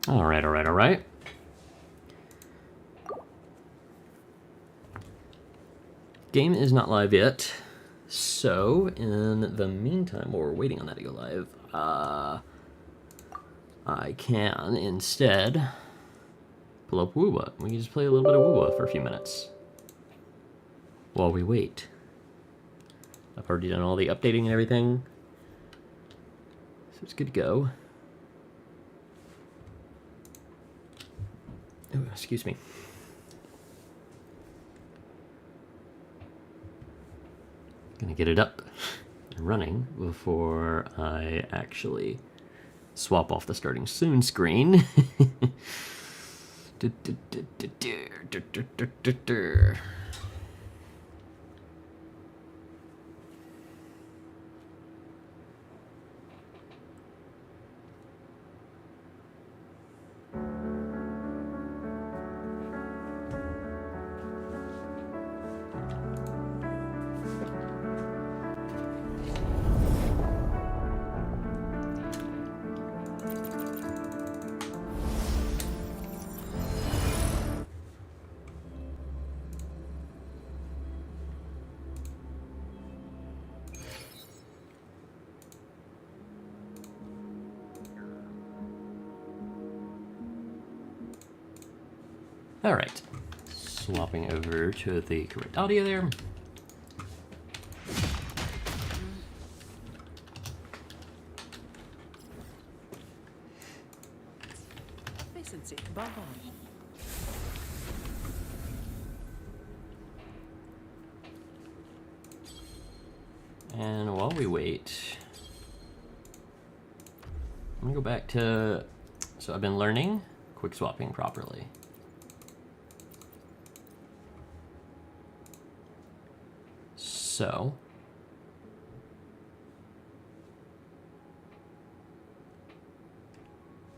Alright, alright, alright. Game is not live yet. So, in the meantime, while we're waiting on that to go live, I can instead pull up Woowa. We can just play a little bit of Woowa for a few minutes while we wait. I've already done all the updating and everything, so it's good to go. Ooh, excuse me. Gonna get it up and running before I actually swap off the starting soon screen. All right, swapping over to the correct audio there. And while we wait, I'm gonna go back to, so I've been learning quick swapping properly. So,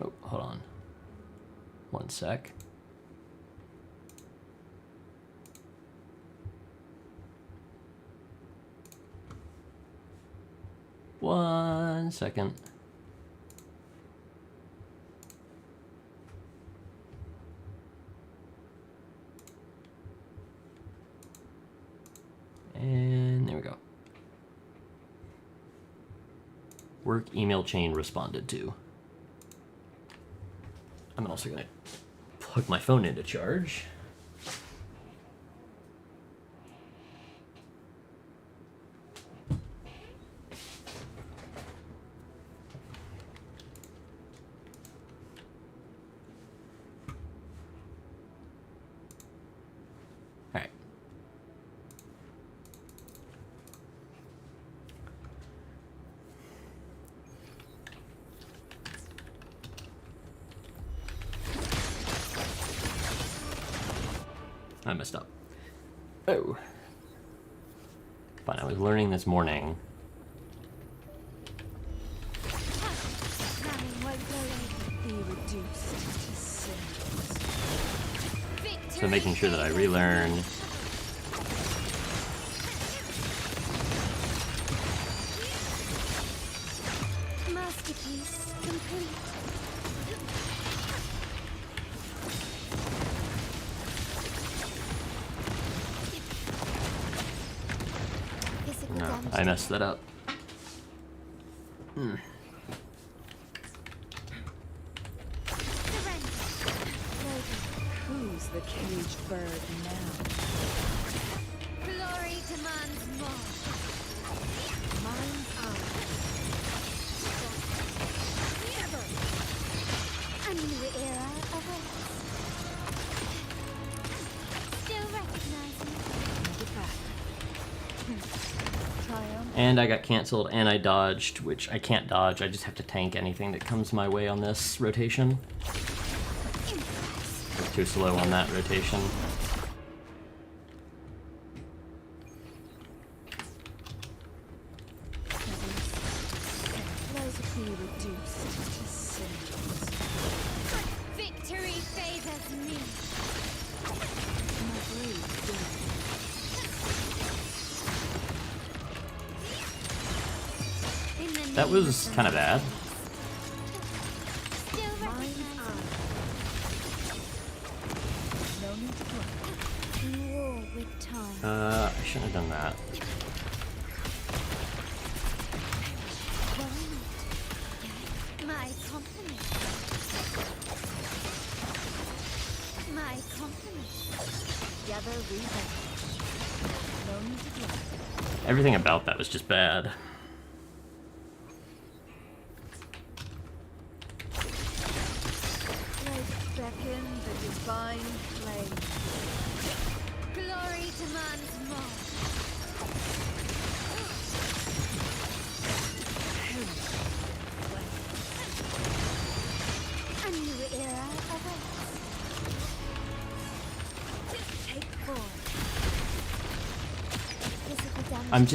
oh, hold on, one sec. One second. And there we go. Work email chain responded to. I'm also going to plug my phone into charge. I messed up. Oh. Fine, I was learning this morning. So making sure that I relearn. Masterpiece complete. No, I messed that up. Who's the caged bird now? Glory demands more. Mine's eye. Never. A new era awaits. Still recognize me. Get back. Triumph. And I got canceled and I dodged, which I can't dodge. I just have to tank anything that comes my way on this rotation. Too slow on that rotation. Victory favors me. That was kind of bad. Still recognize me. I shouldn't have done that. My compliment. My compliment. Gather reason. No need to drive. Everything about that was just bad. Let's beckon the divine flame. Glory demands more. A new era awaits. Take form. Physical damage. I'm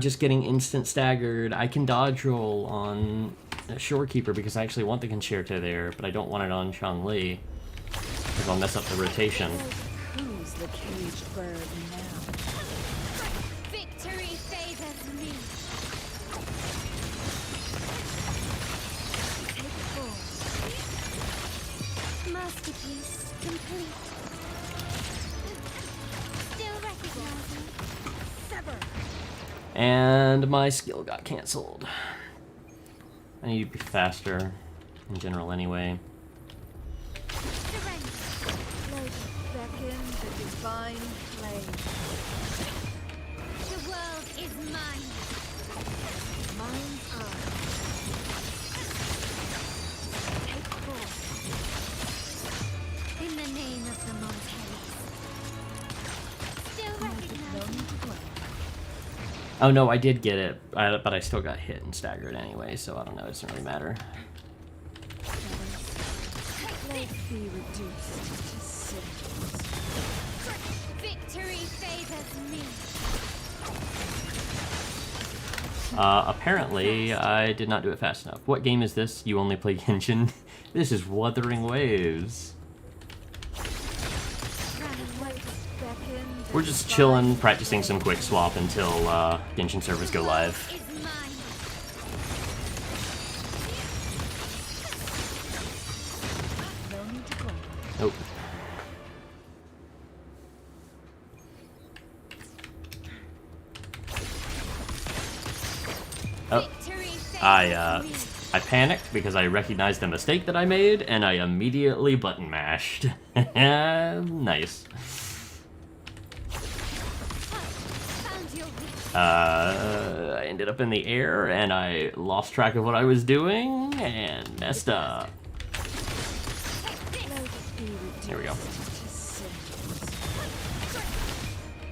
just getting instant staggered. I can dodge roll on Shorekeeper because I actually want the concerto there, but I don't want it on Shangli because I'll mess up the rotation. Who's the caged bird now? Victory favors me. Take form. Masterpiece complete. Still recognizing. Sever. And my skill got cancelled. I need to be faster in general anyway. Surrender. Beckon the divine flame. The world is mine. Mind's eye. Take form. In the name of the Montanes. Still No recognizing. need to dwell. Oh no, I did get it, but I still got hit and staggered anyway, so I don't know, it doesn't really matter. Let's be reduced to simples. Victory favors me. Apparently, I did not do it fast enough. What game is this? You only play Genshin? This is Wuthering Waves. We're just chilling, practicing some quick swap until Genshin servers go live. Is mine. No need to dwell. Nope. Oh, Victory favors me. I panicked because I recognized the mistake that I made, and I immediately button mashed. Nice. Found your weak. I ended up in the air, and I lost track of what I was doing, and messed up. Here we go.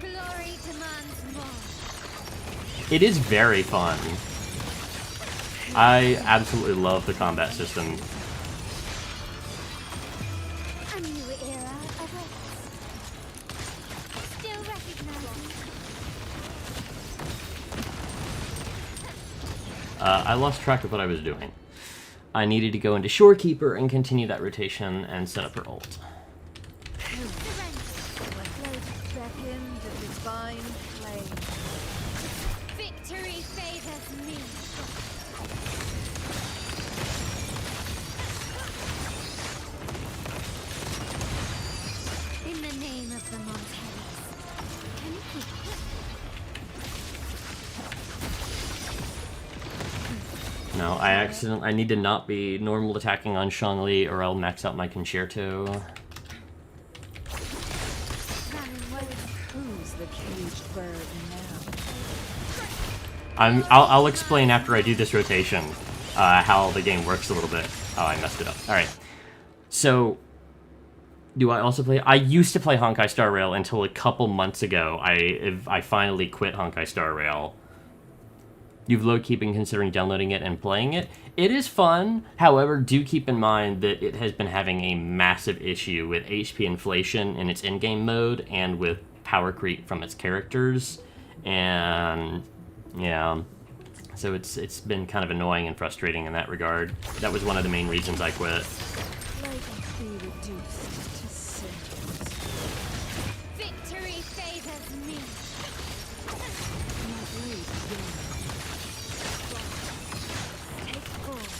Glory demands more. It is very fun. I absolutely love the combat system. A new era awaits. Still recognizing. I lost track of what I was doing. I needed to go into Shorekeeper and continue that rotation and set up her ult. Beckon the divine flame. Victory favors me. In the name of the Montanes. Can you keep No, I need to not be normal attacking on Shangli or I'll max out my concerto. Who's the caged bird now? I'll explain after I do this rotation how the game works a little bit. Oh, I messed it up. All right. So, do I also play? I used to play Honkai Star Rail until a couple months ago. I finally quit Honkai Star Rail. You've low-key been considering downloading it and playing it. It is fun. However, do keep in mind that it has been having a massive issue with HP inflation in its in-game mode and with power creep from its characters. And yeah, so it's been kind of annoying and frustrating in that regard. That was one of the main reasons I quit. Be reduced to simples. victory favors me. My blade again. Take form.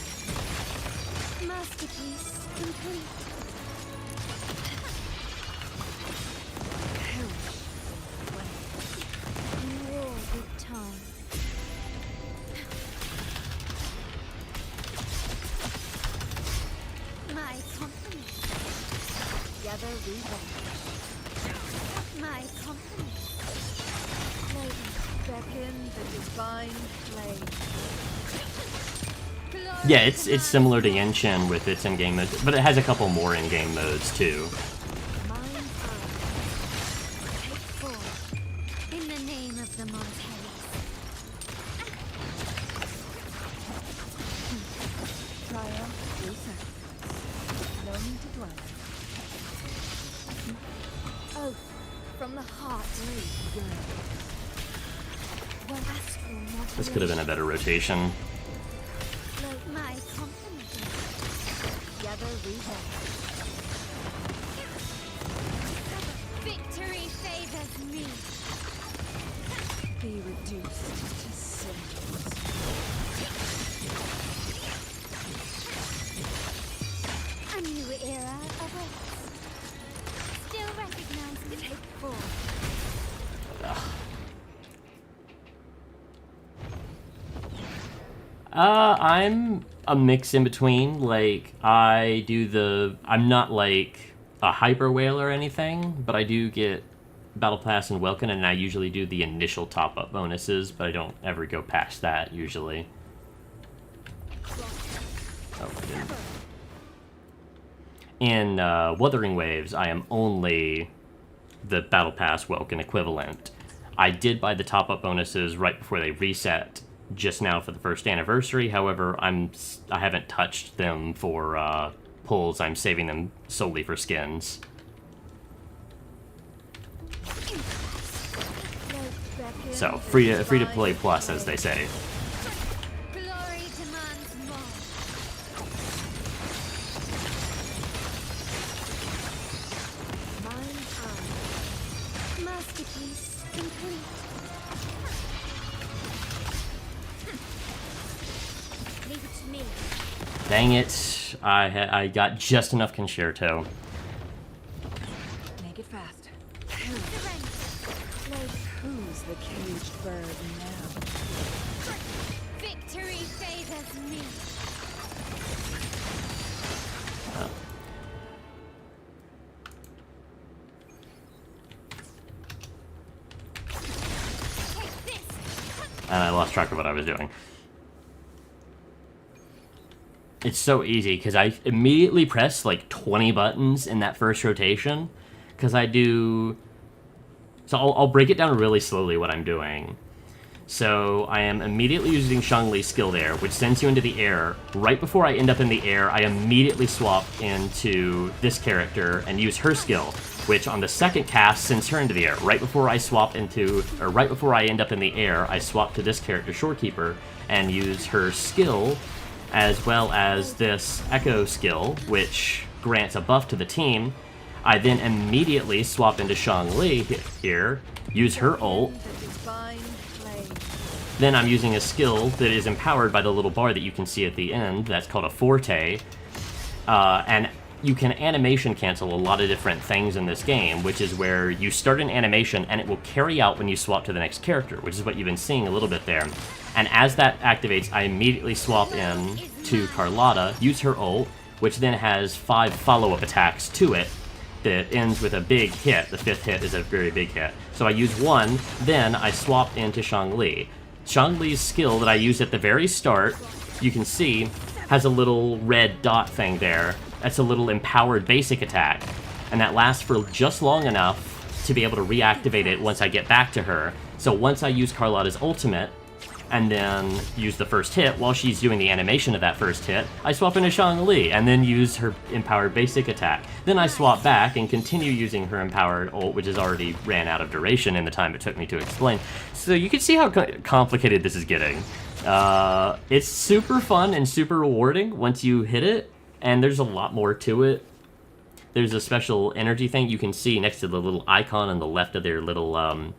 Masterpiece complete. Perish the flame. My company. Beckon the divine flame. Yeah, it's similar to Genshin with its in-game modes, but it has a couple more in-game modes too. Mine eye. Take form. In the name of the Montellis. Triumph through sacrifice. No need to dwell. Oath from the heart. One astral This could have been a better rotation. like my company. Together we hold. Victory favors me. Be reduced to cinders. A new era awaits. Still recognize me. Take form. I'm a mix in between. Like, I'm not like a hyper whale or anything, but I do get Battle Pass and Welkin, and I usually do the initial top-up bonuses, but I don't ever go past that, usually. Oh, I didn't. In Wuthering Waves, I am only the Battle Pass Welkin equivalent. I did buy the top-up bonuses right before they reset, just now for the first anniversary. However, I haven't touched them for pulls. I'm saving them solely for skins. So free to play plus, as they say. Glory demands more. Mine eye. Masterpiece complete. Leave it to me. Dang it! I got just enough concerto. Make it fast. Surrender. Who's the caged bird now? Victory favors me. Oh. Take this. And I lost track of what I was doing. It's so easy, because I immediately press like 20 buttons in that first rotation, because I do... So I'll break it down really slowly what I'm doing. So I am immediately using Shangli's skill there, which sends you into the air. Right before I end up in the air, I immediately swap into this character and use her skill, which on the second cast sends her into the air. Right before I end up in the air, I swap to this character, Shorekeeper, and use her skill, as well as this Echo skill, which grants a buff to the team. I then immediately swap into Shangli here, use her ult. The divine flame. Then I'm using a skill that is empowered by the little bar that you can see at the end. That's called a Forte. And you can animation cancel a lot of different things in this game, which is where you start an animation and it will carry out when you swap to the next character, which is what you've been seeing a little bit there. And as that activates, I immediately swap in to Carlotta, use her ult, which then has 5 follow-up attacks to it that ends with a big hit. The 5th hit is a very big hit. So I use one, then I swap into Shangli. Shangli's skill that I used at the very start, you can see, has a little red dot thing there. That's a little empowered basic attack. And that lasts for just long enough to be able to reactivate it once I get back to her. So once I use Carlotta's ultimate, and then use the first hit, while she's doing the animation of that first hit, I swap into Shangli, and then use her empowered basic attack. Then I swap back and continue using her empowered ult, which has already ran out of duration in the time it took me to explain. So you can see how complicated this is getting. It's super fun and super rewarding once you hit it, and there's a lot more to it. There's a special energy thing you can see next to the little icon on the left of their little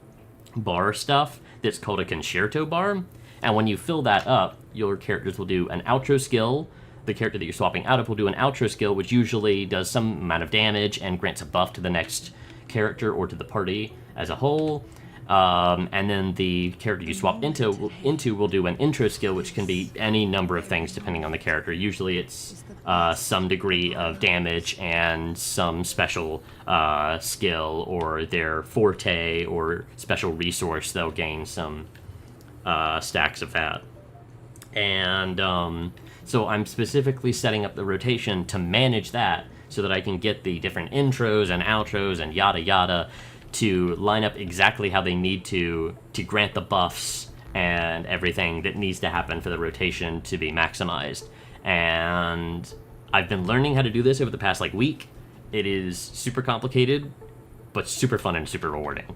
bar stuff that's called a concerto bar. And when you fill that up, your characters will do an outro skill. The character that you're swapping out of will do an outro skill, which usually does some amount of damage and grants a buff to the next character or to the party as a whole. And then the character you swap into will do an intro skill, which can be any number of things depending on the character. Usually it's some degree of damage and some special skill, or their forte or special resource. They'll gain some stacks of that. And so I'm specifically setting up the rotation to manage that so that I can get the different intros and outros and yada yada to line up exactly how they need to grant the buffs and everything that needs to happen for the rotation to be maximized. And I've been learning how to do this over the past week. It is super complicated, but super fun and super rewarding.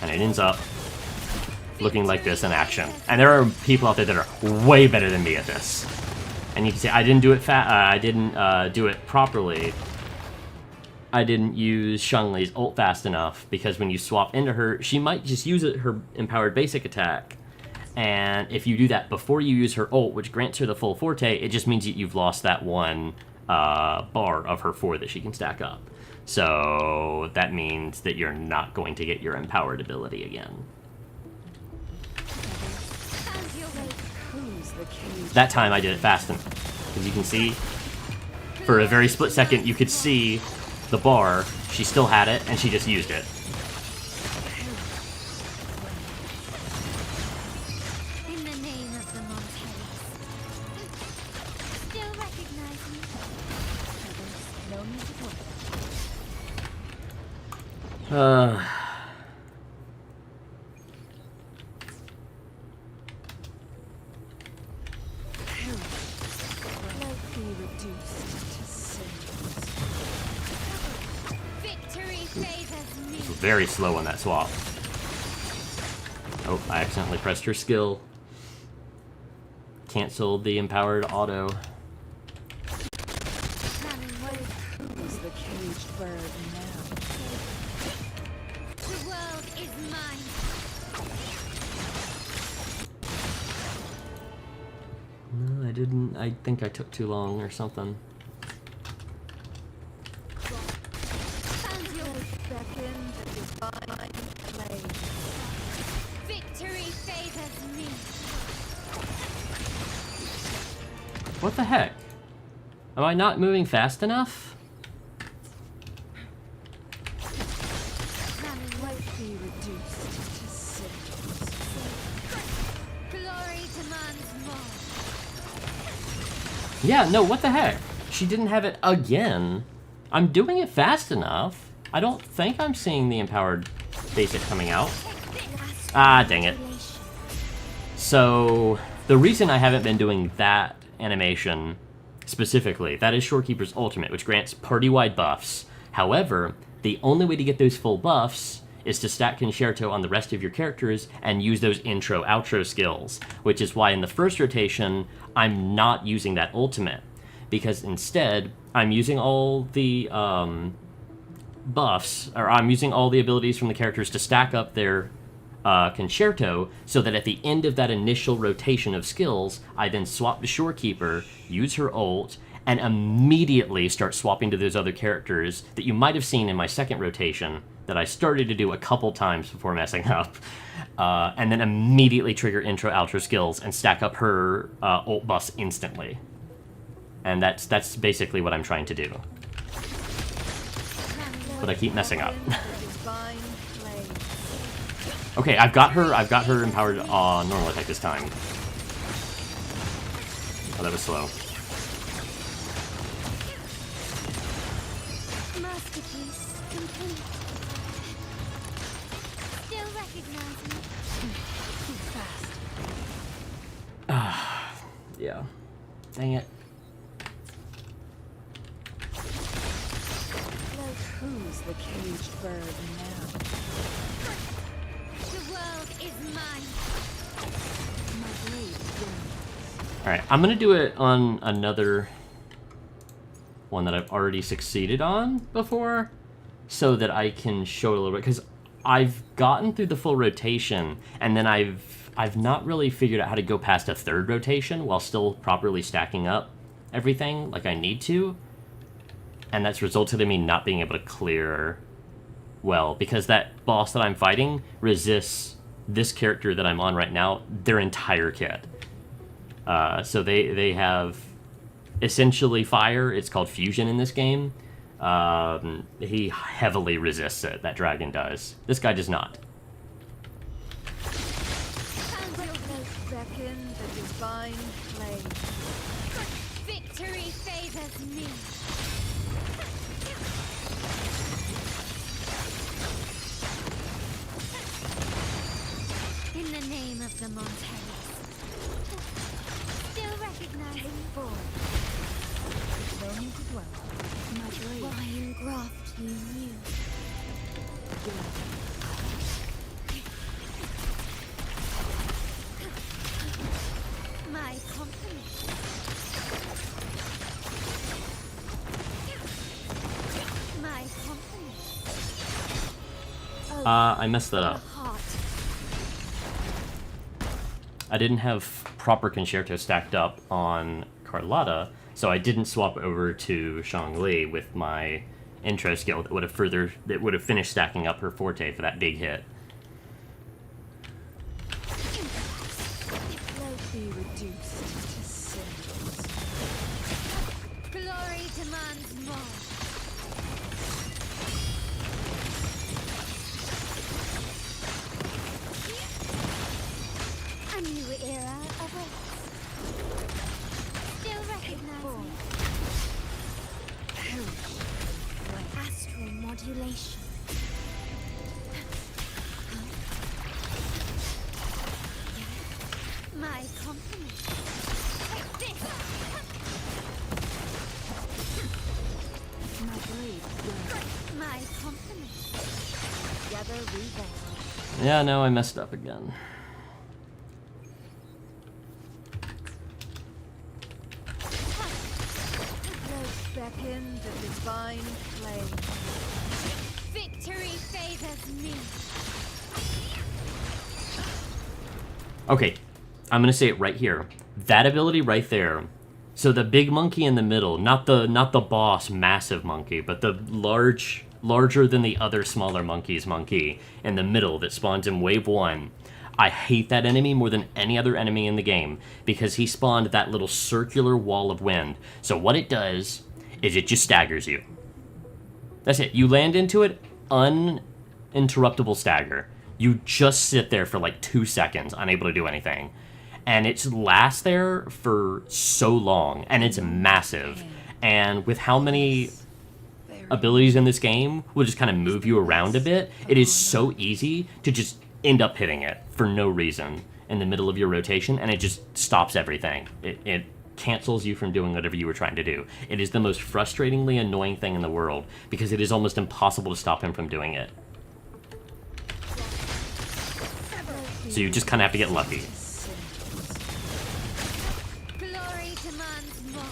And it ends up looking like this in action. And there are people out there that are way better than me at this. And you can see I didn't do it I didn't do it properly. I didn't use Shang-Li's ult fast enough, because when you swap into her, she might just use her empowered basic attack. And if you do that before you use her ult, which grants her the full forte, it just means that you've lost that one bar of her 4 that she can stack up. So that means that you're not going to get your empowered ability again. That time I did it fast enough. As you can see, for a very split second, you could see the bar. She still had it, and she just used it. In the name of the Montanes. Still recognize me? No need to worry. Very slow on that swap. Oh, I accidentally pressed her skill. Canceled the empowered auto. Who's the caged bird now? The world is mine. No, I didn't. I think I took too long or something. Victory favors me. What the heck? Am I not moving fast enough? Be reduced to cinders. Glory demands more. Yeah, no, what the heck? She didn't have it again. I'm doing it fast enough. I don't think I'm seeing the empowered basic coming out. Ah, dang it. So, the reason I haven't been doing that animation specifically, that is Shorekeeper's Ultimate, which grants party-wide buffs. However, the only way to get those full buffs is to stack Concerto on the rest of your characters and use those intro-outro skills, which is why in the first rotation, I'm not using that ultimate, because instead, I'm using all the buffs, or I'm using all the abilities from the characters to stack up their Concerto, so that at the end of that initial rotation of skills, I then swap to Shorekeeper, use her ult, and immediately start swapping to those other characters that you might have seen in my second rotation that I started to do a couple times before messing up, and then immediately trigger intro-outro skills and stack up her ult buffs instantly. And that's basically what I'm trying to do. But I keep messing up. Okay, I've got her empowered normal attack this time. Oh, that was slow. Masterpiece complete. Still recognize me. Too fast. Yeah. Dang it. Who's the caged bird now? The world is mine. My blade burns. Alright, I'm gonna do it on another one that I've already succeeded on before, so that I can show it a little bit, because I've gotten through the full rotation, and then I've not really figured out how to go past a third rotation while still properly stacking up everything like I need to. and that's resulted in me not being able to clear well, because that boss that I'm fighting resists this character that I'm on right now, their entire kit. So they have essentially fire. It's called fusion in this game. He heavily resists it, that dragon does. This guy does not. Beckon the divine flame. Victory favors me. In the name of the Montanes. Still recognizing form. No need to dwell. My blade. Wine graft you knew. My company. My company. I messed that up. Heart. I didn't have proper concerto stacked up on Carlotta, so I didn't swap over to Shangli with my intro skill that would have finished stacking up her forte for that big hit. Be reduced to cinders. Glory demands more. A new era awaits. Still recognize me. Astral modulation. My company. Take this. My blade. My company. Together we vow. Yeah, no, I messed up again. Beckon the divine flame. Victory favors me. Okay, I'm gonna say it right here. That ability right there. So the big monkey in the middle, not the boss massive monkey, but the larger than the other smaller monkeys monkey in the middle that spawns in wave 1. I hate that enemy more than any other enemy in the game because he spawned that little circular wall of wind. So what it does is it just staggers you. That's it. You land into it, uninterruptible stagger. You just sit there for like 2 seconds, unable to do anything. And it lasts there for so long, and it's massive. And with how many abilities in this game will just kind of move you around a bit, it is so easy to just end up hitting it for no reason in the middle of your rotation, and it just stops everything. It cancels you from doing whatever you were trying to do. It is the most frustratingly annoying thing in the world because it is almost impossible to stop him from doing it. So you just kind of have to get lucky. Glory demands more.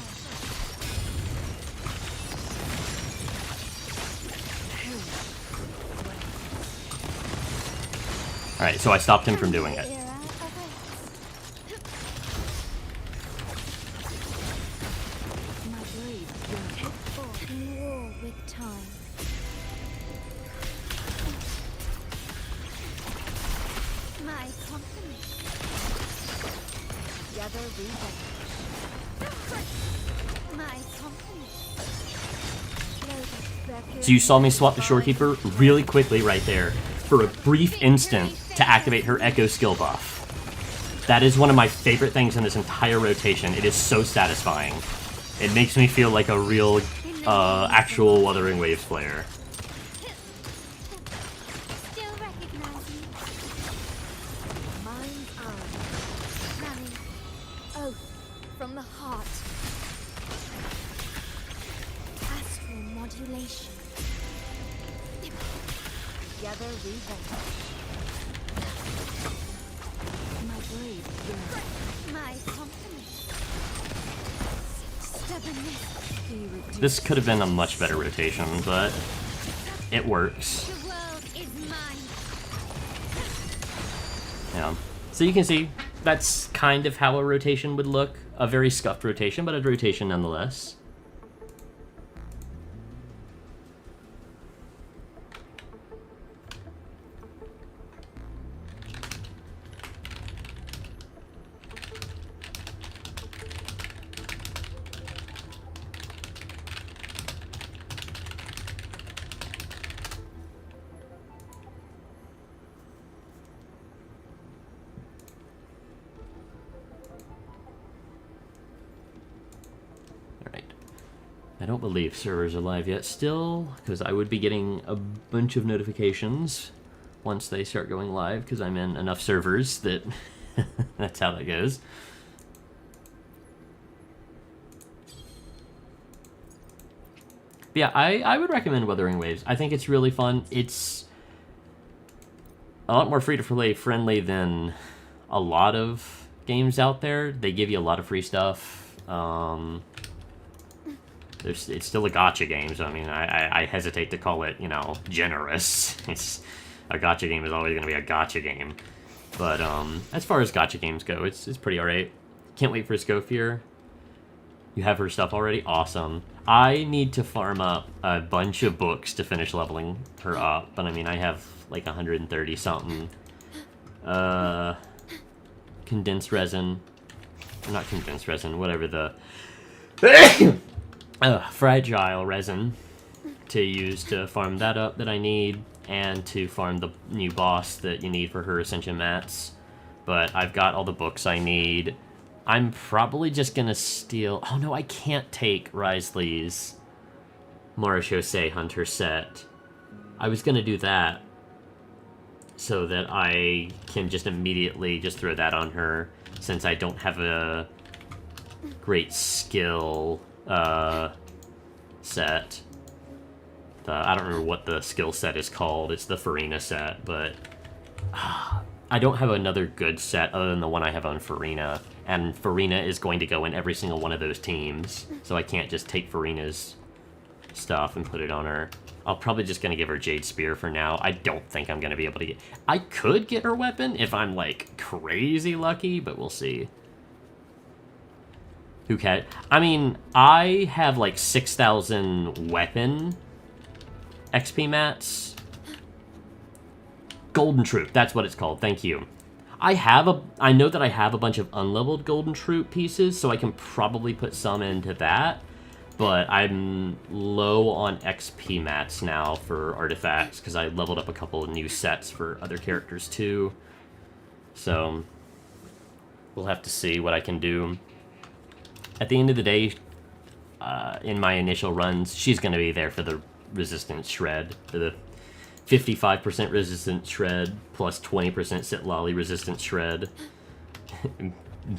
Alright, so I stopped him from doing it. Era awaits. My blade. Fought in war with time. My company. Together we vow. My company. Beckon. So you saw me swap the Shorekeeper really quickly right there for a brief instant to activate her Echo skill buff. That is one of my favorite things in this entire rotation. It is so satisfying. It makes me feel like a real, actual Wuthering Waves player. Still recognizing. Mind's eye. Running. Oath from the heart. Astral modulation. Together we vow. My blade. My company. Stubbornness. Be reduced. This could have been a much better rotation, but it works. The world is mine. Yeah. So you can see, that's kind of how a rotation would look. A very scuffed rotation, but a rotation nonetheless. I don't believe servers are live yet still, because I would be getting a bunch of notifications once they start going live, because I'm in enough servers that that's how that goes. But yeah, I would recommend Wuthering Waves. I think it's really fun. It's a lot more free-to-play friendly than a lot of games out there. They give you a lot of free stuff. It's still a gacha game, so I mean, I hesitate to call it, you know, generous. A gacha game is always going to be a gacha game. But as far as gacha games go, it's pretty alright. Can't wait for Escoffier. You have her stuff already? Awesome. I need to farm up a bunch of books to finish leveling her up, but I mean, I have like 130 something. Condensed resin. Not condensed resin, whatever the... fragile resin to use to farm that up that I need, and to farm the new boss that you need for her Ascension mats. But I've got all the books I need. I'm probably just gonna steal... Oh no, I can't take Risley's Marechaussee Hunter set. I was gonna do that so that I can just immediately just throw that on her, since I don't have a great skill set. I don't remember what the skill set is called. It's the Farina set, but I don't have another good set other than the one I have on Farina, and Farina is going to go in every single one of those teams, so I can't just take Farina's stuff and put it on her. I'm probably just going to give her Jade Spear for now. I don't think I'm going to be able to get... I could get her weapon if I'm, like, crazy lucky, but we'll see. Who can... I mean, I have, like, 6,000 weapon XP mats. Golden Troop, that's what it's called. Thank you. I know that I have a bunch of unleveled Golden Troop pieces, so I can probably put some into that. But I'm low on XP mats now for artifacts, because I leveled up a couple of new sets for other characters too. So we'll have to see what I can do. At the end of the day, in my initial runs, she's going to be there for the resistance shred, for the 55% resistance shred plus 20% Sitlali resistance shred,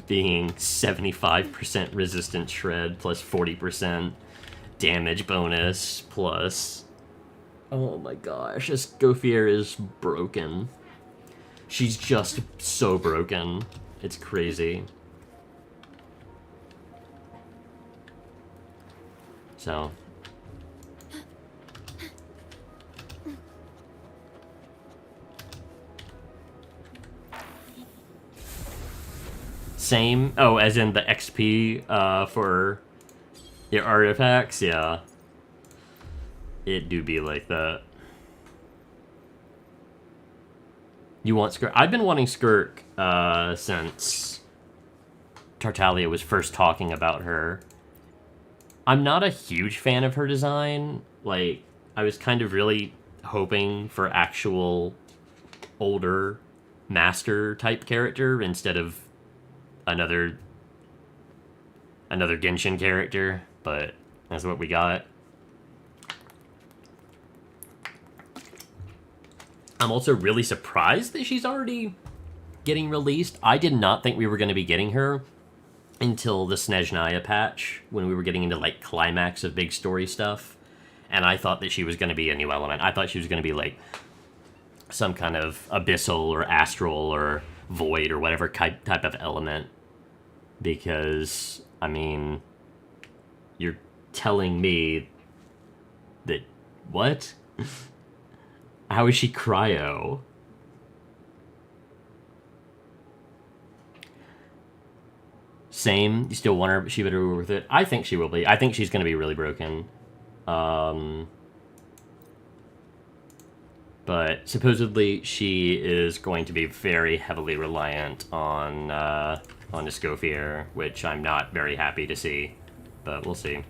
being 75% resistance shred plus 40% damage bonus plus... Oh my gosh, Escoffier is broken. She's just so broken. It's crazy. So... Same? Oh, as in the XP for your artifacts? Yeah. It do be like that. You want Skirk? I've been wanting Skirk since Tartaglia was first talking about her. I'm not a huge fan of her design. Like, I was kind of really hoping for actual older master type character instead of another Genshin character, but that's what we got. I'm also really surprised that she's already getting released. I did not think we were going to be getting her until the Snezhnaya patch, when we were getting into, like, climax of big story stuff, and I thought that she was going to be a new element. I thought she was going to be, like, some kind of abyssal or astral or void or whatever type of element, because, I mean, you're telling me that... What? How is she cryo? Same. You still want her, but she better be worth it. I think she will be. I think she's going to be really broken. But supposedly she is going to be very heavily reliant on Escoffier, which I'm not very happy to see. But we'll see.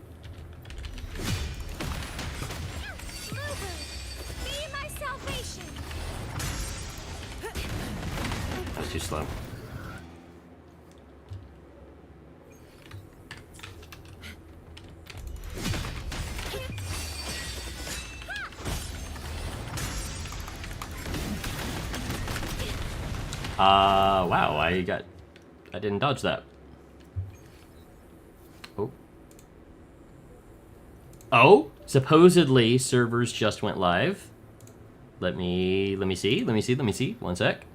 That was too slow. Wow, I didn't dodge that. Oh. Oh, supposedly servers just went live. Let me see. 1 sec.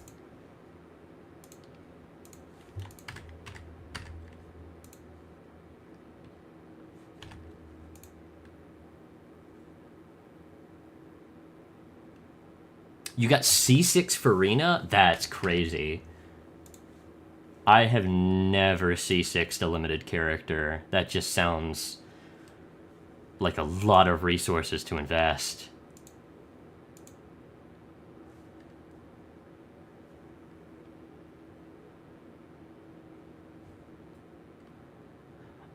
You got C6 Farina? That's crazy. I have never C6'd a limited character. That just sounds like a lot of resources to invest.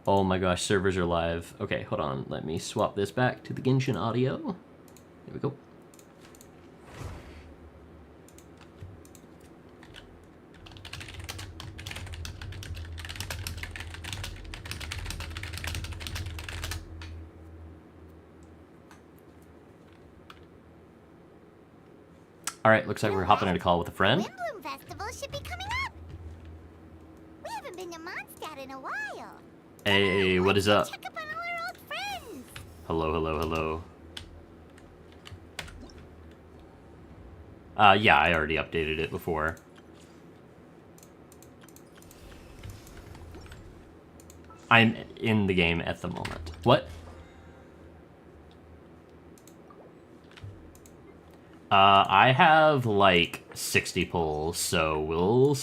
Oh my gosh, servers are live. Okay, hold on. Let me swap this back to the Genshin audio. Here we go. Alright, looks like we're hopping in a call with a friend. Windbloom Festival should be coming up. We haven't been to Mondstadt in a while. Hey, what is up? Check up on all our old friends. Hello. Yeah, I already updated it before. I'm in the game at the moment. What? I have like 60 pulls, so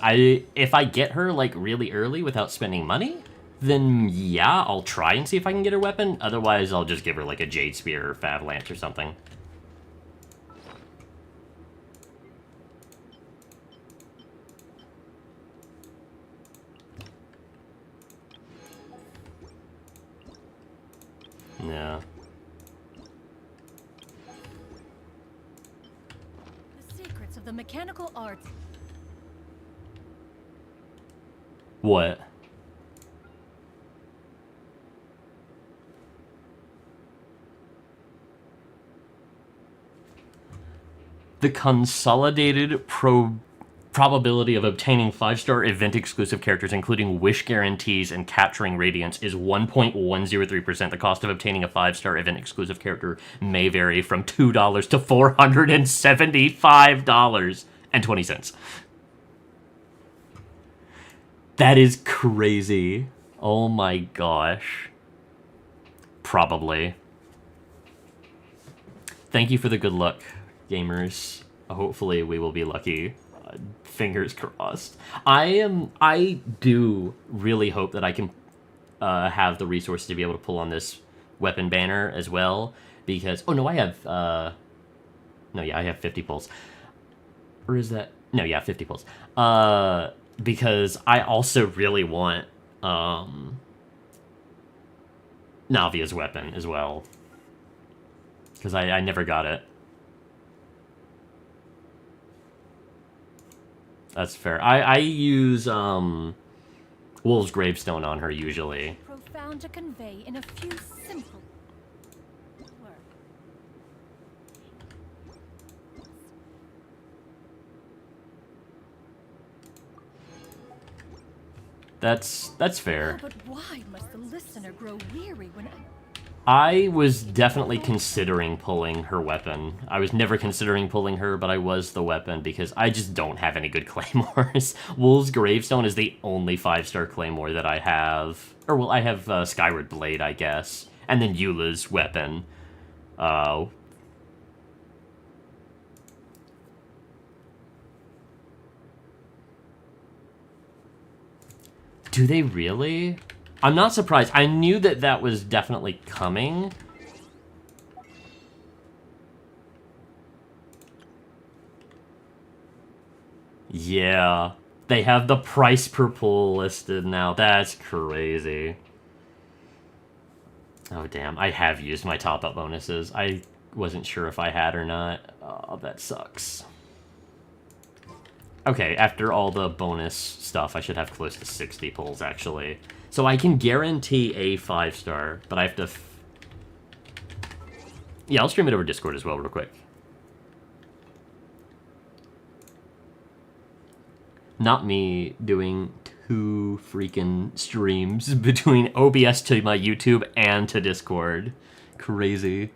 if I get her like really early without spending money, then yeah, I'll try and see if I can get her weapon. Otherwise, I'll just give her like a Jade Spear or Fav Lance or something. Yeah. The secrets of the mechanical arts. What? The consolidated probability of obtaining 5-star event-exclusive characters, including wish guarantees and capturing radiance, is 1.103%. The cost of obtaining a 5-star event-exclusive character may vary from $2 to $475.20. That is crazy. Oh my gosh. Probably. Thank you for the good luck, gamers. Hopefully we will be lucky. Fingers crossed. I do really hope that I can have the resources to be able to pull on this weapon banner as well, because I have 50 pulls. Or is that 50 pulls. Because I also really want Navia's weapon as well, because I never got it. That's fair. I use Wolf's Gravestone on her usually. Profound to convey in a few simple words. That's fair. Oh, but why must the listener grow weary when I was definitely considering pulling her weapon. I was never considering pulling her, but I was the weapon because I just don't have any good claymores. Wolf's Gravestone is the only 5-star claymore that I have. Or, well, I have Skyward Blade, I guess. And then Eula's weapon. Do they really? I'm not surprised. I knew that that was definitely coming. Yeah. They have the price per pull listed now. That's crazy. Oh, damn. I have used my top-up bonuses. I wasn't sure if I had or not. Oh, that sucks. Okay, after all the bonus stuff, I should have close to 60 pulls, actually. So I can guarantee a 5-star, but I have to... Yeah, I'll stream it over Discord as well real quick. Not me doing 2 freaking streams between OBS to my YouTube and to Discord. Crazy.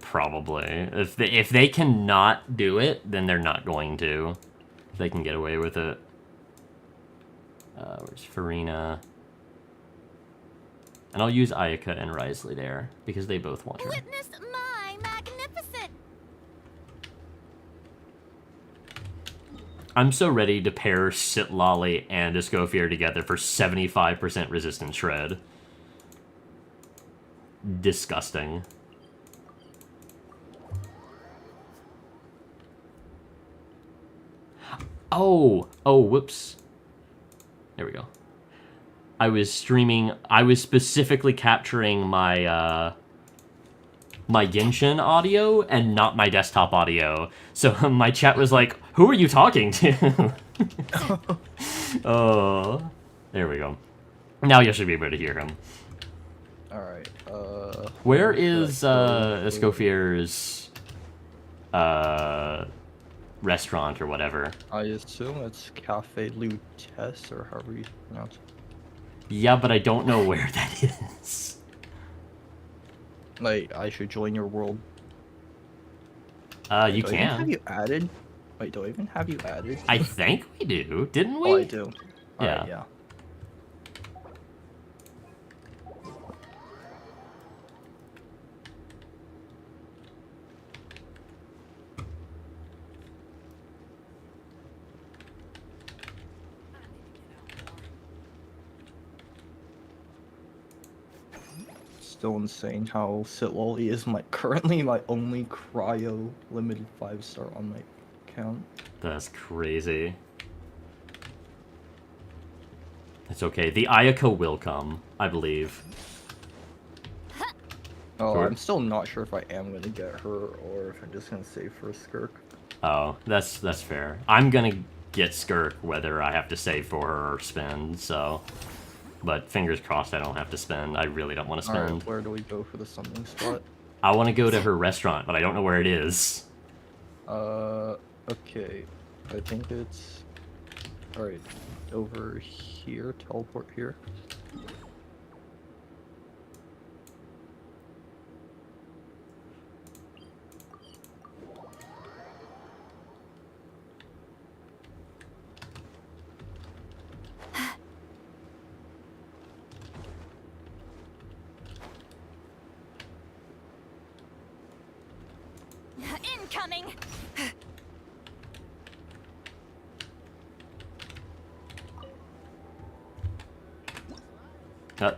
Probably. If they cannot do it, then they're not going to. If they can get away with it. Where's Farina? And I'll use Ayaka and Risley there, because they both want her. Witness my magnificent. I'm so ready to pair Sitlolly and Escoffier together for 75% resistance shred. Disgusting. Oh, whoops. There we go. I was streaming, I was specifically capturing my, my Genshin audio and not my desktop audio. So my chat was like, who are you talking to? Oh, there we go. Now you should be able to hear him. Alright, Where is, Escoffier's, restaurant or whatever? I assume it's Cafe Lutece, or however you pronounce it. Yeah, but I don't know where that is. Like, I should join your world. You Do I even have can. you added? Wait, do I even have you added? I think we do, didn't we? Oh, I do. Yeah. Alright, yeah. Still insane how Sitlolly is currently my only cryo limited 5-star on my account. That's crazy. It's okay. The Ayaka will come, I believe. Oh, Sure. I'm still not sure if I am gonna get her or if I'm just gonna save for a Skirk. Oh, that's fair. I'm gonna get Skirk whether I have to save for her or spend, so... But fingers crossed I don't have to spend. I really don't want to spend. Alright, where do we go for the summoning spot? I want to go to her restaurant, but I don't know where it is. Okay. I think it's... Alright, over here, teleport here. Incoming.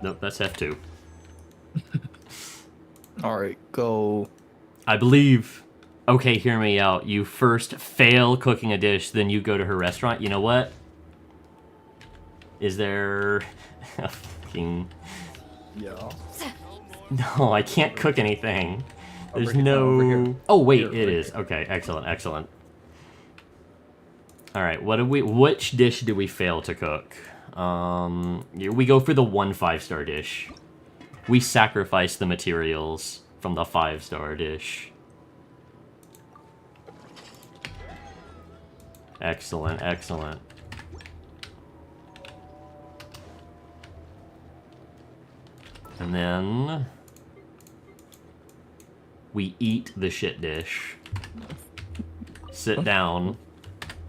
No, that's F2. Alright, go... I believe... Okay, hear me out. You first fail cooking a dish, then you go to her restaurant. You know what? Is there... a fucking... Yeah. No, I can't cook anything. There's Over here. no... Oh, wait, Here, it right is. here. Okay, excellent, excellent. Alright, what do we... Which dish do we fail to cook? We go for the 1 5-star dish. We sacrifice the materials from the 5-star dish. Excellent, excellent. And then... we eat the shit dish. Sit down,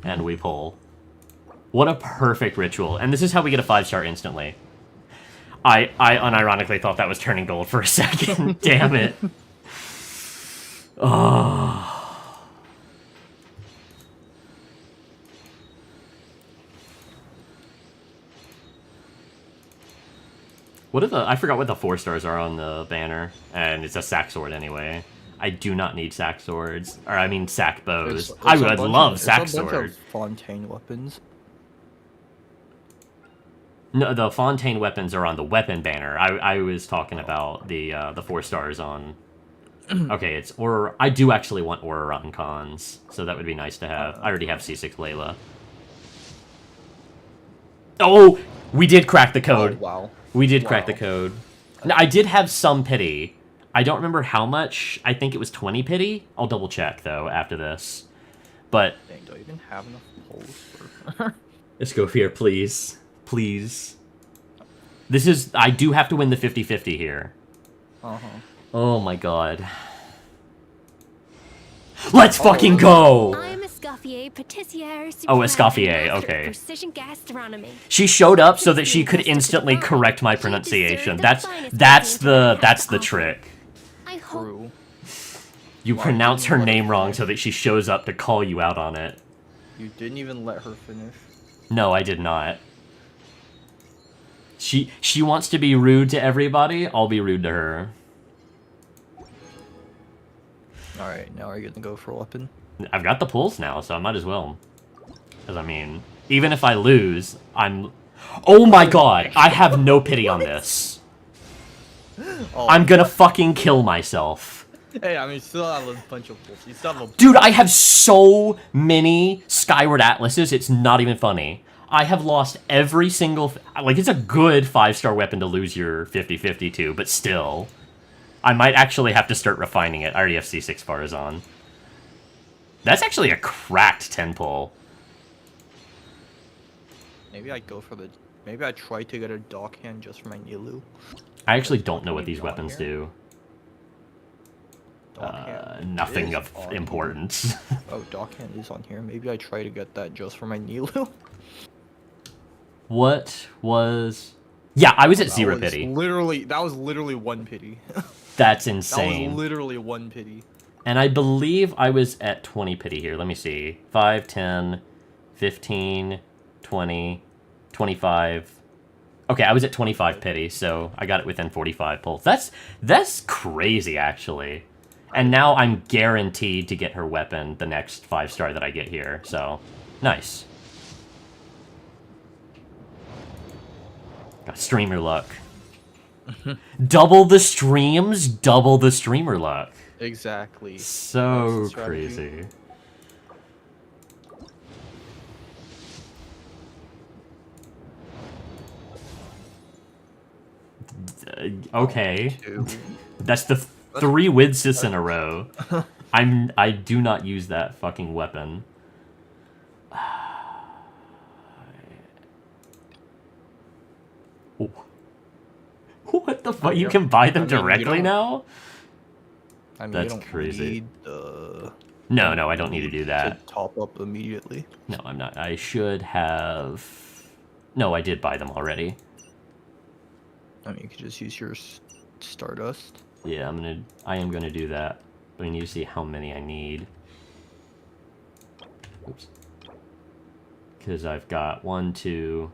and we pull. What a perfect ritual. And this is how we get a 5-star instantly. I unironically thought that was turning gold for a second. Damn it. Oh. What are the... I forgot what the 4 stars are on the banner. And it's a sack sword anyway. I do not need sack swords. Or, I mean, sack bows. I would love sack It's a bunch sword. of Fontaine weapons. No, the Fontaine weapons are on the weapon banner. I was talking about the 4 stars on Okay, it's or I do actually want Oraron cons, so that would be nice to have. I already have C6 Layla. Oh, we did crack the code. Oh, wow. We did crack the Wow. code. Now, I did have some pity. I don't remember how much. I think it was 20 pity. I'll double check though after this. But Dang, do I even have enough poles for... Escoffier, please. Please. This is... I do have to win the 50-50 here. Uh-huh. Oh my god. Let's fucking go! I'm Escoffier, Patissier, Oh, Escoffier, Master of okay. Precision gastronomy. She showed up so that she could instantly correct my pronunciation. That's the trick. I hope True. You Wow, pronounce her what a name wrong finish. so that she shows up to call you out on it. You didn't even let her finish. No, I did not. She wants to be rude to everybody, I'll be rude to her. Alright, now are you gonna go for a weapon? I've got the pulls now, so I might as well. Because, I mean, even if I lose, I'm... Oh my god! I have no pity on this. Oh, I'm gonna fucking kill myself. Hey, I mean, you still have a bunch of pulls. You still have a... Dude, I have so many Skyward Atlases, it's not even funny. I have lost every single... Like, it's a good 5-star weapon to lose your 50-50 to, but still. I might actually have to start refining it. I already have C6 Farazan. That's actually a cracked 10 pull. Maybe I go for the... Maybe I try to get a dock hand just for my Nilu. I actually don't know what these Dock weapons here? do. Dock hand Nothing is of on here. importance. Oh, dock hand is on here. Maybe I try to get that just for my Nilu. What was... Yeah, I was at That 0 was pity. That was literally 1 pity. That's That insane. was literally 1 pity. And I believe I was at 20 pity here. Let me see. 5, 10, 15, 20, 25. Okay, I was at 25 pity, so I got it within 45 pulls. That's crazy, actually. And now I'm guaranteed to get her weapon the next 5-star that I get here, so nice. Got streamer luck. Double the streams, double the streamer luck. Exactly. So That's the strategy. crazy. Okay. 2. That's the 3 Widsis in a row. I do not use that fucking weapon. Oh. What the fuck? You can buy them I mean, you directly don't- now? I mean, That's you don't crazy. need the... No, I don't need to do that. To top up immediately. No, I'm not. I should have... No, I did buy them already. I mean, you could just use your Stardust. Yeah, I am gonna do that. But I need to see how many I need. Oops. Because I've got 1, 2,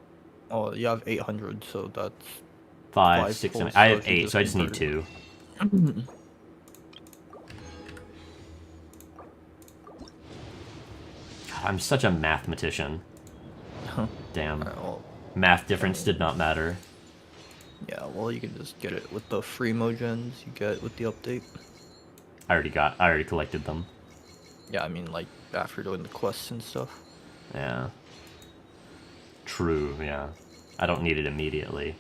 Oh, you have 800, so that's... 5, Five 6, full 7. I have stars, you 8, just so I just need converted. 2. God, I'm such a mathematician. Damn. Alright, well, Math difference did not matter. yeah, well, you can just get it with the free mogens you get with the update. I already collected them. Yeah, I mean, like, after doing the quests and stuff. Yeah. True, yeah. I don't need it immediately.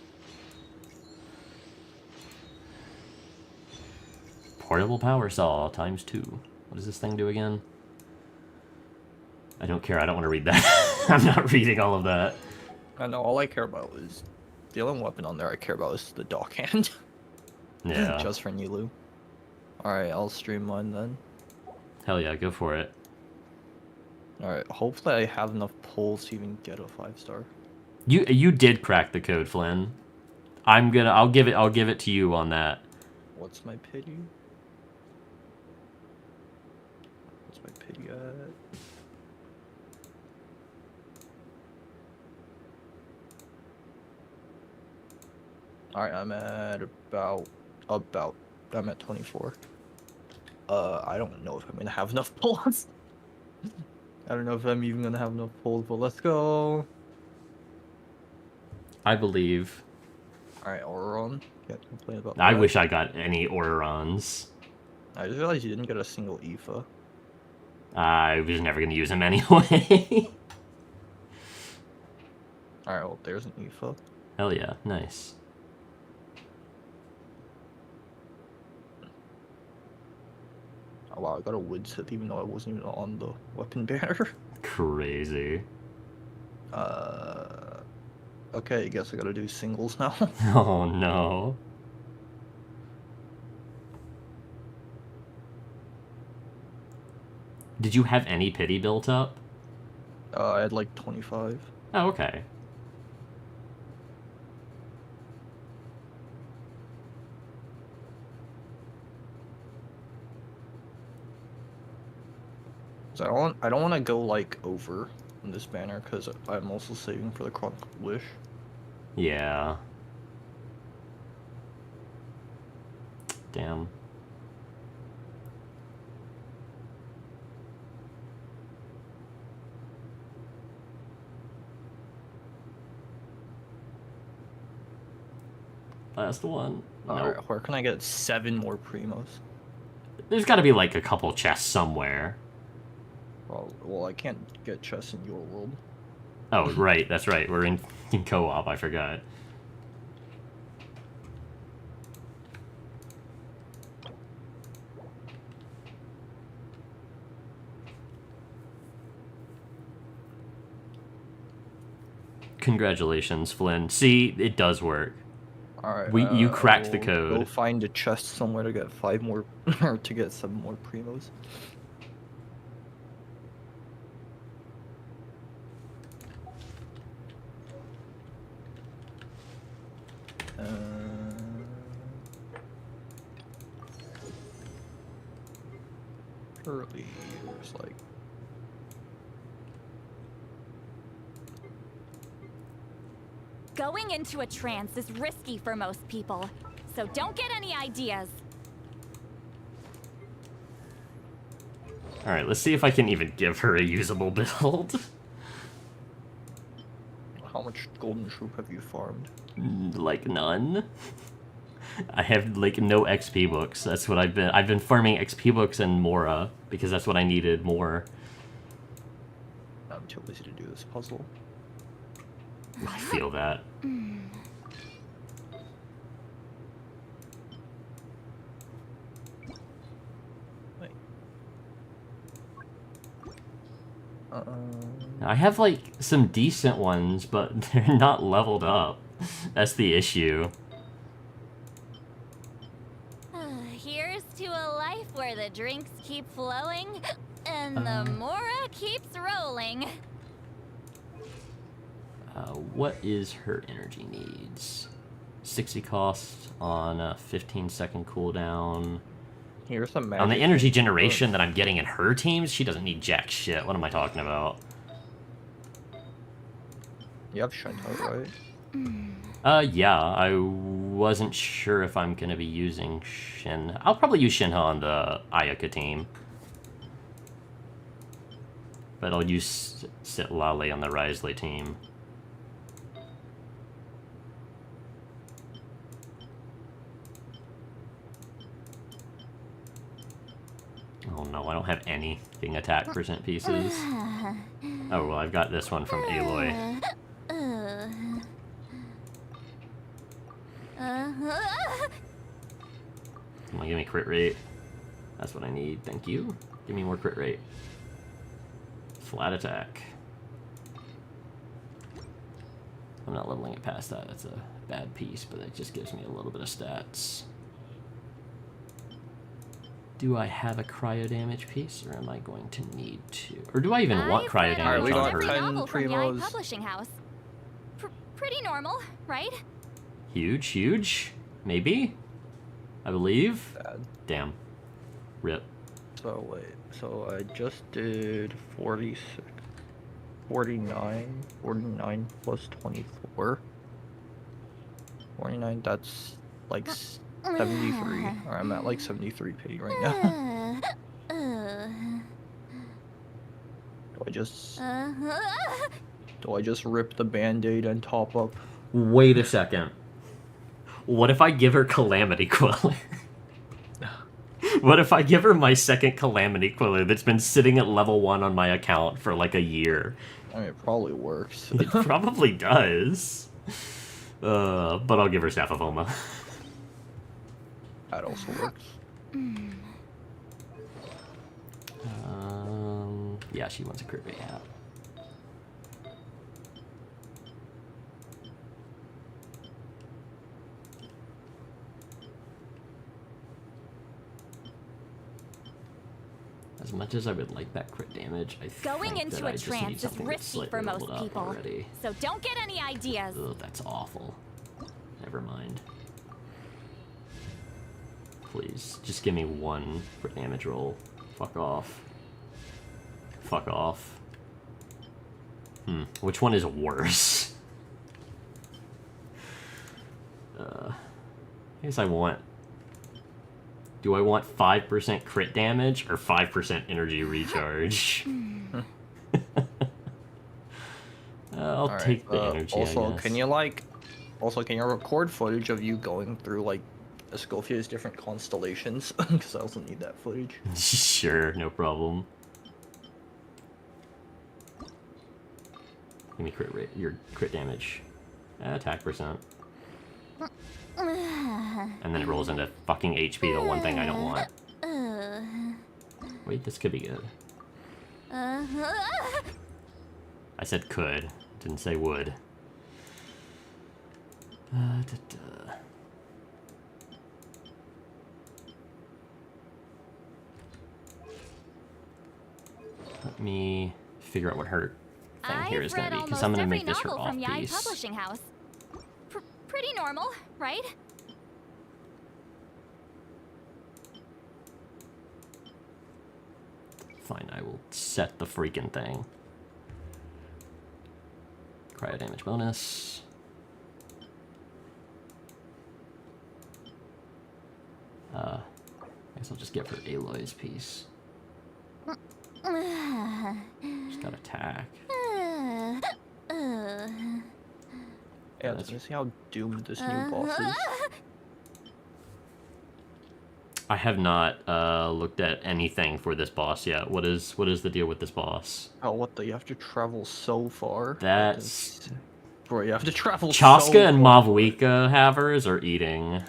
Portable power saw times 2. What does this thing do again? I don't care. I don't want to read that. I'm not reading all of that. I know, all I care about is... The only weapon on there I care about is the dock hand. Yeah. Just for Nilu. Alright, I'll stream mine then. Hell yeah, go for it. Alright, hopefully I have enough pulls to even get a 5-star. You did crack the code, Flynn. I'll give it to you on that. What's my pity? What's my pity at? Alright, I'm at about I'm at 24. I don't know if I'm gonna have enough pulls. I don't know if I'm even gonna have enough pulls, but let's go. I believe. Alright, Auron. Can't complain about I that. wish I got any Orons. I just realized you didn't get a single Aoife. I was never gonna use him anyway. Alright, well, there's an Aoife. Hell yeah, nice. Oh wow, I got a wood sip even though I wasn't even on the weapon banner. Crazy. Okay, I guess I gotta do singles now. Oh no. Did you have any pity built up? I had like 25. Oh, okay. So I don't want to go like over on this banner because I'm also saving for the Chronicle Wish. Yeah. Damn. Last one. Alright, Nope. where can I get 7 more primos? There's got to be like a couple chests somewhere. Well, I can't get chests in your world. Oh, right. That's right. We're in co-op. I forgot. Congratulations, Flynn. See, it does work. Alright, You cracked the I'll code. Go find a chest somewhere to get 5 more, or to get 7 more primos. Surely, there's like... Going into a trance is risky for most people, so don't get any ideas. Alright, let's see if I can even give her a usable build. How much golden troop have you farmed? Like, none. I have, like, no XP books. That's what I've been farming XP books and Mora, because that's what I needed more. I'm too lazy to do this puzzle. I feel that. Wait. I have, like, some decent ones, but they're not leveled up. That's the issue. Here's to a life where the drinks keep flowing and the Mora keeps rolling. What is her energy needs? 60 cost on a 15-second cooldown. Here's a magic. On the energy generation that I'm getting in her teams, she doesn't need jack shit. What am I talking about? You have Shinto, right? Yeah, I wasn't sure if I'm gonna be using Shin. I'll probably use Shinha on the Ayaka team. But I'll use Sitlale on the Risley team. Oh no, I don't have anything attack percent pieces. Oh well, I've got this one from Aloy. Come on, give me crit rate. That's what I need, thank you. Give me more crit rate. Flat attack. I'm not leveling it past that, that's a bad piece, but it just gives me a little bit of stats. Do I have a cryo damage piece, or am I going to need to? Or do I even want cryo damage we on got her? 10 novel from Yai primos. Publishing House. Pretty normal, right? Huge, huge? Maybe? I believe? Bad. Damn. Rip. So wait, so I just did 46, 49 plus 24. 49, that's like 73. Or I'm at like 73 pity right now. Do I just rip the band-aid and top up? Wait a second. What if I give her Calamity Queller? What if I give her my second Calamity Quiller that's been sitting at level 1 on my account for like a year? I mean, it probably works. It probably does. But I'll give her Staff of Homa. That also works. Yeah, she wants a crit rate hat. As much as I would like that crit damage, I Going think into that I a just need trance is something that's risky for slightly most leveled up people. already. So don't get any ideas. Ugh, that's awful. Never mind. Please, just give me one crit damage roll. Fuck off. Fuck off. Which one is worse? I guess I want... Do I want 5% crit damage or 5% energy recharge? I'll Alright, take the energy, also, I guess. can you record footage of you going through, like, Escoffier's different constellations? Because I also need that footage. Sure, no problem. Give me crit rate, your crit damage. Attack percent. And then it rolls into fucking HP, the one thing I don't want. Wait, this could be good. I said could, didn't say would. Let me figure out what her thing here is going to be, because I'm going to make this her off from Yai piece. Publishing House. Pretty normal, right? Fine, I will set the freaking thing. Cryo damage bonus. I guess I'll just give her Aloy's piece. She's got attack. Yeah, let's see how doomed this new boss is. I have not looked at anything for this boss yet. What is the deal with this boss? Oh, what the? You have to travel so far. That's... Bro, you have to travel Chaska so and far. Mavwika havers are eating.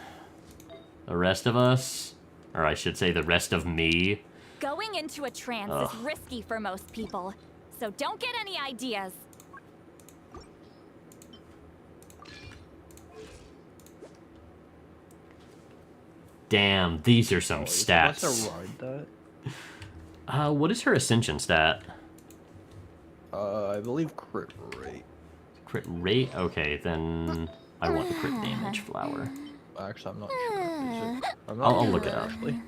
The rest of us, or I should say the rest of me. Going into a trance is risky for most people. So don't get any ideas. Damn, these are some You're supposed stats. to ride that. What is her ascension stat? I believe crit rate. Crit rate? Okay, then I want the crit damage flower. Actually, I'm not sure. I'll look it up. Actually.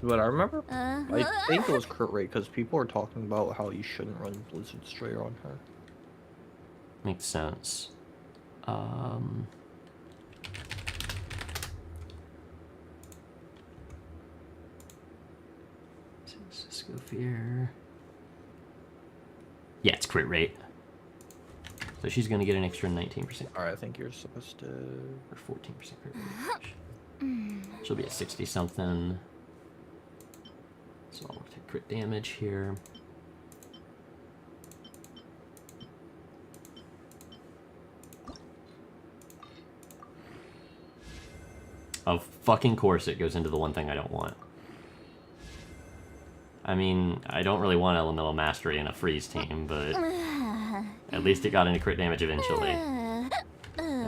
But I remember, I think it was crit rate because people are talking about how you shouldn't run Blizzard Strayer on her. Makes sense. Escoffier. Yeah, it's crit rate. So she's gonna get an extra 19%. Alright, I think you're supposed to... Or 14% crit rate. She'll be at 60 something. So I'll take crit damage here. Of fucking course it goes into the one thing I don't want. I mean, I don't really want Elemental Mastery in a freeze team, but at least it got into crit damage eventually. And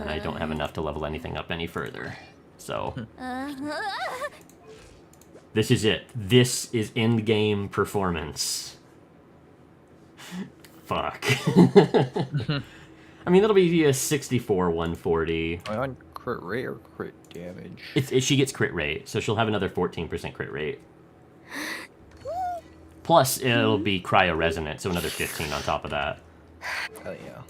I don't have enough to level anything up any further. So... This is it. This is end-game performance. Fuck. I mean, that'll be a 64 140. Am I on crit rate or crit damage? She gets crit rate, so she'll have another 14% crit rate. Plus, it'll be cryo-resonant, so another 15 on top of that. Oh, yeah.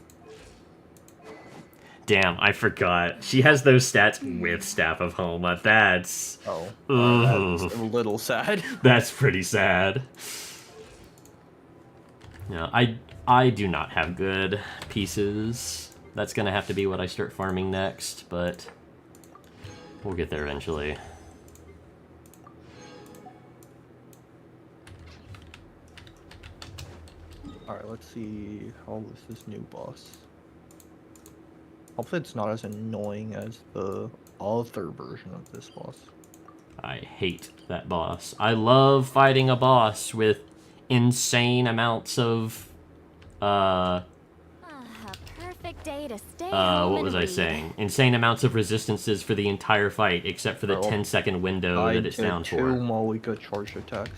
Damn, I forgot. She has those stats with Staff of Homa. That's... Oh. Ugh. That's a little sad. That's pretty sad. No, I do not have good pieces. That's gonna have to be what I start farming next, but we'll get there eventually. Alright, let's see. How is this new boss? Hopefully it's not as annoying as the other version of this boss. I hate that boss. I love fighting a boss with insane amounts of, A perfect day to stay home what was and I read. saying? Insane amounts of resistances for the entire fight, except for the Well, 10-second window I that it's did down 2 for. Malika charge attacks.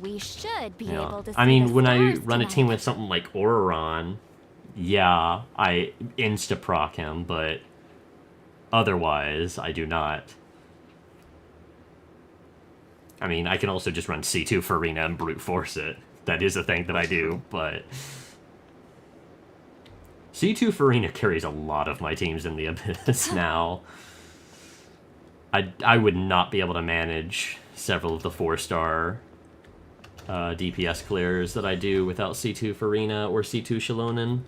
We should be Yeah. able to see I mean, the when I stars run a team tonight. with something like Auroron, yeah, I insta-proc him, but otherwise, I do not. I mean, I can also just run C2 for Arena and brute force it. That is a thing that I do, but... C2 for Arena carries a lot of my teams in the Abyss now. I would not be able to manage several of the 4-star DPS clears that I do without C2 Farina or C2 Shalonen.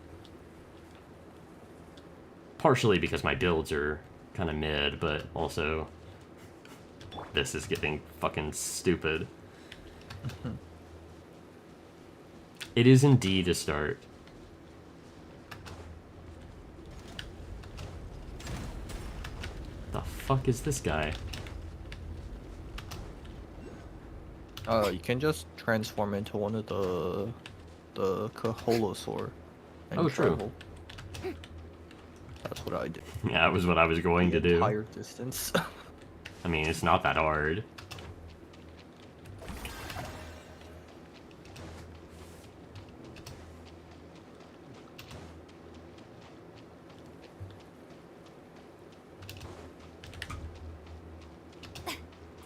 Partially because my builds are kind of mid, but also this is getting fucking stupid. It is indeed a start. The fuck is this guy? You can just transform into one of the Kaholosaur and Oh, true. travel. That's what I did. Yeah, that was what I was going to The do. entire distance. I mean, it's not that hard.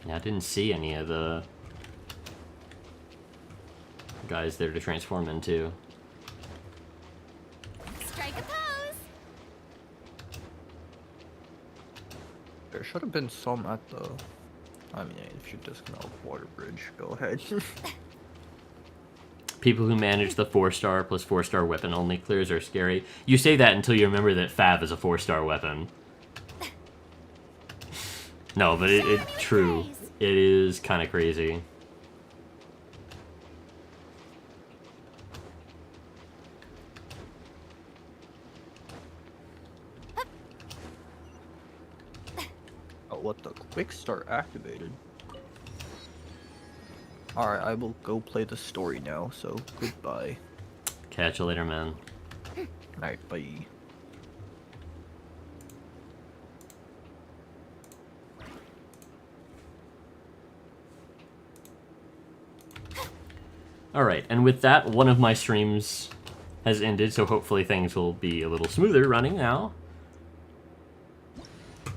Yeah, I didn't see any of the guys there to transform into. Strike a pose. There should have been some at the... I mean, if you're just gonna water bridge, go ahead. People who manage the 4-star plus 4-star weapon only clears are scary. You say that until you remember that Fav is a 4-star weapon. No, but it's true. It is kind of crazy. Oh, what the quick start activated? Alright, I will go play the story now, so goodbye. Catch you later, man. Alright, bye. Alright, and with that, one of my streams has ended, so hopefully things will be a little smoother running now.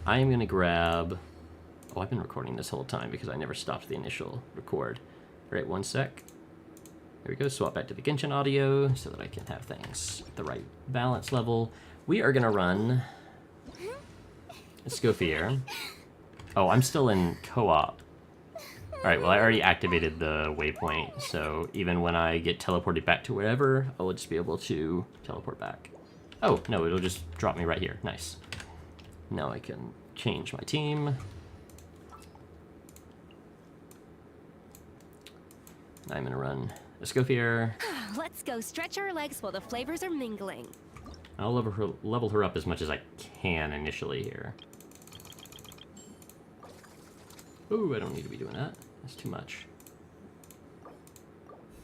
I am going to grab... Oh, I've been recording this whole time because I never stopped the initial record. Alright, one sec. There we go, swap back to the Genshin audio so that I can have things at the right balance level. We are going to run Escoffier. Oh, I'm still in co-op. Alright, well I already activated the waypoint, so even when I get teleported back to wherever, I will just be able to teleport back. Oh, no, it'll just drop me right here. Nice. Now I can change my team. I'm gonna run Escoffier. Let's go stretch our legs while the flavors are mingling. I'll level her up as much as I can initially here. Ooh, I don't need to be doing that. That's too much.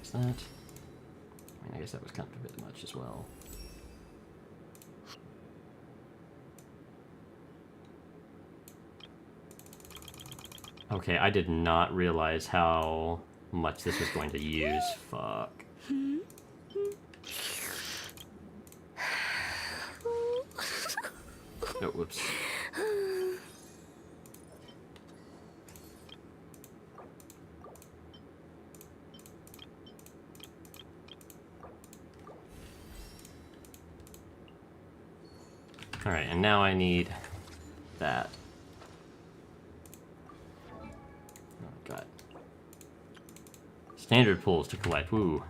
Is that? I mean, I guess that was kind of a bit much as well. Okay, I did not realize how much this was going to use. Fuck. Oh, whoops. Alright, and now I need that. Oh, God. Standard pulls to collect. Woo.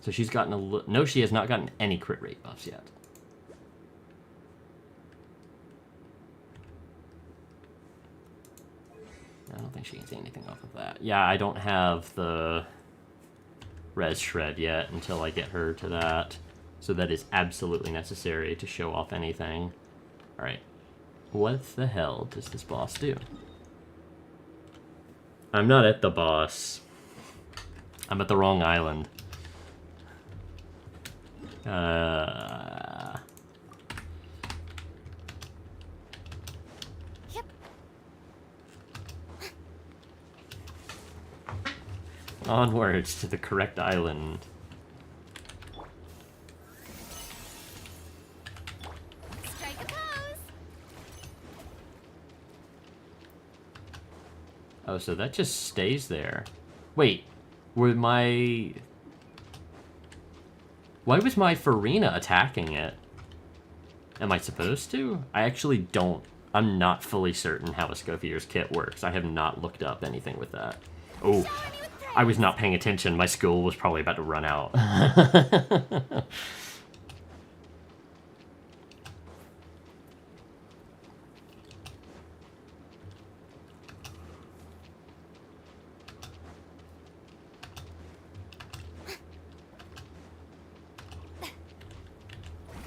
So she's gotten a no, she has not gotten any crit rate buffs yet. I don't think she can see anything off of that. Yeah, I don't have the res shred yet until I get her to that. So that is absolutely necessary to show off anything. Alright. What the hell does this boss do? I'm not at the boss. I'm at the wrong island. Yep. Onwards to the correct island. Strike a pose. Oh, so that just stays there. Wait, were my... Why was my Farina attacking it? Am I supposed to? I actually don't... I'm not fully certain how Escoffier's kit works. I have not looked up anything with that. Oh, I was not paying attention. My school was probably about to run out.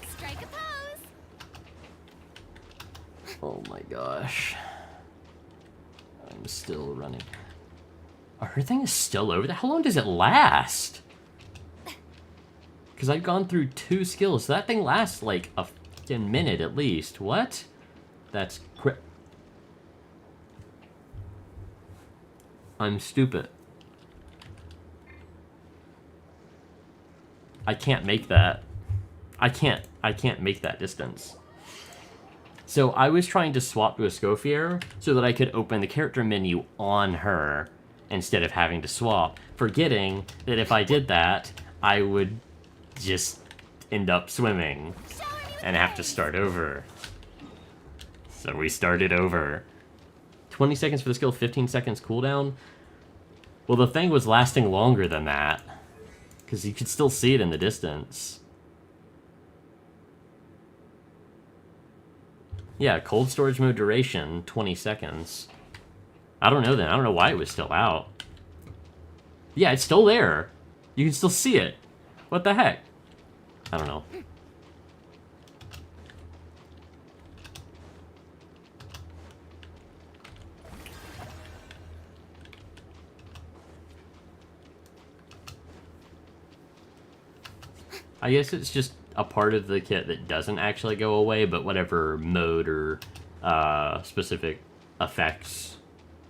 Strike a pose. Oh my gosh. I'm still running. Oh, her thing is still over there? How long does it last? Because I've gone through 2 skills, so that thing lasts like a fucking minute at least. What? That's I'm stupid. I can't make that. I can't make that distance. So I was trying to swap to Escoffier so that I could open the character menu on her instead of having to swap, forgetting that if I did that, I would just end up swimming and have to start over. So we started over. 20 seconds for the skill, 15 seconds cooldown. Well, the thing was lasting longer than that, because you could still see it in the distance. Yeah, cold storage mode duration, 20 seconds. I don't know then. I don't know why it was still out. Yeah, it's still there. You can still see it. What the heck? I don't know. I guess it's just a part of the kit that doesn't actually go away, but whatever mode or specific effects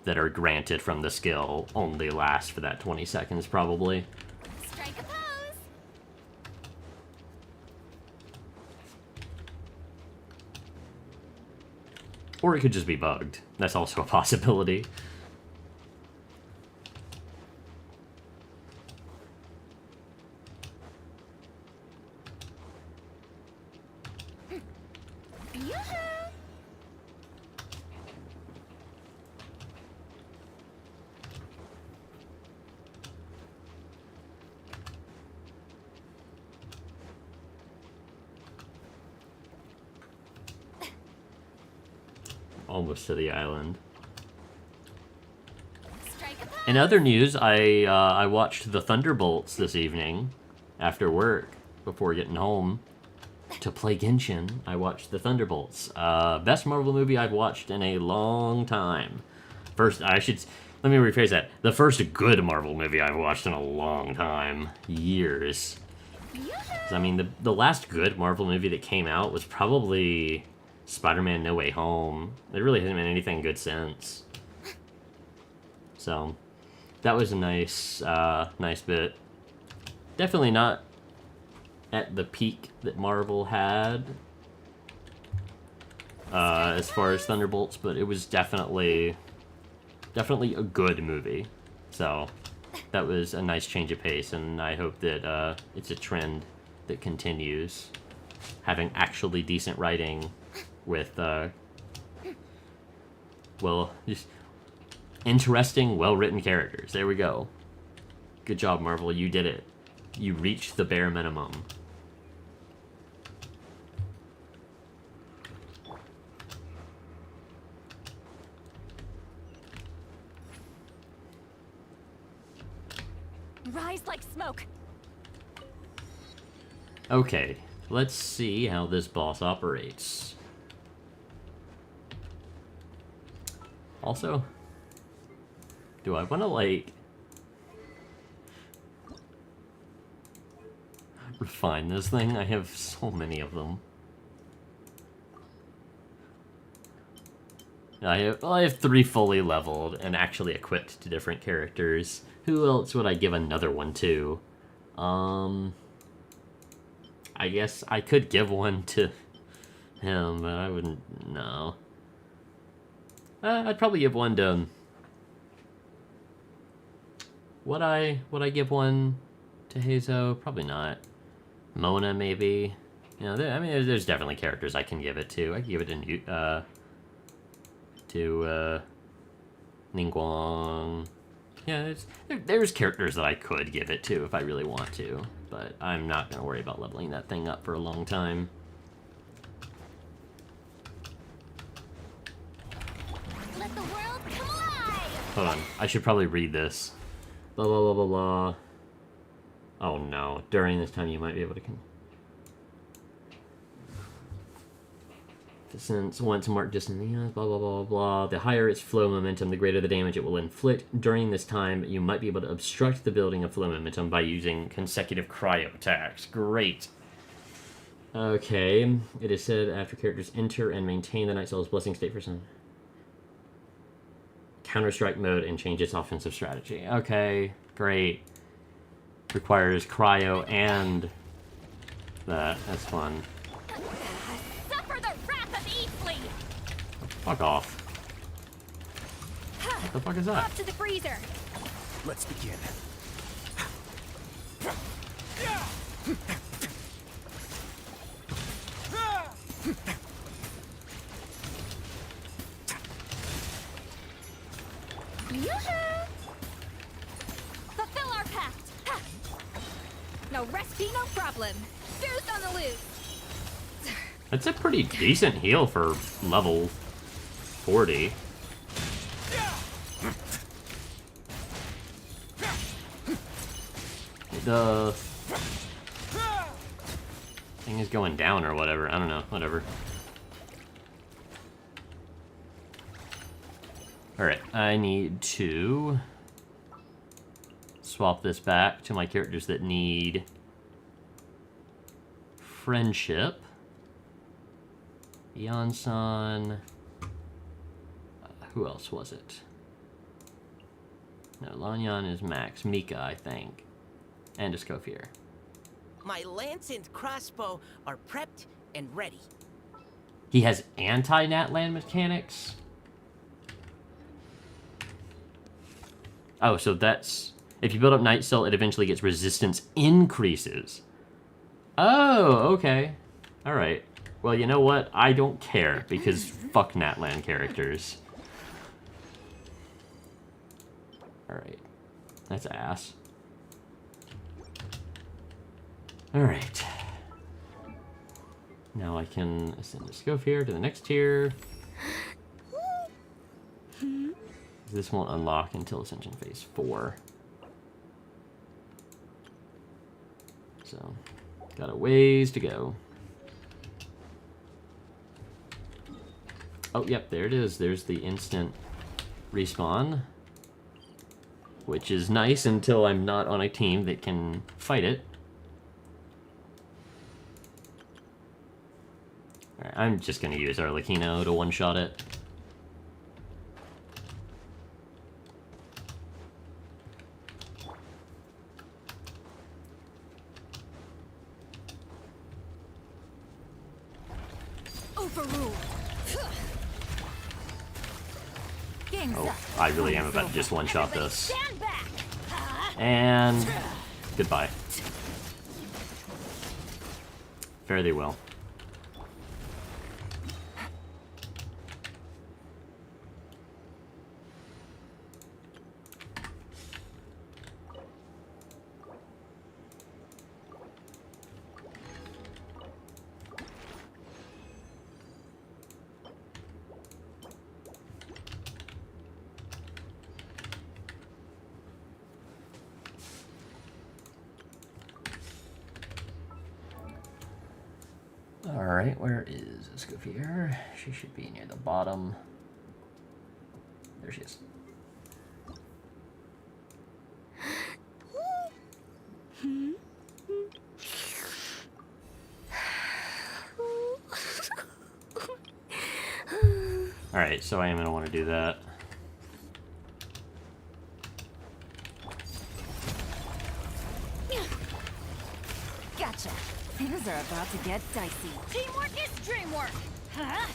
that are granted from the skill only last for that 20 seconds, probably. Strike a pose. Or it could just be bugged. That's also a possibility. Yoo-hoo. Almost to the island. Strike a pose. In other news, I watched the Thunderbolts this evening after work before getting home to play Genshin. I watched the Thunderbolts. Best Marvel movie I've watched in a long time. Let me rephrase that. The first good Marvel movie I've watched in a long time. Years. 'Cause, I mean, the last good Marvel movie that came out was probably Spider-Man No Way Home. There really hasn't been anything good since. So, that was a nice bit. Definitely not at the peak that Marvel had as far as Thunderbolts, but it was definitely a good movie. So, that was a nice change of pace, and I hope that it's a trend that continues. Having actually decent writing with, well, just interesting, well-written characters. There we go. Good job, Marvel. You did it. You reached the bare minimum. rise like smoke. Okay, let's see how this boss operates. Also, do I want to, like, refine this thing? I have so many of them. I have 3 fully leveled and actually equipped to different characters. Who else would I give another one to? I guess I could give one to him, but I wouldn't. No. I'd probably give one to. Would I give one to Hazo? Probably not. Mona, maybe. You know, I mean, there's definitely characters I can give it to. I can give it to Ningguang. Yeah, there's characters that I could give it to if I really want to, but I'm not going to worry about leveling that thing up for a long time. Let the world come alive! Hold on, I should probably read this. Blah, blah, blah, blah, blah. Oh no, during this time you might be able to... Since once marked distance, blah, blah, blah, blah, blah. The higher its flow momentum, the greater the damage it will inflict. During this time, you might be able to obstruct the building of flow momentum by using consecutive cryo attacks. Great. Okay. It is said after characters enter and maintain the Night Soul's Blessing state for some... Counter-Strike mode and change its offensive strategy. Okay, great. Requires cryo and that. That's fun. Suffer the wrath of Eastleigh! Fuck off. What the fuck is that? Up to the freezer! Let's begin. Yoo-hoo! Fulfill our pact! Ha! No recipe, no problem. Goose on the loose! That's a pretty decent heal for level 40. The thing is going down or whatever. I don't know. Whatever. Alright, I need to swap this back to my characters that need friendship. Yansan. Who else was it? No, Lanyan is max. Mika, I think. And Escoffier. My lance and crossbow are prepped and ready. He has anti-Natlan mechanics? Oh, so that's... If you build up Night Soul, it eventually gets resistance increases. Oh, okay. Alright. Well, you know what? I don't care, because fuck Natlan characters. Alright. That's ass. Alright. Now I can ascend the Escoffier to the next tier. This won't unlock until Ascension Phase 4. So, got a ways to go. Oh, yep, there it is. There's the instant respawn. Which is nice until I'm not on a team that can fight it. Alright, I'm just gonna use Arlecchino to one-shot it. Overruled. Oh, I really am about to just one-shot this. Stand back! And goodbye. Fare thee well. Alright, where is Escoffier? She should be near the bottom. There she is. Alright, so I am going to want to do that. Gotcha. Things are about to get dicey. Teamwork is dreamwork. Huh?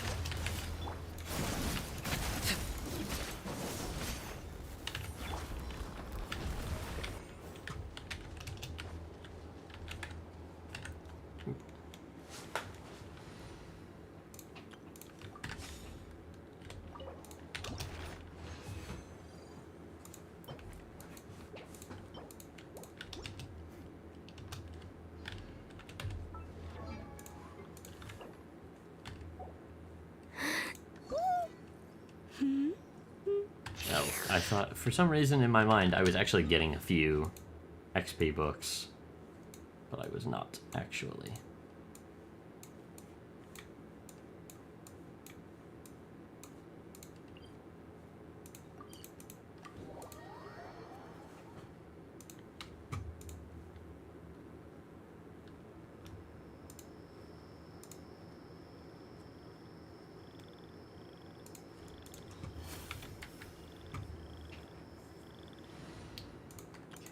Oh, I thought, for some reason in my mind, I was actually getting a few XP books, but I was not, actually.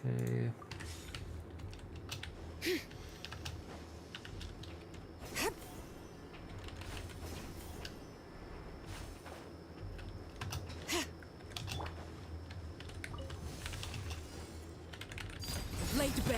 Okay. Laid bare.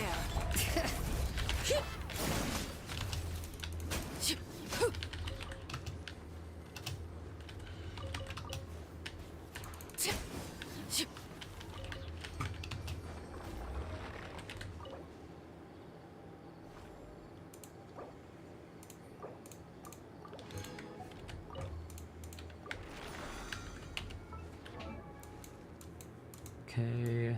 Okay.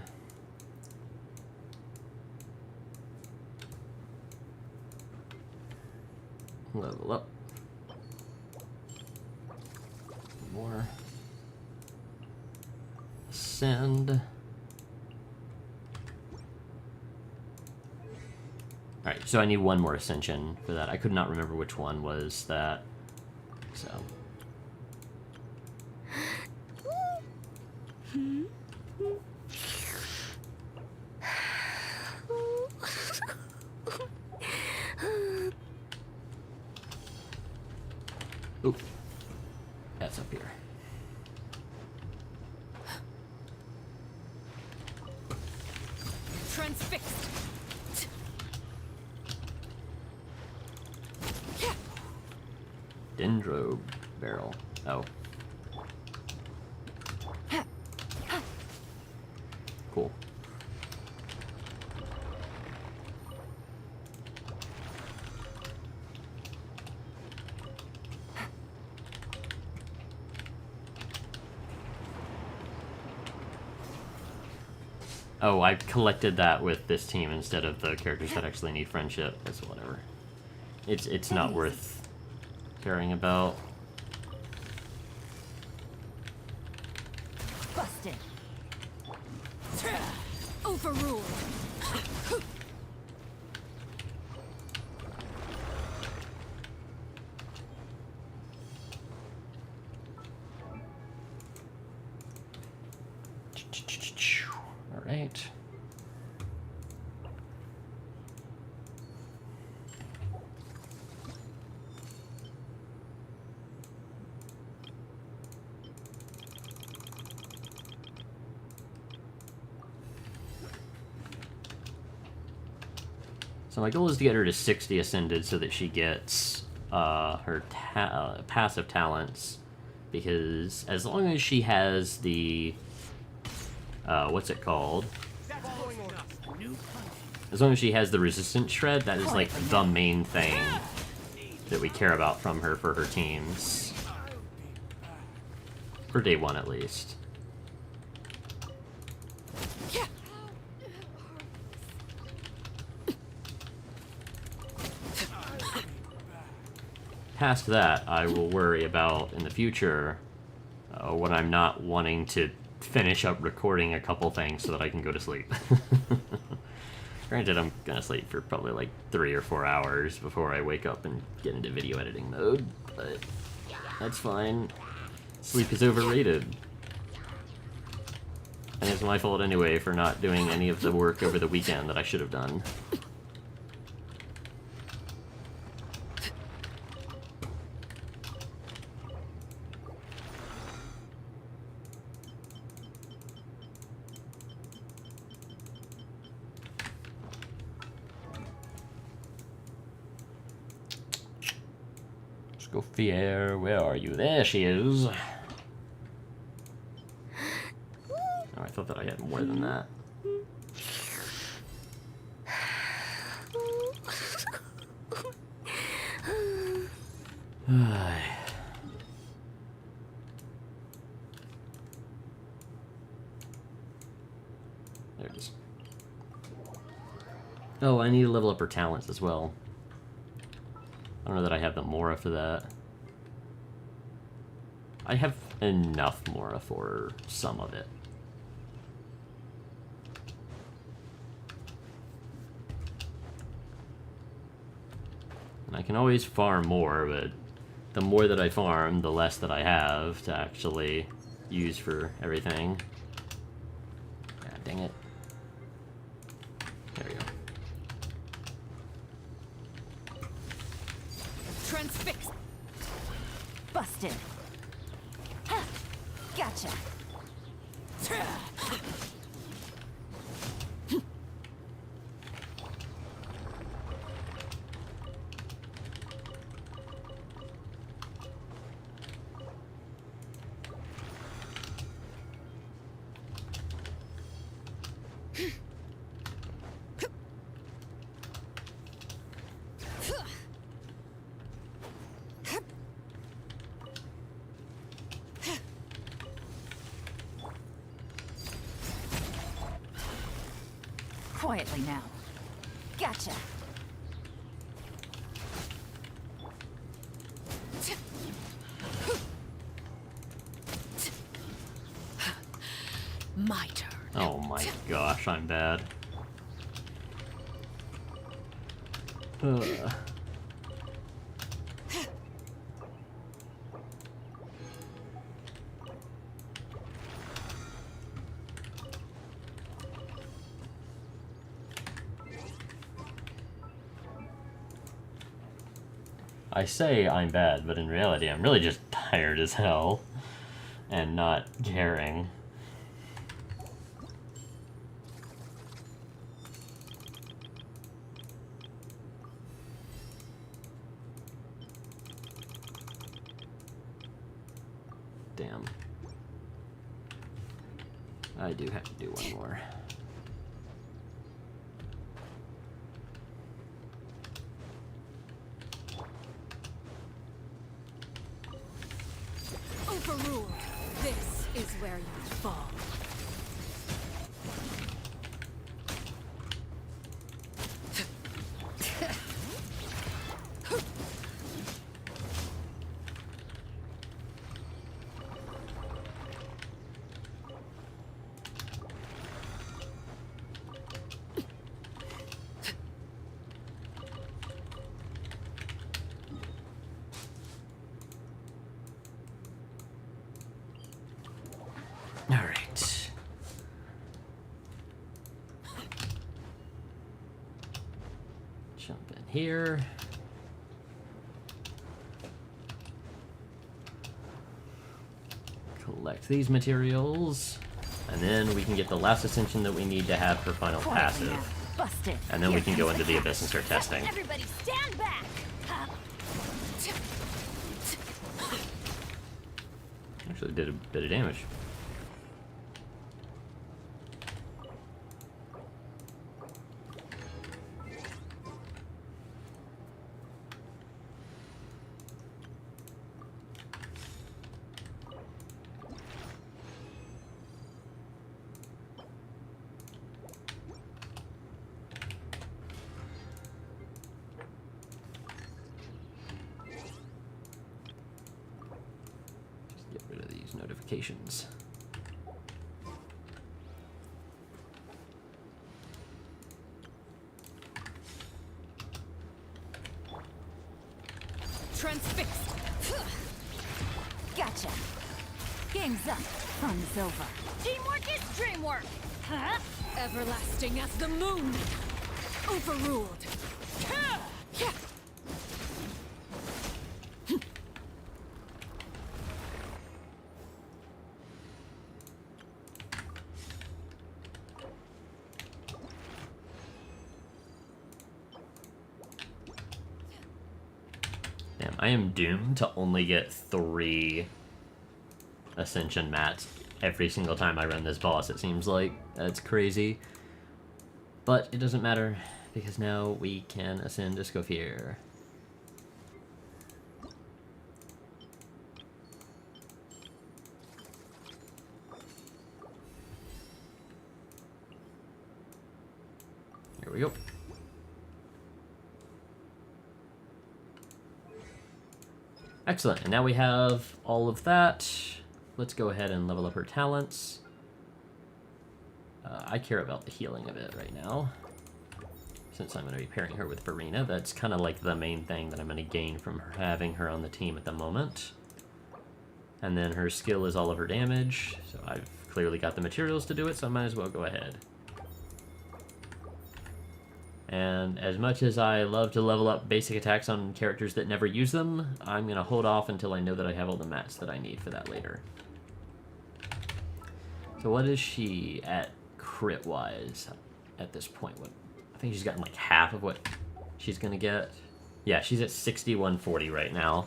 Level up. More. Ascend. Alright, so I need one more ascension for that. I could not remember which one was that. So. Oop. That's up here. Transfixed. Dendro barrel. Oh. Cool. Oh, I collected that with this team instead of the characters that actually need friendship. That's whatever. It's not worth caring about. Busted. Overruled. All right. So my goal is to get her to 60 ascended so that she gets her passive talents, because as long as she has the what's it called? As long as she has the resistance shred, that is like the main thing that we care about from her for her teams. For day one at least. past that, I will worry about in the future when I'm not wanting to finish up recording a couple things so that I can go to sleep. Granted, I'm gonna sleep for probably like 3 or 4 hours before I wake up and get into video editing mode, but that's fine. Sleep is overrated. And it's my fault anyway for not doing any of the work over the weekend that I should have done. Escoffier, where are you? There she is. Oh, I thought that I had more than that. There it is. Oh, I need to level up her talents as well. I don't know that I have the Mora for that. I have enough Mora for some of it. And I can always farm more, but the more that I farm, the less that I have to actually use for everything. God dang it. There we go. Transfix. Busted. Ha! Gotcha. Quietly now. Gotcha. My turn. Oh my gosh, I'm bad. I say I'm bad, but in reality I'm really just tired as hell and not caring. Damn. I do have to do one more. Overruled. This is where you fall. Alright. Jump in here. Collect these materials. And then we can get the last ascension that we need to have for final Quietly passive. now. Busted. And then we Here can go comes into the the abyss and start testing. Everybody stand back! Actually did a bit of damage. notifications. Transfixed. Gotcha. Game's up. Fun's over. Teamwork is dreamwork. Huh? Everlasting as the moon. Overruled. Yeah. Damn, I am doomed to only get 3 Ascension mats every single time I run this boss, it seems like. That's crazy. But it doesn't matter, because now we can ascend Escoffier. Here we go. Excellent, and now we have all of that. Let's go ahead and level up her talents. I care about the healing of it right now. Since I'm going to be pairing her with Farina, that's kind of like the main thing that I'm going to gain from her, having her on the team at the moment. And then her skill is all of her damage, so I've clearly got the materials to do it, so I might as well go ahead. And as much as I love to level up basic attacks on characters that never use them, I'm going to hold off until I know that I have all the mats that I need for that later. So what is she at crit-wise at this point? What, I think she's gotten like half of what she's going to get. Yeah, she's at 6140 right now.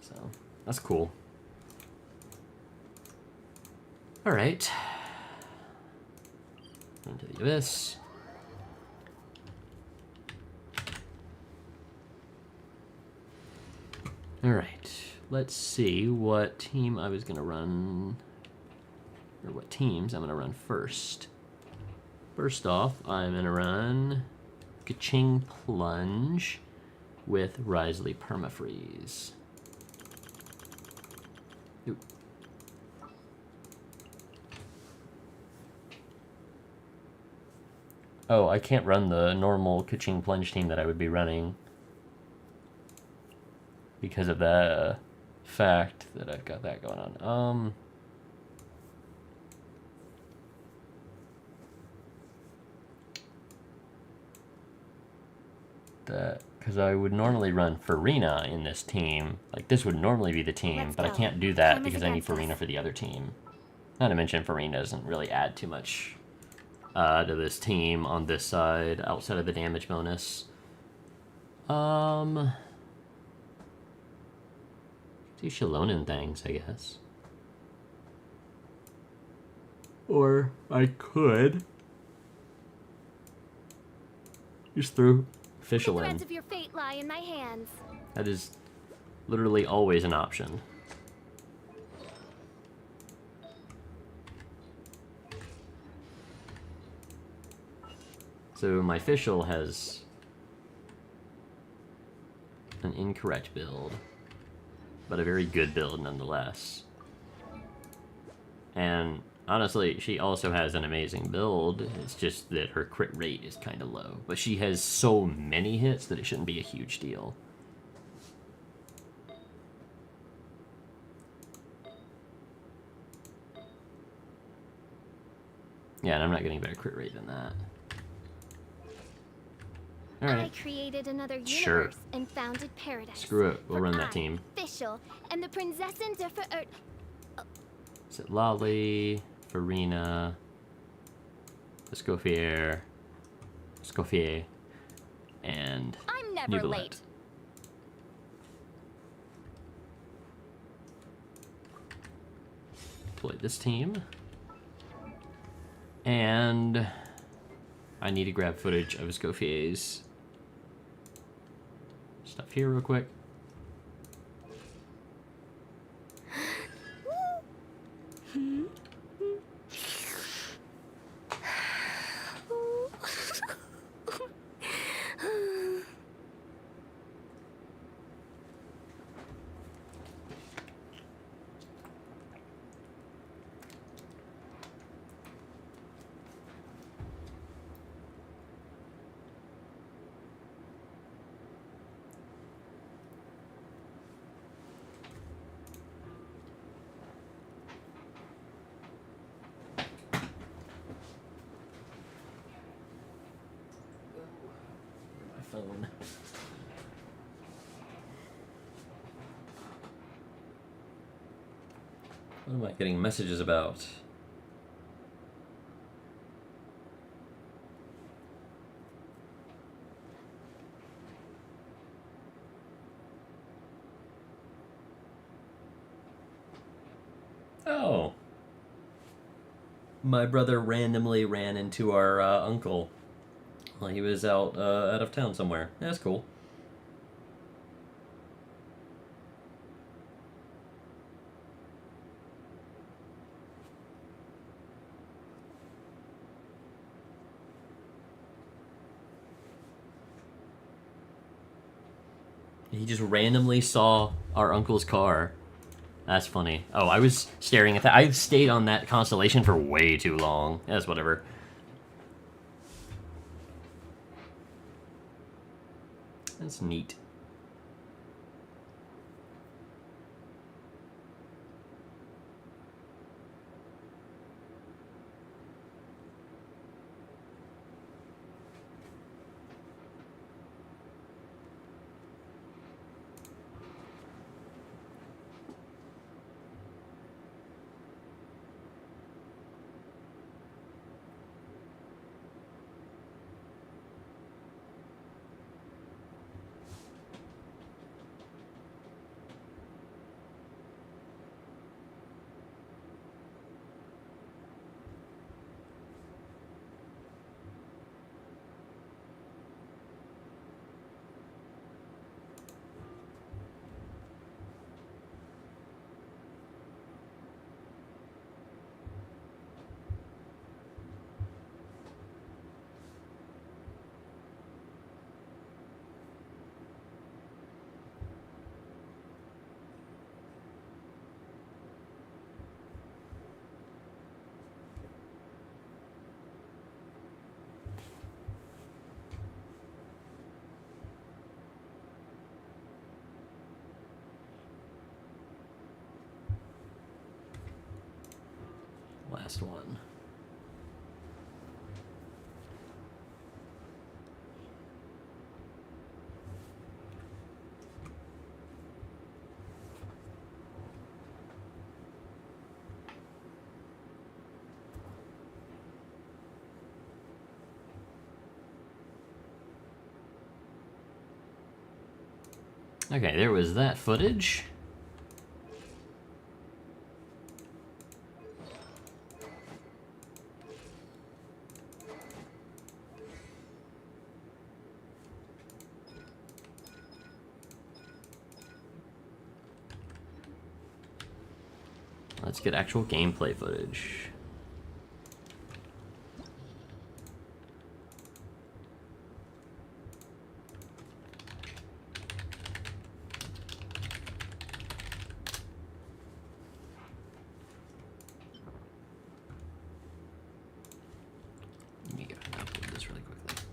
So, that's cool. Alright. Into the abyss. Alright, let's see what team I was gonna run, or what teams I'm gonna run first. First off, I'm gonna run Kaching Plunge with Risley Permafreeze. Oop. Oh, I can't run the normal Kaching Plunge team that I would be running because of the fact that I've got that going on. Because I would normally run Farina in this team. Like, this would normally be the team, Let's but I go. can't do that Time is because I need against us. Farina for the other team. Not to mention, Farina doesn't really add too much to this team on this side, outside of the damage bonus. Do Shalonen things, I guess. Or I could just throw The Fischl in. threads of your fate lie in my hands. That is literally always an option. So my Fischl has an incorrect build, but a very good build nonetheless. And honestly, she also has an amazing build. It's just that her crit rate is kind of low. But she has so many hits that it shouldn't be a huge deal. Yeah, and I'm not getting a better crit rate than that. I Alright. created another universe Sure. and founded paradise. Screw it. We'll For run that I, team. Fischl, and the Prinzessin der Verirrt. Is it Lolly, Farina, Escoffier, and I'm never Nivelette. late. Deploy this team. And I need to grab footage of Escoffier's stuff here real quick. phone. What am I getting messages about? Oh. My brother randomly ran into our uncle while he was out of town somewhere. That's cool. He just randomly saw our uncle's car. That's funny. Oh, I was staring at that. I've stayed on that constellation for way too long. That's whatever. That's neat. Last one. Okay, there was that footage. Let's get actual gameplay footage. Let me go and upload this really quickly.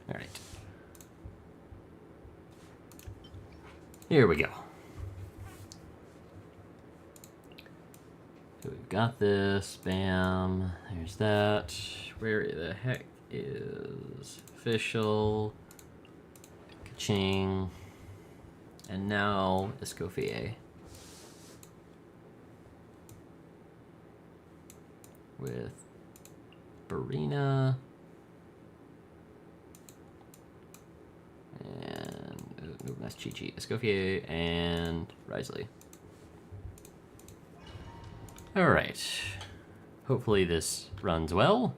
All right. Here we go. So we've got this. Bam. There's that. Where the heck is official? Ka-ching. And now Escoffier. With Barina. And nope, that's Chi-Chi. Escoffier and Risley. Alright. Hopefully this runs well.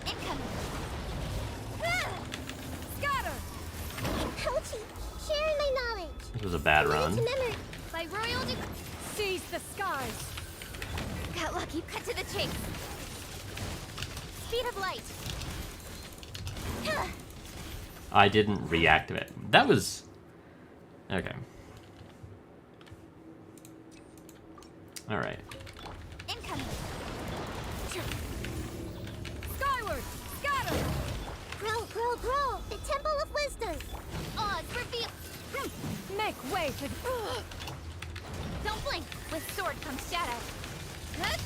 Incoming. Ah! Scatter. Ouchie! Sharing my knowledge. This was a bad run. Memory. By royal Seize the skies. Got lucky. Cut to the chase. Speed of light. I didn't reactivate. That was... Okay. Alright. Incoming. Skyward. Scatter. Grow. The Temple of Wisdom. Odds reveal. Make way for the... Don't blink. With sword comes shadow. Huh?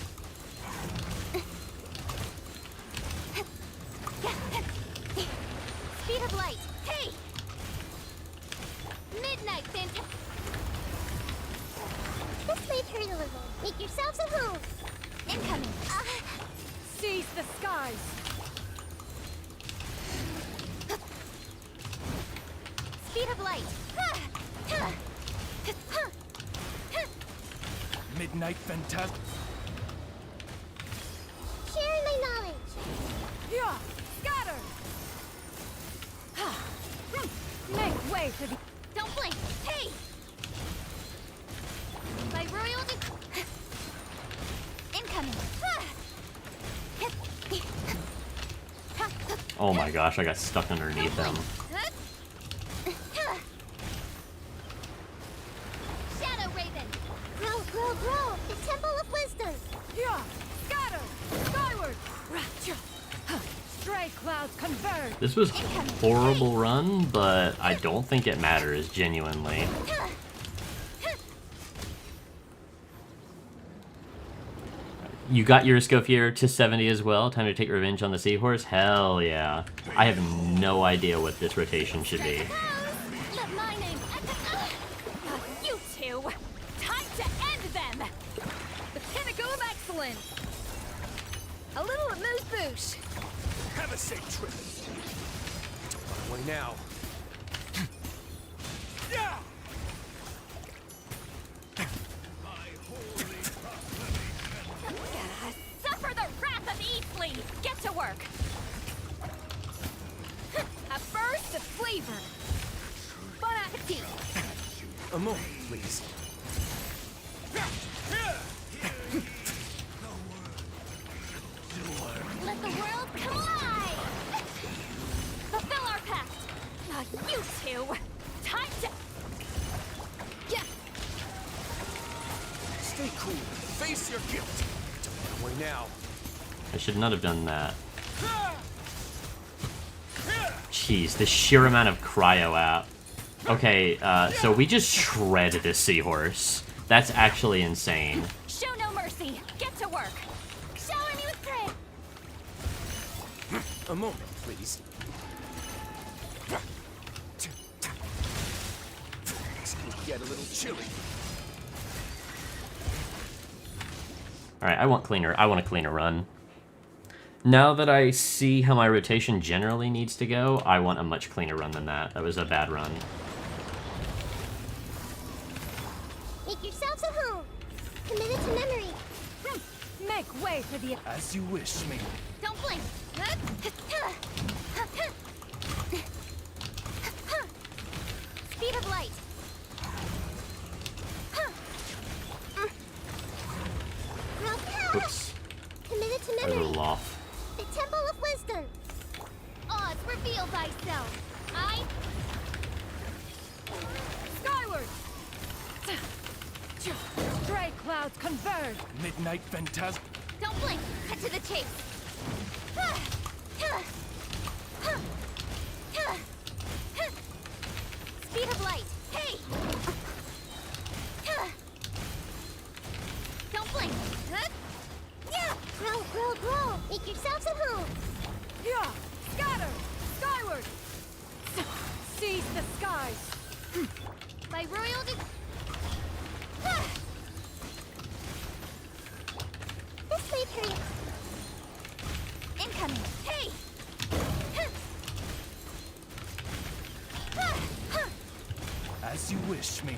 Speed of light. Hey! Midnight Phantom. This way, turn a little. Make yourselves at home. Incoming. Seize the skies. Speed of light. Midnight Phantasm. Sharing my knowledge. Yeah. Scatter. Make way for the... Don't blink. Hey! By royal incoming. Oh my gosh, I got stuck underneath them. Shadow Raven. Grow. The Temple of Wisdom. Yeah. Scatter. Skyward. Stray clouds converge. This was a horrible run, but I don't think it matters, genuinely. You got your Escoffier to 70 as well? Time to take revenge on the seahorse? Hell yeah. I have no idea what this rotation should be. Let my name you two. Time to end them. The pinnacle of excellence. A little amuse-bouche. Have a safe trip. Don't run away now. Yeah! Suffer the wrath of Eastling! Get to work! A burst of flavor! Bon appetit! A moment, please. Let the world come alive! Fulfill our pact! You two! Time to... Yeah! Stay cool. Face your guilt. Don't run away now. I should not have done that. Jeez, the sheer amount of cryo app. Okay, so we just shred this seahorse. That's actually insane. Show no mercy! Get to work! Shower me with praise! A moment, please. This could get a little chilly. Alright, I want a cleaner run. Now that I see how my rotation generally needs to go, I want a much cleaner run than that. That was a bad run. Make yourselves at home. Committed to memory. Make way for the... As you wish, me. Don't blink! Speed of light! Oops. Committed to I was a memory. little off. The Temple of Wisdom. Oz, reveal thyself! Skyward. Stray clouds converge. Midnight Phantasm. Don't blink! Cut to the chase! Speed of light! Hey! Don't blink! Grow. Make yourselves at home. Yeah. Scatter. Skyward. Seize the skies. By royal This way, turn. incoming! As you wish, Ming.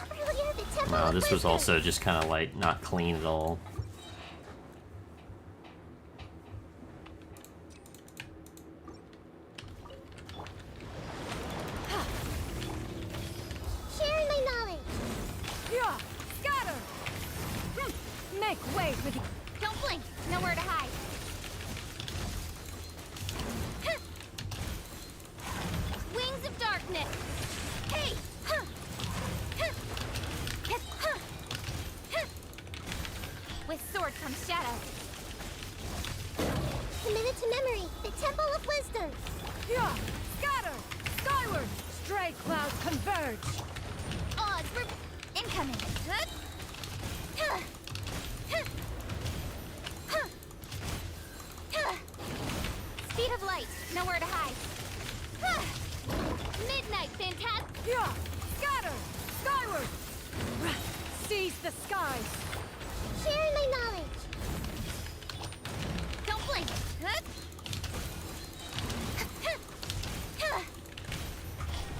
Earlier, the temple Wow, of this was wisdom. also just kind of like not clean at all. Sharing my knowledge. Yeah, scatter. Make way for the. Don't blink. Nowhere to hide. Wings of darkness. Hey. With sword comes shadow. Committed to memory. The temple of wisdom. Yeah, scatter. Skyward. Stray clouds converge. Odds for incoming. Speed of light. Nowhere to hide. Midnight phantasm. Yeah, scatter. Skyward. Seize the skies. Sharing my knowledge. Don't blink.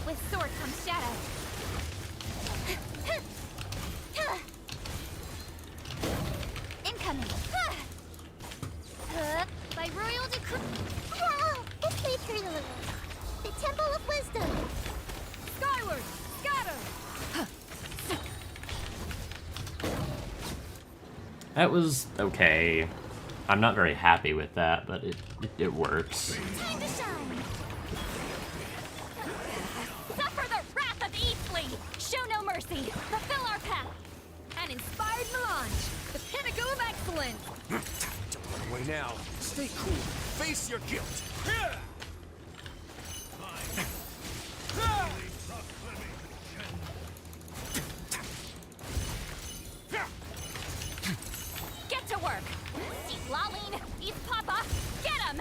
With sword comes shadow. Incoming. By royal decree. Wow! This may turn a little. The temple of wisdom. Skyward. Scatter. That was okay. I'm not very happy with that, but it works. Time to shine. Suffer the wrath of Eastly! Show no mercy! Fulfill our path! An inspired melange! The pinnacle of excellence! Don't run away now. Stay cool. Face your guilt. Get to work! See Laline! East Papa! Get him!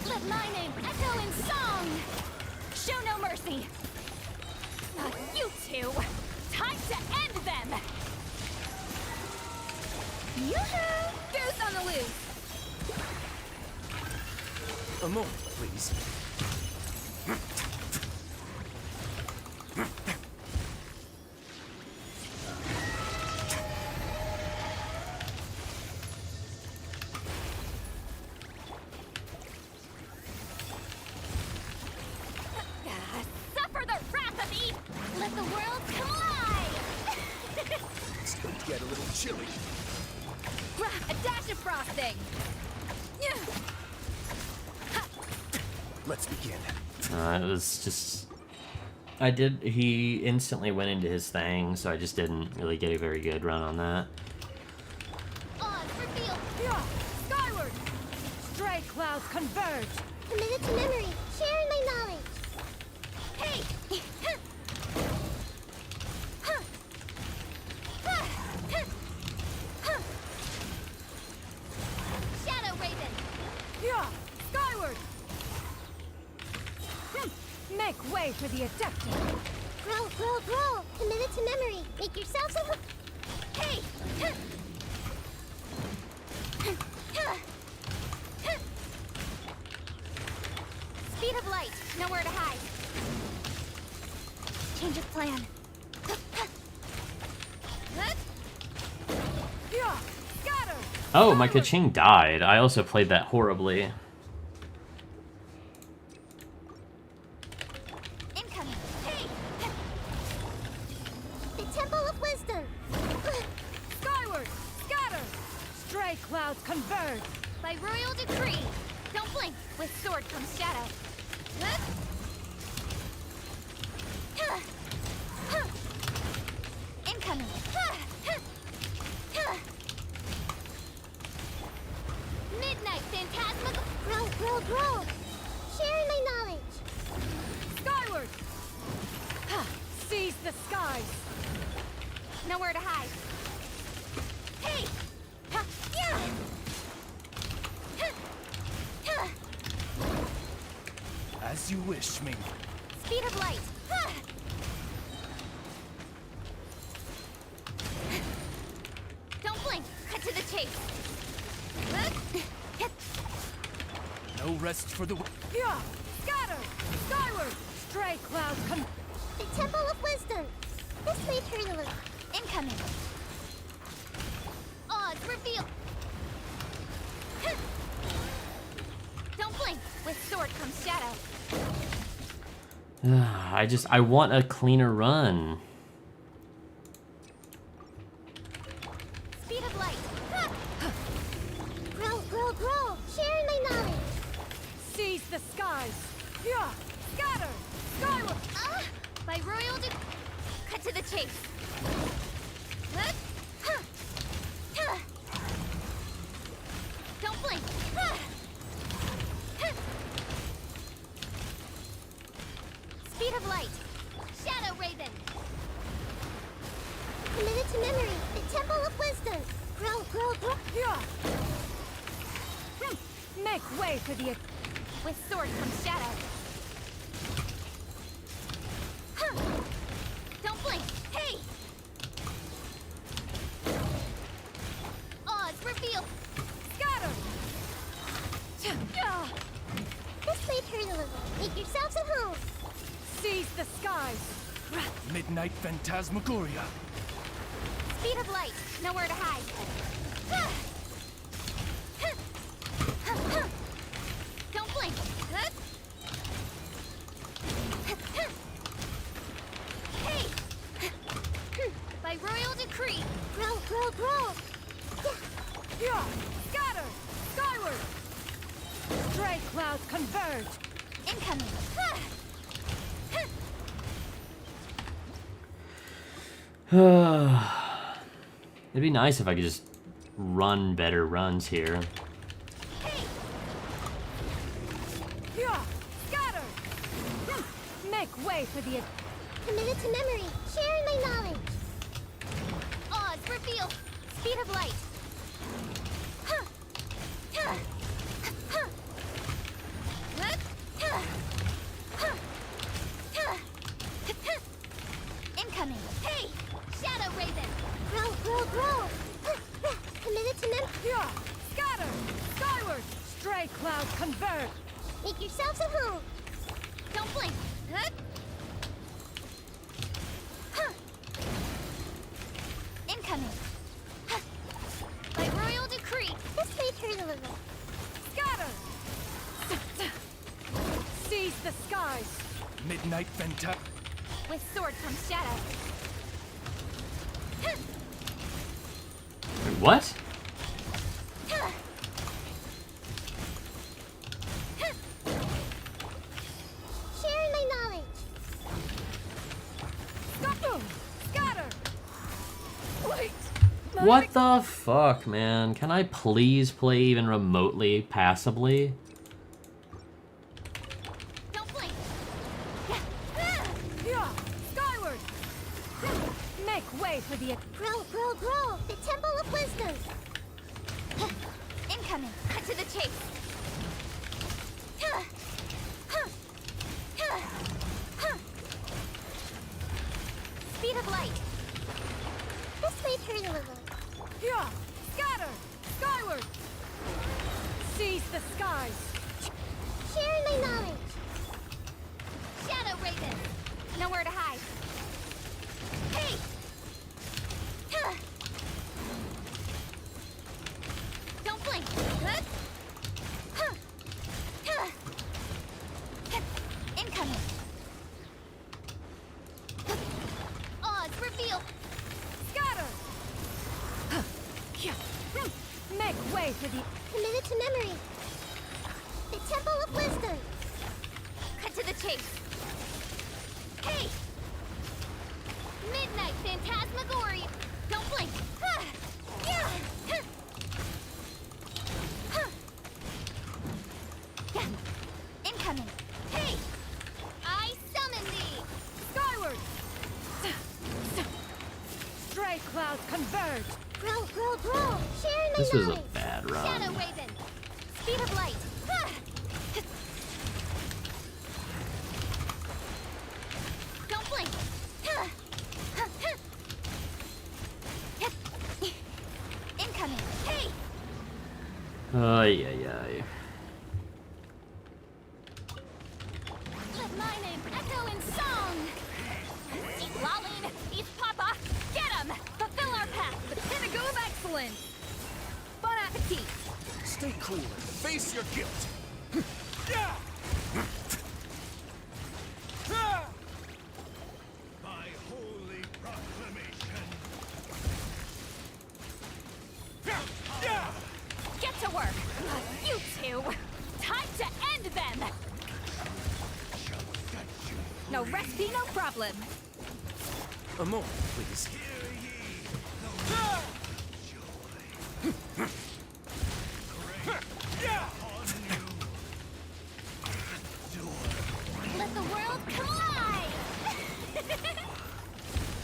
Let my name echo in song. Show no mercy! Not you two! Time to end them! Yoo-hoo! Goose on the loose! A moment, please. Suffer the wrath of Eve! Let the world collide. It's going to get a little chilly. A dash of frosting! Let's begin. It was just... he instantly went into his thing, so I just didn't really get a very good run on that. Odds revealed. Yeah! Skyward! Stray clouds converge! Committed to memory. Sharing my knowledge. Hey. Shadow Raven. Yeah! Skyward! Make way for the Adepta! Grow, grow, grow. Committed to memory. Make yourselves a... Hey. Speed of light. Nowhere to hide. Change of plan. Yeah! Scatter! Oh, my Kaching died. I also played that horribly. Incoming. Hey. The temple of wisdom. Skyward! Scatter! Stray clouds converge! By royal decree. Don't blink. With sword comes shadow. Incoming. Midnight phantasmal. Grow, grow, grow. Sharing my knowledge. Skyward! Seize the skies! Nowhere to hide. Hey. Yeah. As you wish, Ming. Speed of light. chase. No rest for the. Yeah! Scatter! Skyward! Stray clouds come. The Temple of Wisdom. This may hurt a little. Incoming. Odds reveal. Don't blink. With sword comes shadow. I want a cleaner run. Speed of light. Grow, grow, grow. Share my knowledge. Seize the skies! Yeah! Scatter! Skyward! By royal cut to the chase. Don't blink. Speed of light. Shadow Raven. Committed to memory. The Temple of Wisdom. Grow, grow, grow. Yeah! Make way for the. With sword comes shadow. Don't blink. Hey! Odds reveal. Scatter! This may hurt a little. Make yourselves at home. Seize the skies! Midnight Phantasmagoria. Speed of light. Nowhere to hide. Don't blink. Hey! By royal decree. Grow, grow, grow. Yeah! Scatter! Skyward! Stray clouds converge! Incoming. It'd be nice if I could just run better runs here. Hey! Yeah! Scatter! Make way for the. Committed to memory. Sharing my knowledge. Odds reveal. Speed of light. Incoming. Hey! Shadow Raven. Grow, grow, grow. Committed to memory. Yeah! Scatter! Skyward! Stray clouds converge! Make yourselves at home. Don't blink. Incoming. By royal decree. This may hurt a little. Scatter! Seize the skies! Midnight Phanta. With sword comes shadow. Wait, what? Sharing my knowledge. Boom! Scatter! Wait! What the fuck, man? Can I please play even remotely passably? Don't blink. Yeah! Skyward! Make way for the. Grow, grow, grow. The Temple of Wisdom. Incoming. Cut to the chase. Speed of light. This may hurt a little. Yeah! Scatter! Skyward! Seize the skies! Sharing my knowledge. Shadow Raven. Nowhere to hide. Hey! Don't blink. Incoming. Odds reveal. Scatter! Make way for the. Committed to memory. The Temple of Wisdom. Cut to the chase. Hey! Midnight Phantasmagoria. Don't blink. Incoming. Hey! I summon thee. Skyward! Stray clouds converge! Grow, grow, grow. Sharing my This was a knowledge. bad Shadow run. Raven. Speed of light. Don't blink. Incoming. Hey! Ay, ay, ay. Let my name echo in song. Eat lolling, eat papa, get 'em! Fulfill our path, the pinnacle of excellence. Bon appetit. Stay cool and face your guilt. Yeah! My holy proclamation. Yeah! Get to work. You two. Time to end them. No recipe, no problem. A moment, please. Let the world come alive.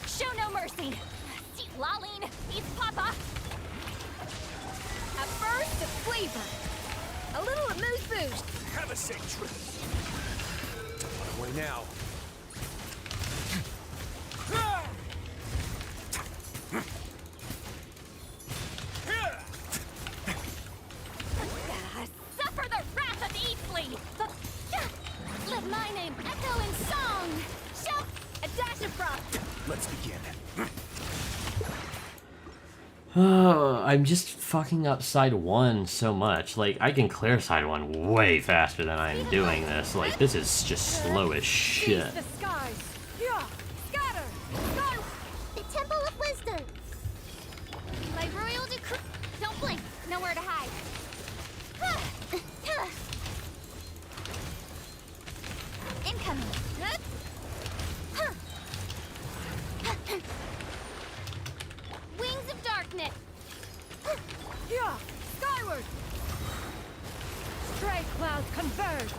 Show no mercy. Eat lolling, eat papa. A burst of flavor. A little amuse bouche. Have a safe trip. On our way now. Suffer the wrath of Eastly! Let my name echo in song! Shout a dash of frost! Let's begin. Oh, I'm just fucking up side 1 so much. Like, I can clear side 1 way faster than I'm doing this. Like, this is just slow as shit. Seize the skies. Yeah. Scatter. Sky. The Temple of Wisdom. My royal decree. Don't blink. Nowhere to hide. Incoming. Wings of darkness. Yeah. Skyward. Stray clouds converge.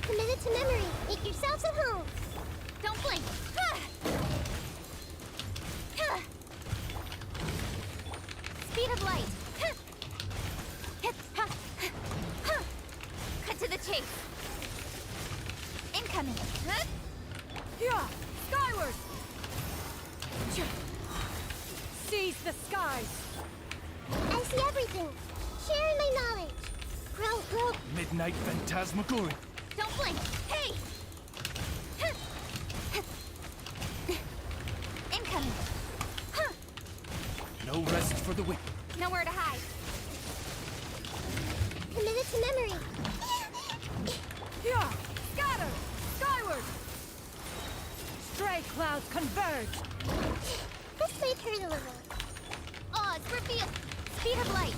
Committed to memory. Make yourselves at home. Don't blink. Speed of light. Cut to the chase. Incoming. Yeah. Skyward. Seize the skies. I see everything. Sharing my knowledge. Grow, grow. Midnight phantasmagoria. Don't blink. Hey! Incoming. No rest for the wicked. Nowhere to hide. Committed to memory. Yeah. Scatter. Skyward. Stray clouds converge. This may hurt a little. Odds, reveal. Speed of light.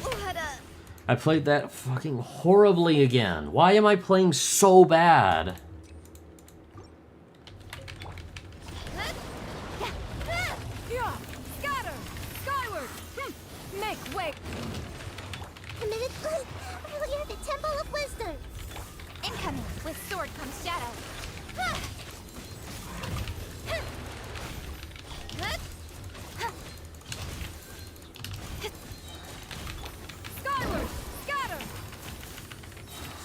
What a... I played that fucking horribly again. Why am I playing so bad? Yeah. Scatter. Skyward. Make way. Committed. Earlier, the Temple of Wisdom. Incoming. With sword comes shadow. Skyward. Scatter.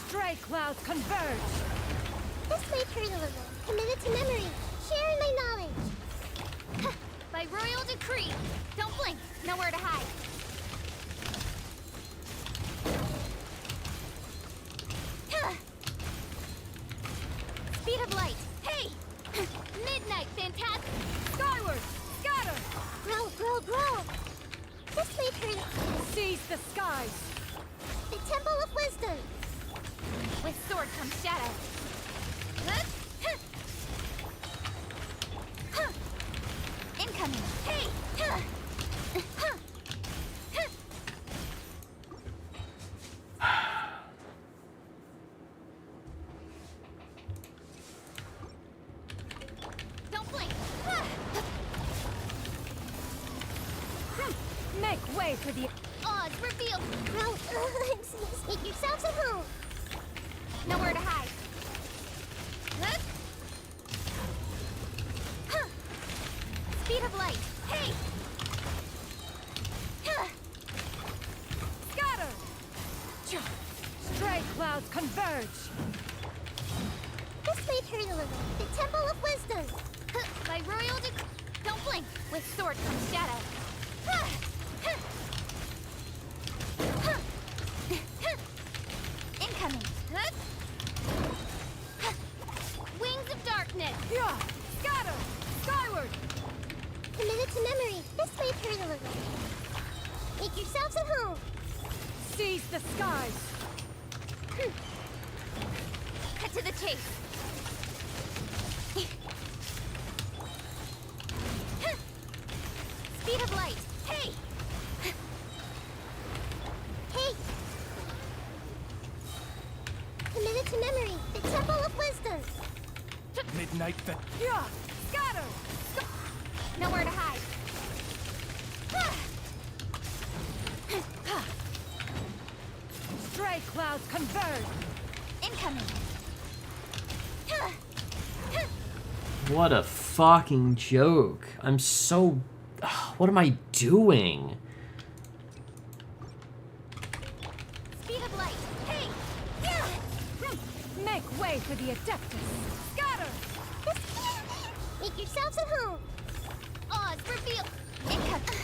Stray clouds converge. This may hurt a little. Committed to memory. Sharing my knowledge. By royal decree. Don't blink. Nowhere to hide. Speed of light. Hey! Midnight phantasm. Skyward. Scatter. Grow, grow, grow. This may hurt. Seize the skies. The Temple of Wisdom. With sword comes shadow. Incoming. Hey! Don't blink. Make way for the... Odds reveal. Grow. Make yourselves at home. Nowhere to hide. Speed of light. Hey! Scatter. Stray clouds converge. This may hurt a little. The Temple of Wisdom. By royal decree. Don't blink. With sword comes shadow. darkness! Yeah! Scatter! Skyward! Committed to memory. This may hurt a little. Make yourselves at home. Seize the skies! Cut to the chase. Speed of light. Hey! Hey! Committed to memory. The Temple of Wisdom. Midnight that Yeah! Scatter! Nowhere to hide. Stray clouds converge! Incoming. What a fucking joke. I'm so... What am I doing? Speed of light. Hey! Make way for the Adeptus! Scatter! Make yourselves at home. Oz, reveal. Incoming.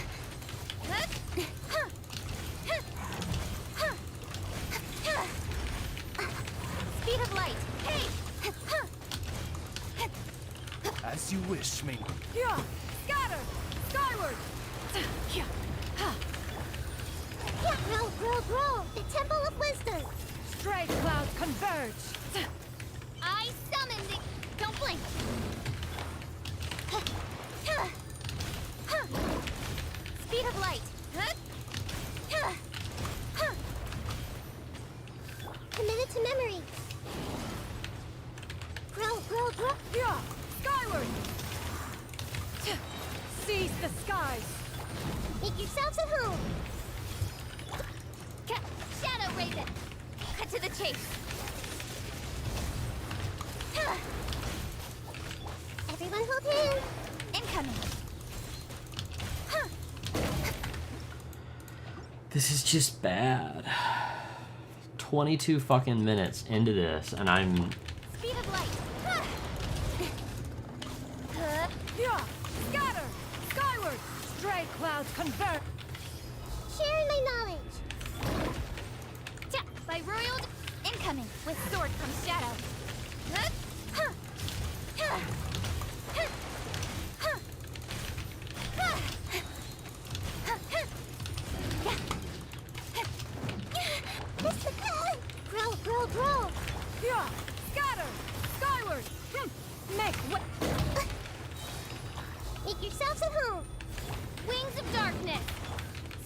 Speed of light. Hey! as you wish, me. Yeah! Scatter! Skyward! Yeah! Grow, grow, grow. The Temple of Wisdom. Stray clouds converge! I summoned the... Don't blink. Speed of light. Committed to memory. Grow, grow, grow. Yeah! Skyward! Seize the skies! Make yourselves at home. Shadow Raven. Cut to the chase. Everyone hold hands. Incoming. This is just bad. 22 fucking minutes into this, and I'm... Speed of light. Yeah! Scatter! Skyward! Stray clouds converge! Sharing my knowledge. By royal incoming. With sword comes shadow. Grow, grow, grow. Yeah! Scatter! Skyward! Make way! Make yourselves at home. Wings of darkness.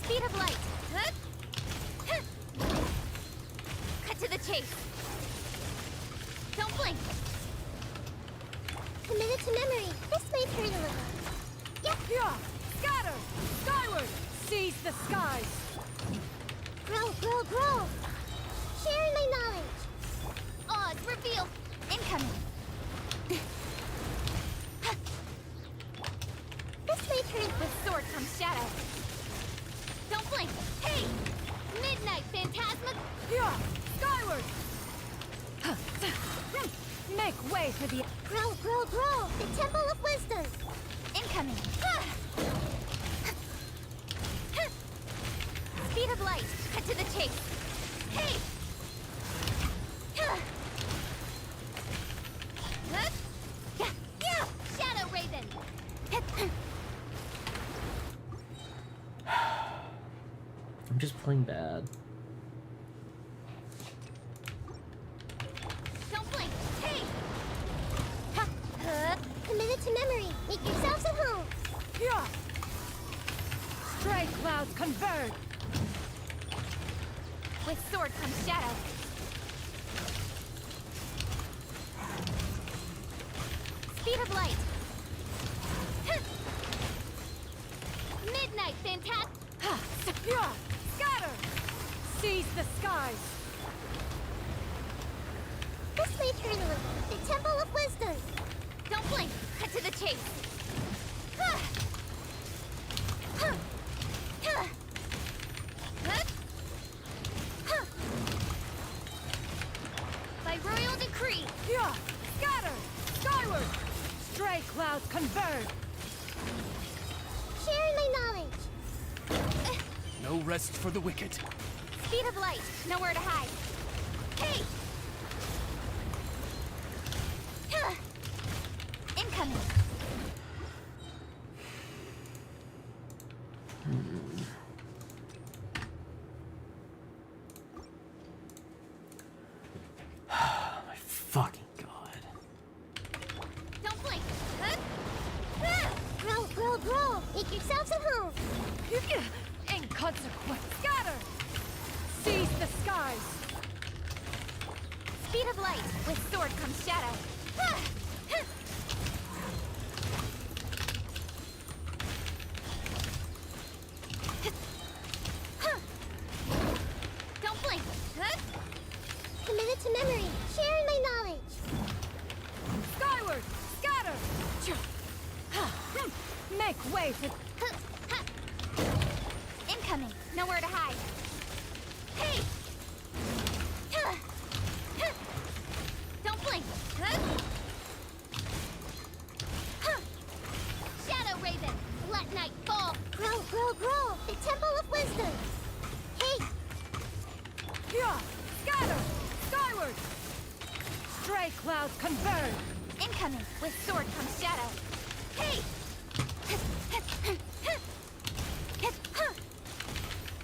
Speed of light. Cut to the chase. Don't blink. Committed to memory. This may hurt a little. Yep. Yeah! Scatter! Skyward! Seize the skies! Grow, grow, grow. Sharing my knowledge. Oz, reveal. Incoming. This may turn with sword comes shadow. Don't blink. Hey! Midnight Phantasma. Yeah! Skyward! Make way for the... Grow, grow, grow. The Temple of Wisdom. Incoming. Speed of light. Cut to the chase. Hey! Shadow Raven. I'm just playing bad. Don't blink. Hey! Committed to memory. Make yourselves at home. Yeah! Stray clouds converge! With sword comes shadow. Speed of light. Midnight Phantasm. Yeah! Scatter! Seize the skies! This may turn a little. The Temple of Wisdom. Don't blink. Cut to the chase. By royal decree. Yeah! Scatter! Skyward! Stray clouds converge! Sharing my knowledge. No rest for the wicked. Speed of light. Nowhere to hide. Hey! Make yourselves at home. Inconsequent. Scatter. Seize the skies. Speed of light. With sword comes shadow. Don't blink. Committed to memory. Sharing my knowledge. Skyward. Scatter. Make way for... Incoming. Nowhere to hide. Hey! Don't blink. Shadow Raven. Let night fall. Grow, grow, grow. The Temple of Wisdom. Hey! Yeah. Scatter. Skyward. Stray clouds converge. Incoming. With sword comes shadow. Hey!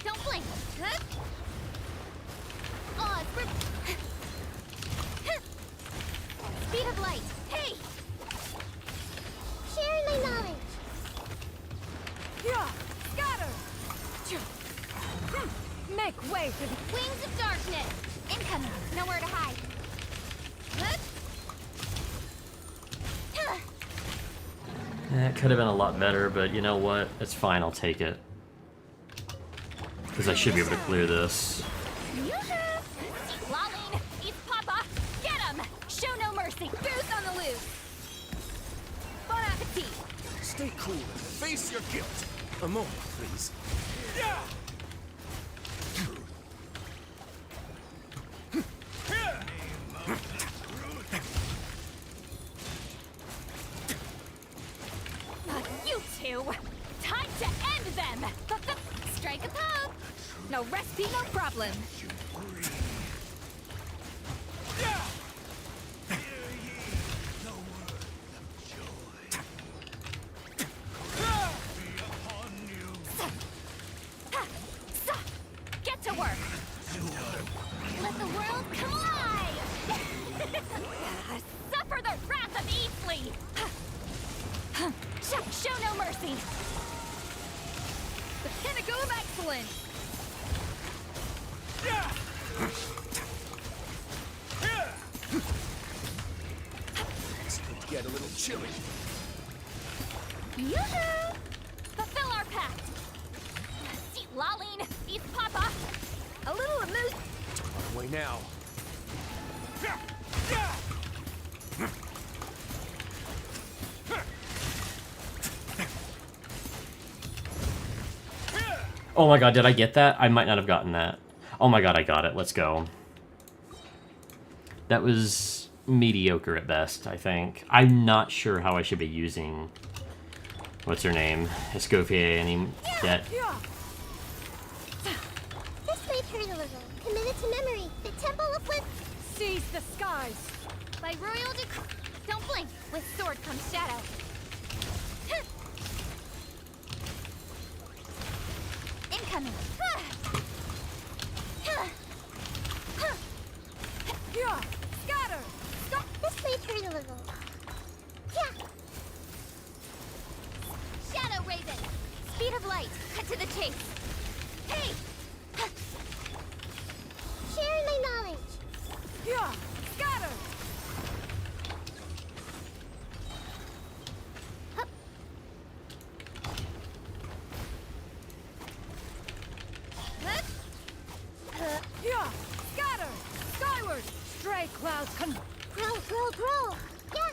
Don't blink. Speed of light. Hey! Sharing my knowledge. Yeah. Scatter. Make way for the... Wings of darkness. Incoming. Nowhere to hide. It could have been a lot better, but you know what? It's fine, I'll take it. Because I should be able to clear this. Lolling, eat Papa, get him! Show no mercy, goose on the loose! Bon appetit! Stay cool and face your guilt. A moment, please. Yeah! You two! Time to end them! Strike a pose! No recipe, no problem! Get to work! Let the world come alive! Suffer the wrath of Eastleigh! Show no mercy! The pinnacle of excellence. This could get a little chilly. Yoo-hoo! Fulfill our pact! See Lolling, eat Papa! A little amuse... Way now. Oh my god, did I get that? I might not have gotten that. Oh my god, I got it. Let's go. That was mediocre at best, I think. I'm not sure how I should be using... What's her name? Escoffier any yet. This way, turn a little. Committed to memory. The Temple of Wisdom. Seize the skies. By royal decree. Don't blink. With sword comes shadow. Incoming. Yeah. Scatter. Stop. This way, turn a little. Yeah. Shadow Raven. Speed of light. Cut to the chase. Hey! Sharing my knowledge. Yeah. Scatter. Hup. Yeah. Scatter. Skyward. Stray clouds Grow, grow, grow. Yeah.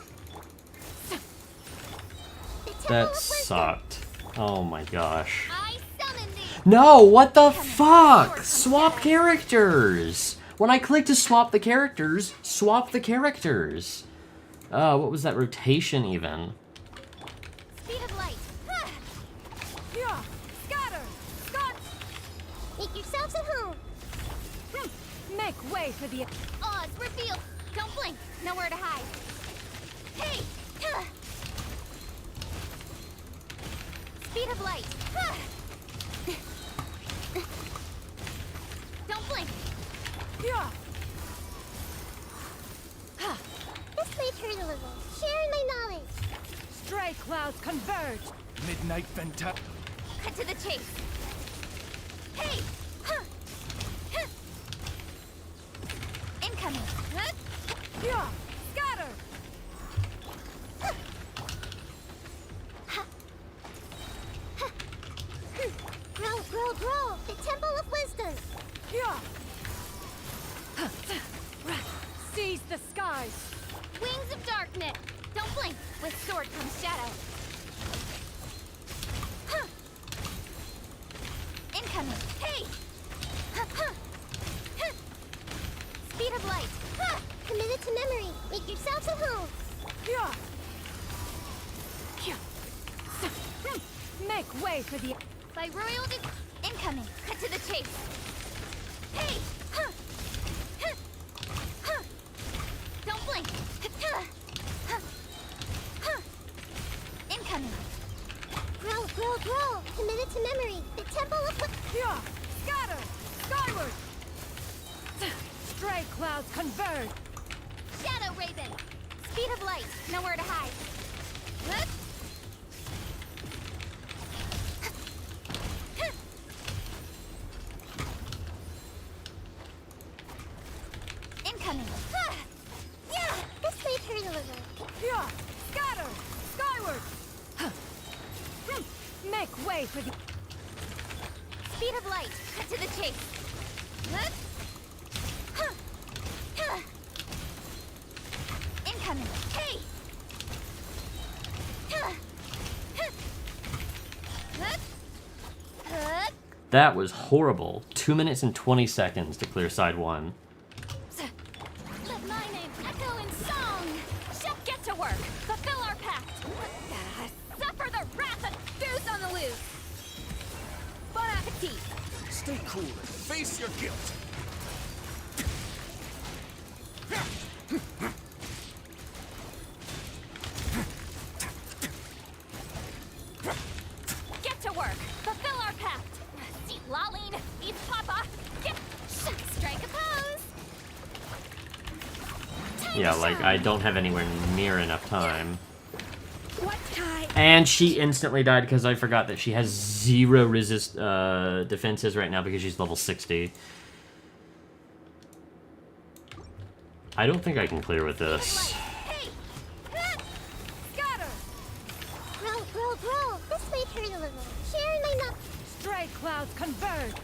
The Temple That of Wisdom. sucked. Oh my gosh. I summon thee. No, what the fuck? Swap characters! When I click to swap the characters, swap the characters. What was that rotation even? Speed of light. Yeah. Scatter. Scott. Make yourselves at home. Make way for the... Oz revealed. Don't blink. Nowhere to hide. Hey! Speed of light. Don't blink. Yeah. This may turn a little. Sharing my knowledge. Stray clouds converge. Midnight Venta. Cut to the chase. Hey! Huh! Huh! Incoming. Huh? Yeah! Scatter! Huh! Ha! Ha! Grow, grow, grow! The Temple of Wisdom! Yeah! Seize the skies! Wings of Darkness! Don't blink! With sword comes shadow. Huh! Incoming! Hey! Huh, huh. Huh. Speed of light! Huh. Committed to memory! Make yourselves at home! Yeah! Make way for the... By royal incoming! Cut to the chase! Hey! Huh! Huh. Huh. Don't blink! Huh. Huh. Huh. Incoming! Grow, grow, grow! Committed to memory! The Temple of... Yeah! Scatter! Skyward! Stray clouds converge! Shadow Raven! Speed of light! Nowhere to hide! Huh? Incoming! Ah! Yeah! This way, turn a little. Yeah! Scatter! Skyward! Make way for the... Speed of light! Cut to the chase! Huh? Huh. Huh. Incoming! Hey! Huh. Huh. Huh. Huh. That was horrible. 2 minutes and 20 seconds to clear side 1. Let my name echo in song! Shall get to work! Fulfill our pact! Suffer the wrath of goose on the loose! Bon appetit! Stay cool and face your guilt. Get to work! Fulfill our pact! See Laline, eat Papa! Get... Strike a pose! Time Yeah, to like, shine. I don't have anywhere near enough time. What time? And she instantly died because I forgot that she has 0 defenses right now because she's level 60. I don't think I can clear with this. Hey! Scatter! Grow, grow, grow! This way, turn a little. Share in my nut. Stray clouds converge!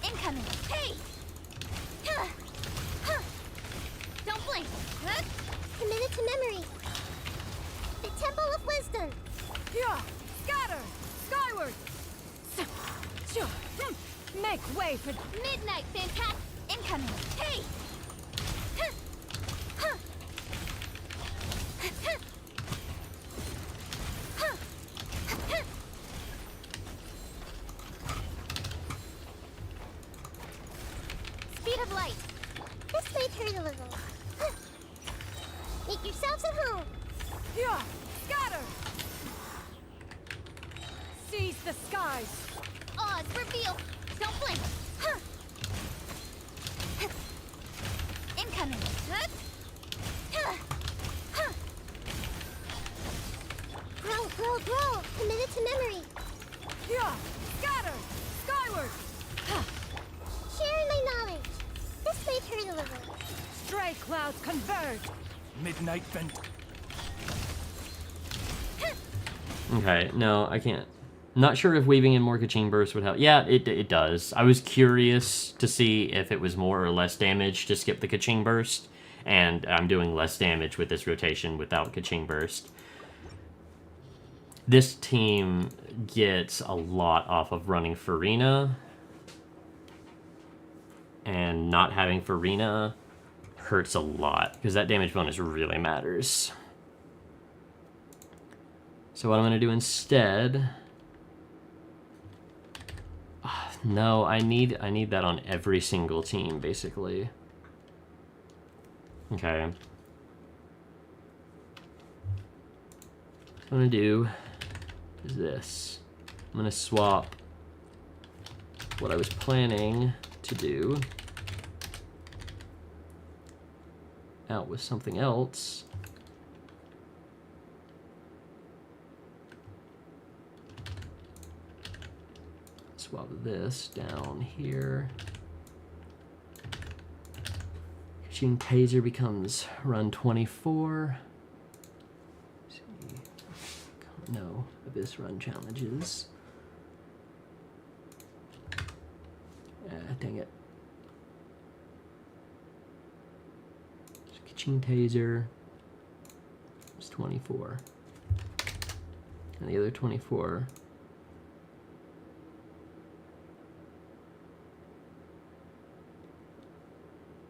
Incoming! Hey! Don't blink! Committed to memory! The Temple of Wisdom! Yeah! Scatter! Skyward! Make way for... Midnight Fantastic! Incoming! Hey! Speed of light! This way, turn a little. Make yourselves at home! Yeah! Scatter! Seize the skies! Oz, reveal! Don't blink! Huh. Incoming! Huh. Huh. Grow, grow, grow! Committed to memory! Yeah! Scatter! Skyward! Share in my knowledge! This way, turn a little. Stray clouds converge! Midnight Venta. Okay, no, I can't. Not sure if weaving in more Kaching Burst would help. Yeah, it does. I was curious to see if it was more or less damage to skip the Kaching Burst, and I'm doing less damage with this rotation without Kaching Burst. This team gets a lot off of running Farina, and not having Farina hurts a lot, because that damage bonus really matters. So what I'm going to do instead... No, I need that on every single team, basically. Okay. What I'm going to do is this. I'm going to swap what I was planning to do. out with something else. Swap this down here. Machine Taser becomes run 24. Let's see. No Abyss run challenges. Dang it. Machine Taser is 24. And the other 24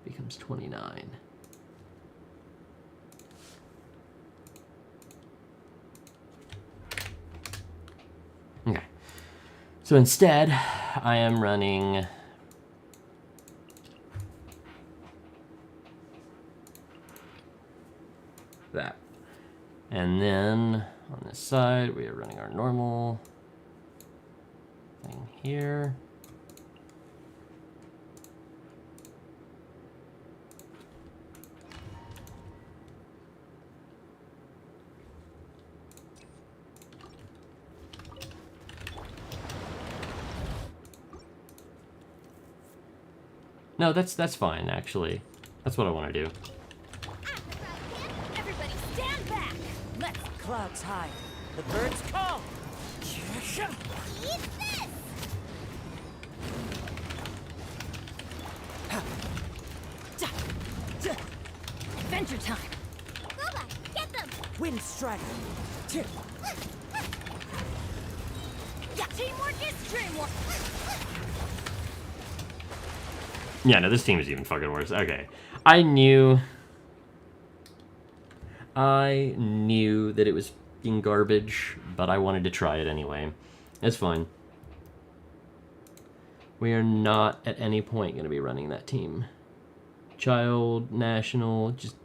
becomes 29. Okay. So instead, I am running that. And then on this side, we are running our normal thing here. No, that's fine, actually. That's what I want to do. Everybody stand back! Let the clouds hide. The birds call. Eat this! Adventure time! Boba, get them! Wind strider. Teamwork is dreamwork! Yeah, no, this team is even fucking worse. Okay. I knew that it was fucking garbage, but I wanted to try it anyway. It's fine. We are not at any point going to be running that team. Child, national, just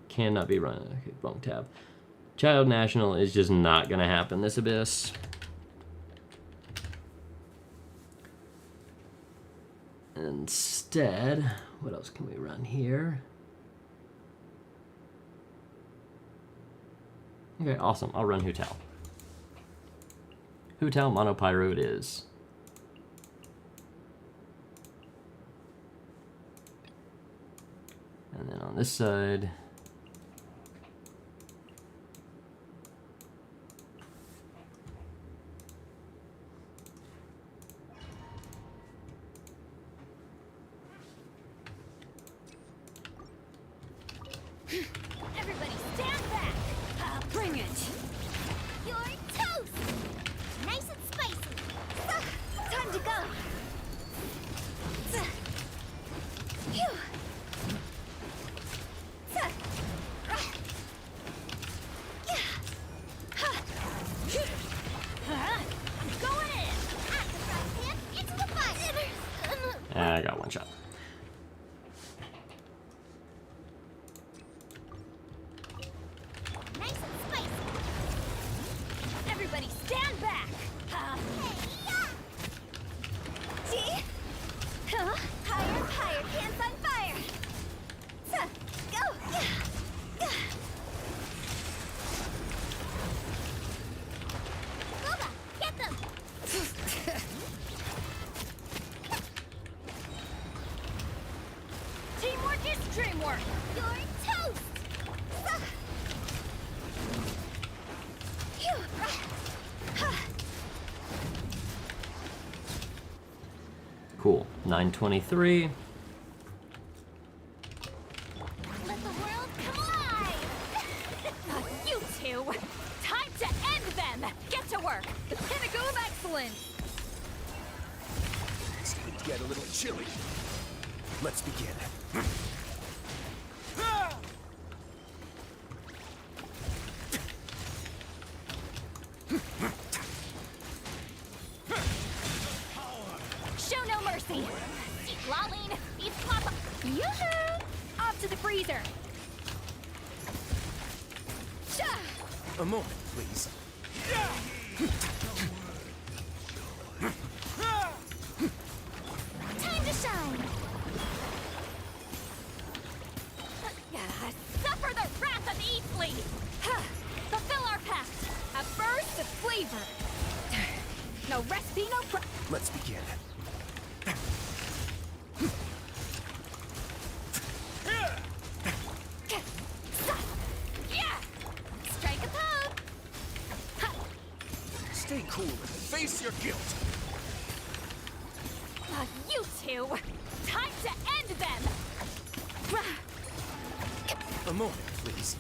cannot be run. Okay, wrong tab. Child national is just not gonna happen this Abyss. Instead, what else can we run here? Okay, awesome. I'll run Hu Tao. Hu Tao Mono Pyro it is. And then on this side, Everybody stand back! Bring it! You're toast! Nice and spicy! Time to go! Phew. I'm going in! At the fry pan, into the fire! I got one shot. Nice and spicy! Everybody stand back! Gee! Huh? Higher, higher, pants on fire! Go! Boba, get them! Teamwork is dreamwork! You're toast! Phew. Cool. 923. Let the world come alive! You two! Time to end them! Get to work! The pinnacle of excellence! It's going to get a little chilly. Let's begin. Show no mercy! Lolling, eat papa! Yoo-hoo! Off to the freezer! Shah! A moment, please. Time to shine! Face your guilt. You two! Time to end them! A moment, please.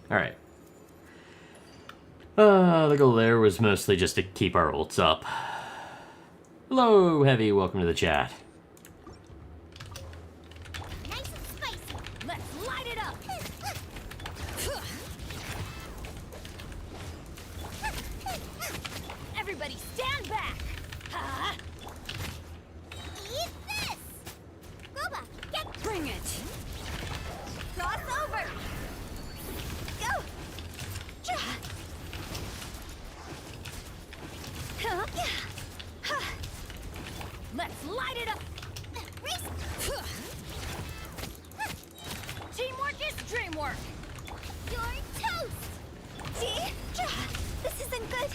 Alright. The goal there was mostly just to keep our ults up. Hello, Heavy. Welcome to the chat. Nice and spicy. Let's light it up! Everybody stand back! Eat this! Boba, get Bring it! cross over! Go! Let's light it up! Race! Teamwork is dreamwork! You're toast! See? This isn't good.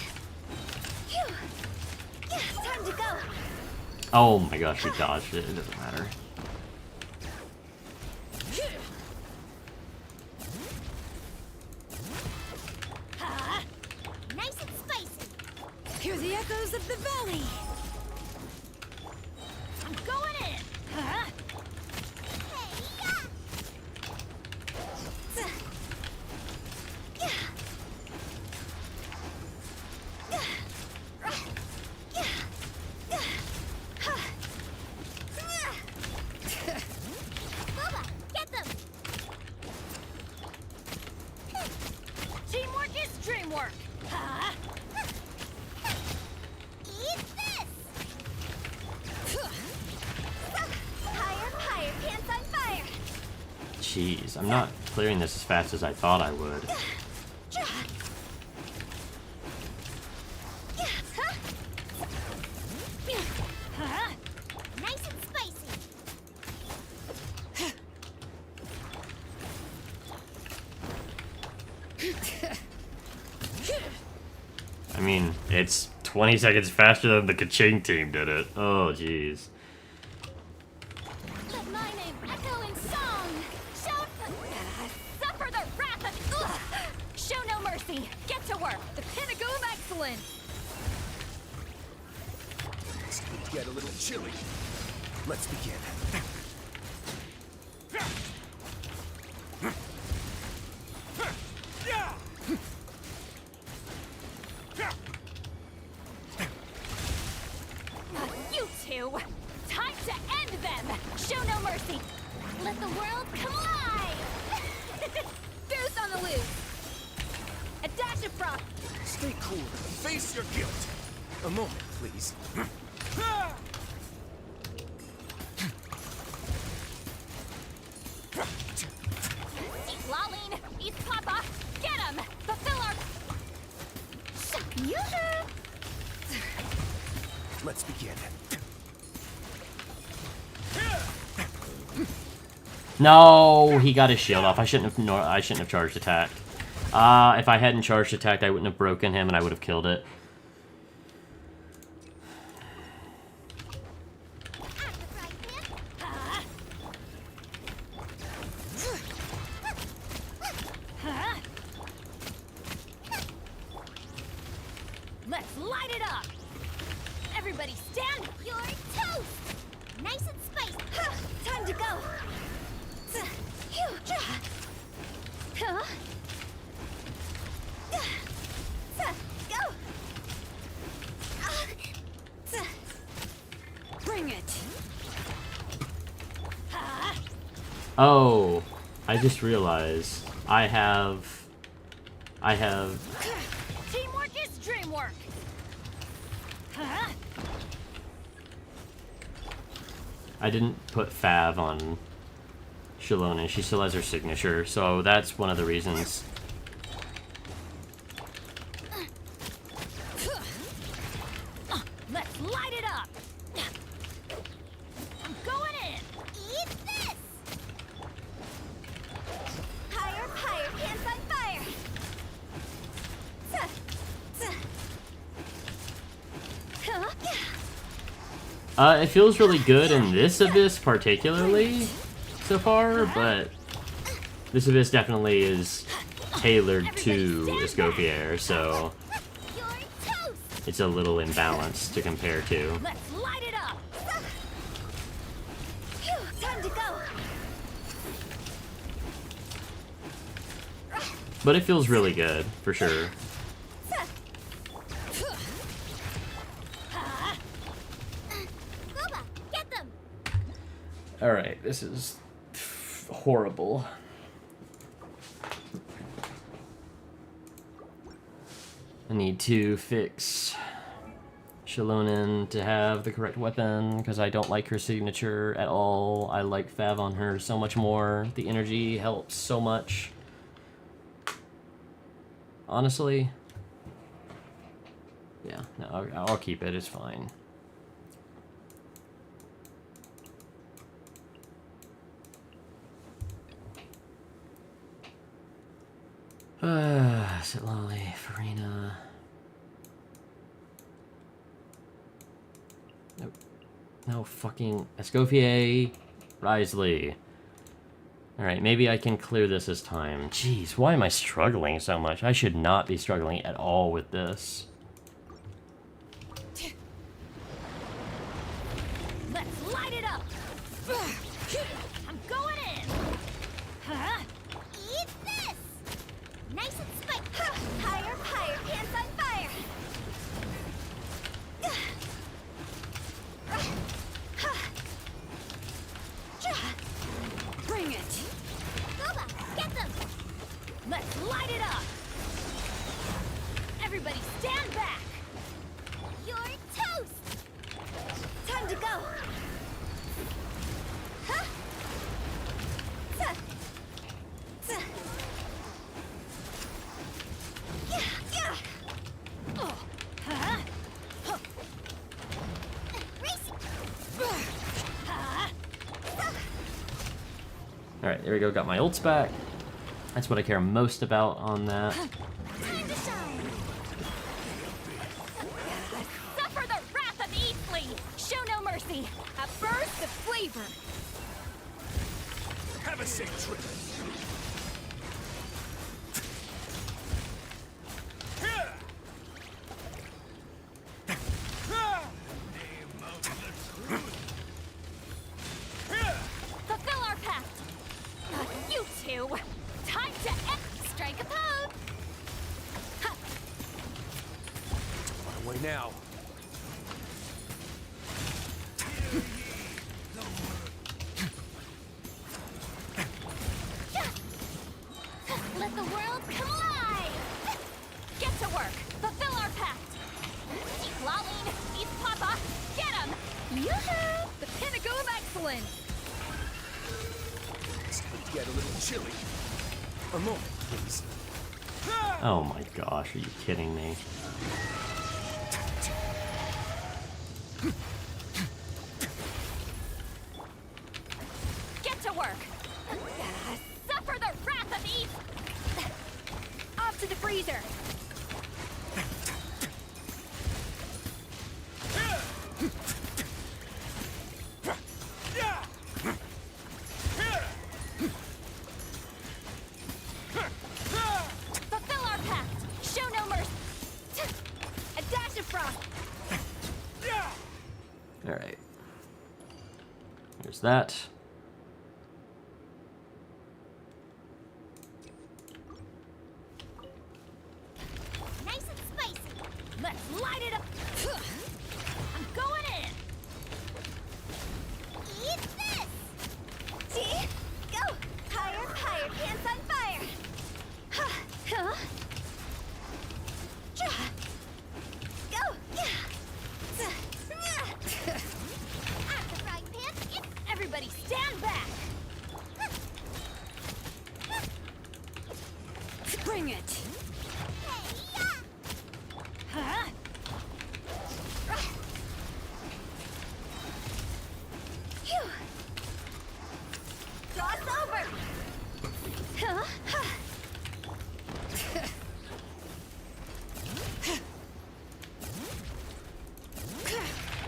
Phew. Yeah, time to go. Oh my gosh, we dodged it. It doesn't matter. Nice and spicy. Hear the echoes of the valley! I'm going in! Hey, yeah! Yeah. Boba, get them! Teamwork is dreamwork! Eat this! Higher, higher, pants on fire! Jeez, I'm not clearing this as fast as I thought I would. Nice and spicy! I mean, it's 20 seconds faster than the Kaching team did it. Oh, jeez. Let my name echo in song! Suffer the wrath of... Show no mercy! Get to work! The pinnacle of excellence! This could get a little chilly. Let's begin. You two! Time to end them! Show no mercy! Let the world come alive! Goose on the loose! A dash of frost! Stay cool. Face your guilt. A moment, please. Eat Laline! Eat Papa! Get him! Fulfill our... Yoo-hoo! Let's begin. No, he got his shield off. I shouldn't have charged attack. If I hadn't charged attack, I wouldn't have broken him and I would have killed it. Let's light it up! Everybody stand! You're toast! Nice and spicy! Time to go! Huh? Go! Bring it! Oh, I just realized I have... Teamwork is dreamwork! Huh? I didn't put Fav on Shalona. She still has her signature, so that's one of the reasons. Let's light it up! I'm going in! Eat this! Higher, higher, pants on fire! Huh? It feels really good in this Abyss particularly so far, but this Abyss definitely is tailored to Escoffier, so You're toast! it's a little imbalanced to compare to. Let's light it up! Phew, time to go! But it feels really good, for sure. Boba, get them! Alright, this is horrible. I need to fix Shalonen to have the correct weapon, because I don't like her signature at all. I like Fav on her so much more. The energy helps so much. Honestly, yeah, no, I'll keep it, it's fine. Sitlali, Farina. Nope. No fucking Escoffier, Risley. Alright, maybe I can clear this this time. Jeez, why am I struggling so much? I should not be struggling at all with this. Let's light it up! I'm going in! Huh? Eat this! Nice and spicy. Higher, higher, pants on fire. Bring it! Boba, get them! Let's light it up! Everybody stand back! You're toast! Time to go! Huh? Tuh. Tuh. Yeah, yeah. Oh. Huh? Huh. Racing. Huh? Alright, there we go, got my ults back. That's what I care most about on that. Time to shine. Suffer the wrath of Eastleigh! Show no mercy! A burst of flavor! Have a safe trip. Fulfill our pact! You two! Time to strike a pose! Ha! My way now. Let the world come alive! Get to work! Fulfill our pact! Eat Lolene! Eat Papa! Get him! Yoo-hoo! The pinnacle of excellence! It's going to get a little chilly. A moment, please. Oh my gosh, are you kidding me? Get to work! Suffer the wrath of East! Off to the freezer! Fulfill our pact! Show no mercy! A dash of frost! Alright. There's that. Nice and spicy. Let's light it up! I'm going in! Eat this! See? Go! Higher, higher, pants on fire! Huh? Go! At the frying pan! Everybody stand back! Bring it! Huh? Phew! Cross over! Huh?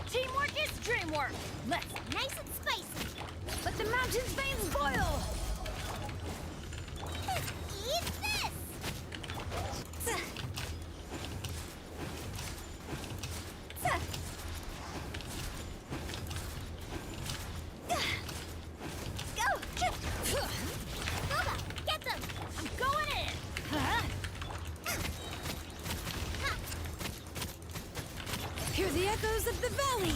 Teamwork is dreamwork! Heroes of the Valley!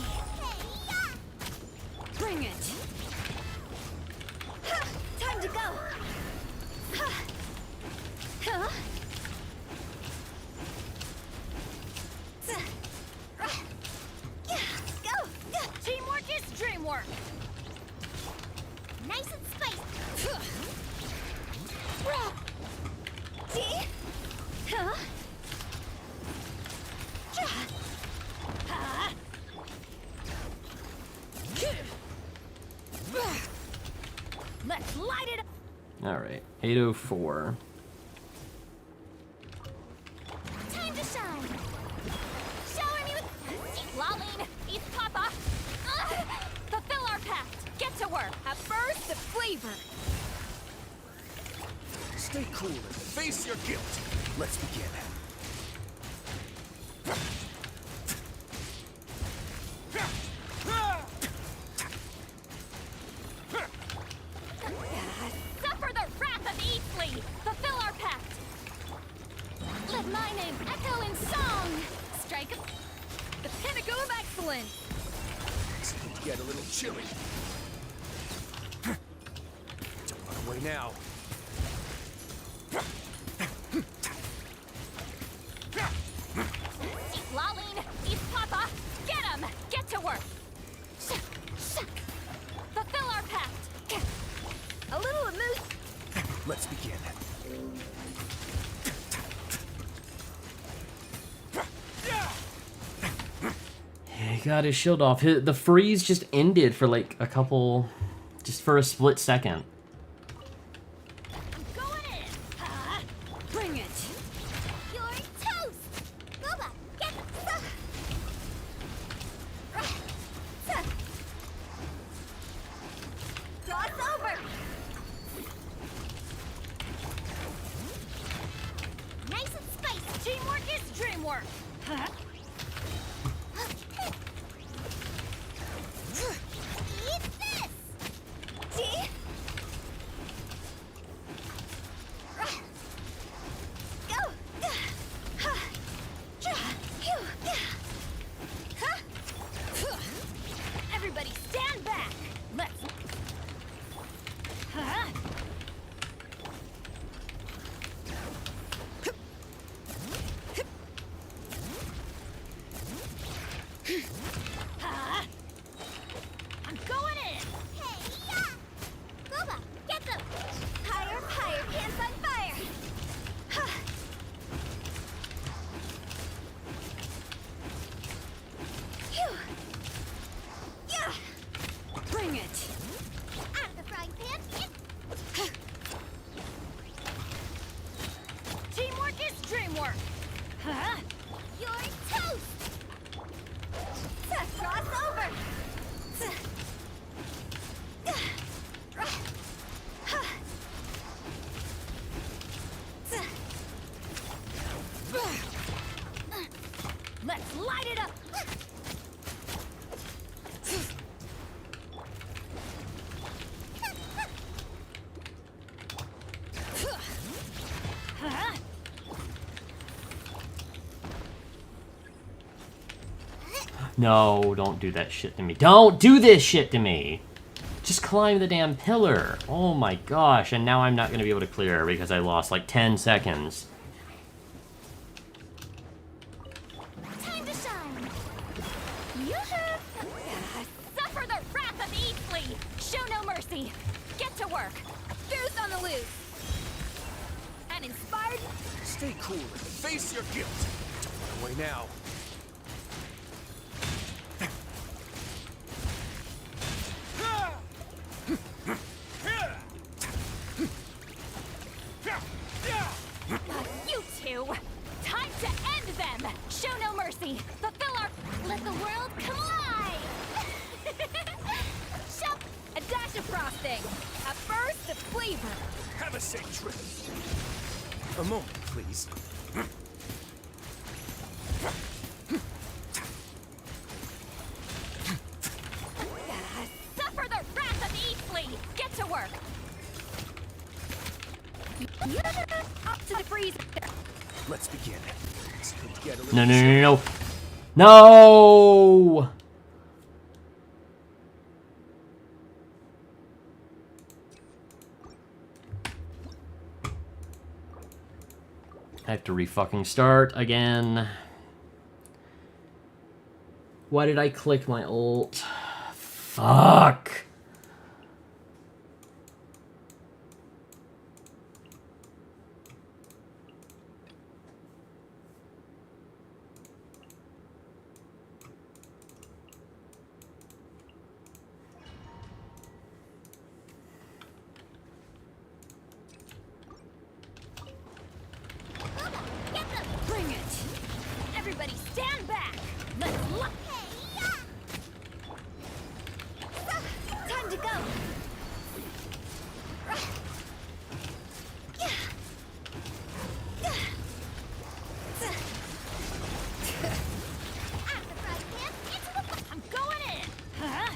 Bring it! Ha! Time to go! Ha! Huh? Go! Teamwork is dreamwork! Nice and spicy. See? Huh? Let's light it up! Alright, 804. Time to shine. Shower me with Lolene, eat Papa. Fulfill our pact! Get to work! Have first the flavor! Stay cool and face your guilt. Let's begin. Suffer the wrath of Eastleigh! Fulfill our pact! Let my name echo in song! Strike the pinnacle of excellence! It's going to get a little chilly. Don't run away now. Lolene, eat Papa! Get him! Get to work! Fulfill our pact! A little amuse. Let's begin. He got his shield off. The freeze just ended for like a couple, just for a split second. Going in! Bring it! You're toast. Boba, get cross over. Nice and spicy. Teamwork is dreamwork! Eat this. See? Go. Everybody stand back! Let's... I'm going in! Hey, yeah. Boba, get them. Higher, higher, pants on fire! Phew. Yeah! Bring it! Out of the frying pan. Teamwork is dreamwork! You're toast. Cross over! Let's light it up! No, don't do that shit to me. Don't do this shit to me! Just climb the damn pillar. Oh my gosh, and now I'm not going to be able to clear because I lost like 10 seconds. Time to shine! Yoo-hoo! Suffer the wrath of Eastleigh! Show no mercy! Get to work! Boost on the loose! And inspired... Stay cool and face your guilt. Don't run away now. You two! Time to end them! Show no mercy! Fulfill our... Let the world come alive! Shop! A dash of frosting! A burst of flavor! Have a safe trip. A moment, please. Suffer the wrath of Eastleigh! Get to work! Up to the freezer! Let's begin. It's going to get a little No, no, chilly. no, no, no. No! I have to re-fucking start again. Why did I click my ult? Fuck! Bring it! Everybody stand back! Let's look! Time to go! I'm going in! Huh?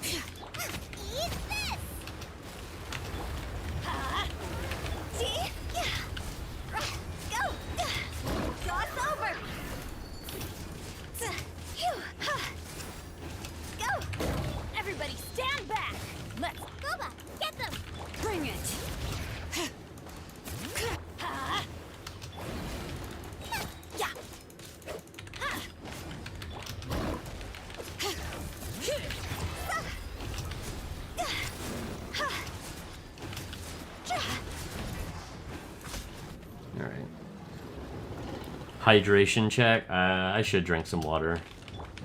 Eat this! Huh? See? Go! Cross over! Phew. Go! Everybody stand back! Let's Boba, get them! bring it! Huh? Yeah! Alright. Hydration check. I should drink some water.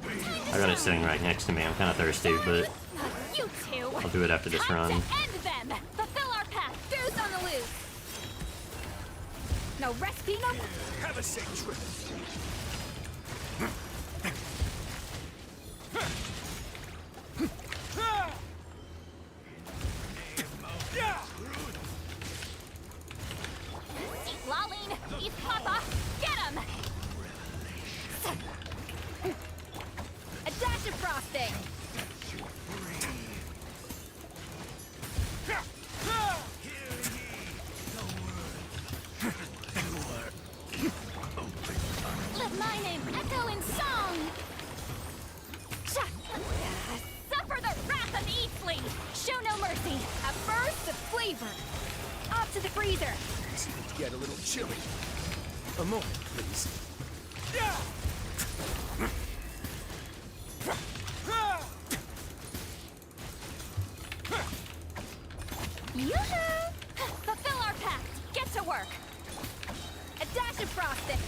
I got it sitting right next to me. I'm kind of thirsty, but You two! I'll do it after this Time run. to end them! Fulfill our path! Goose on the loose! No resting, no... Have a safe trip. Eat Lolling! Eat Papa! Get him! A dash of frosting! Let my name echo in song! Suffer the wrath of Eastling! Show no mercy! A burst of flavor! Off to the freezer! Seems to get a little chilly. A moment, please. Yoo-hoo! Fulfill our pact! Get to work! A dash of frosting!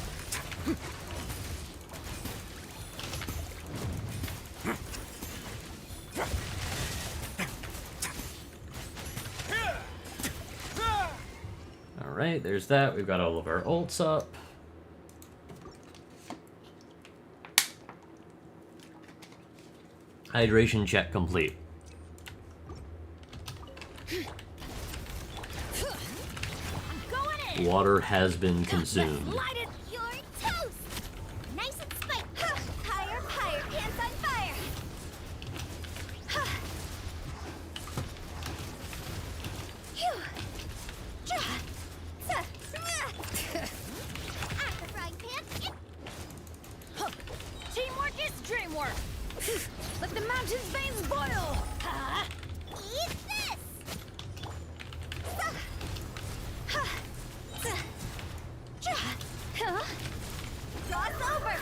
Alright, there's that. We've got all of our ults up. Hydration check complete. I'm going in! Water has been consumed. Let's light it! You're toast! Nice and spicy! Higher, higher, pants on fire! Phew. At the frying pan, Teamwork is dreamwork! Let the mountain's veins boil! Huh? eat this! Huh? Cross over!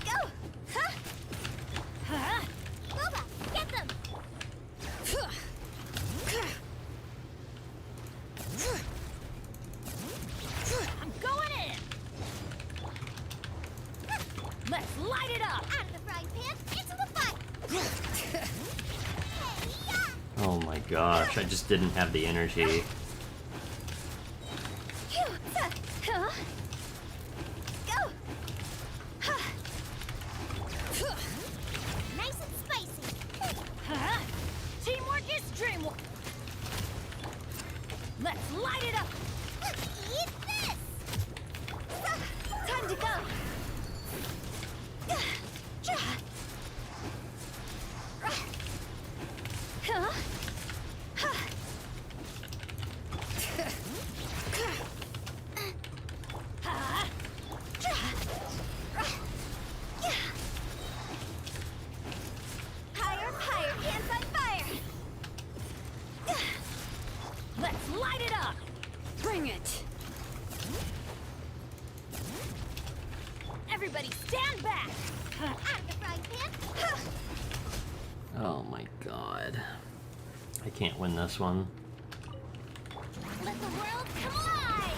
Go! Huh? Huh? Boba, get them! I'm going in! Let's light it up! Out of the frying pan, into the fire! Hey-ya! Oh my gosh, I just didn't have the energy. Phew. Huh? Go! Nice and spicy! Huh? Teamwork is dreamwork! Let's light it up! Eat this! Time to go! Huh? Bring it. Everybody stand back. Out of the frying pan. Oh my god. I can't win this one. Let the world come alive!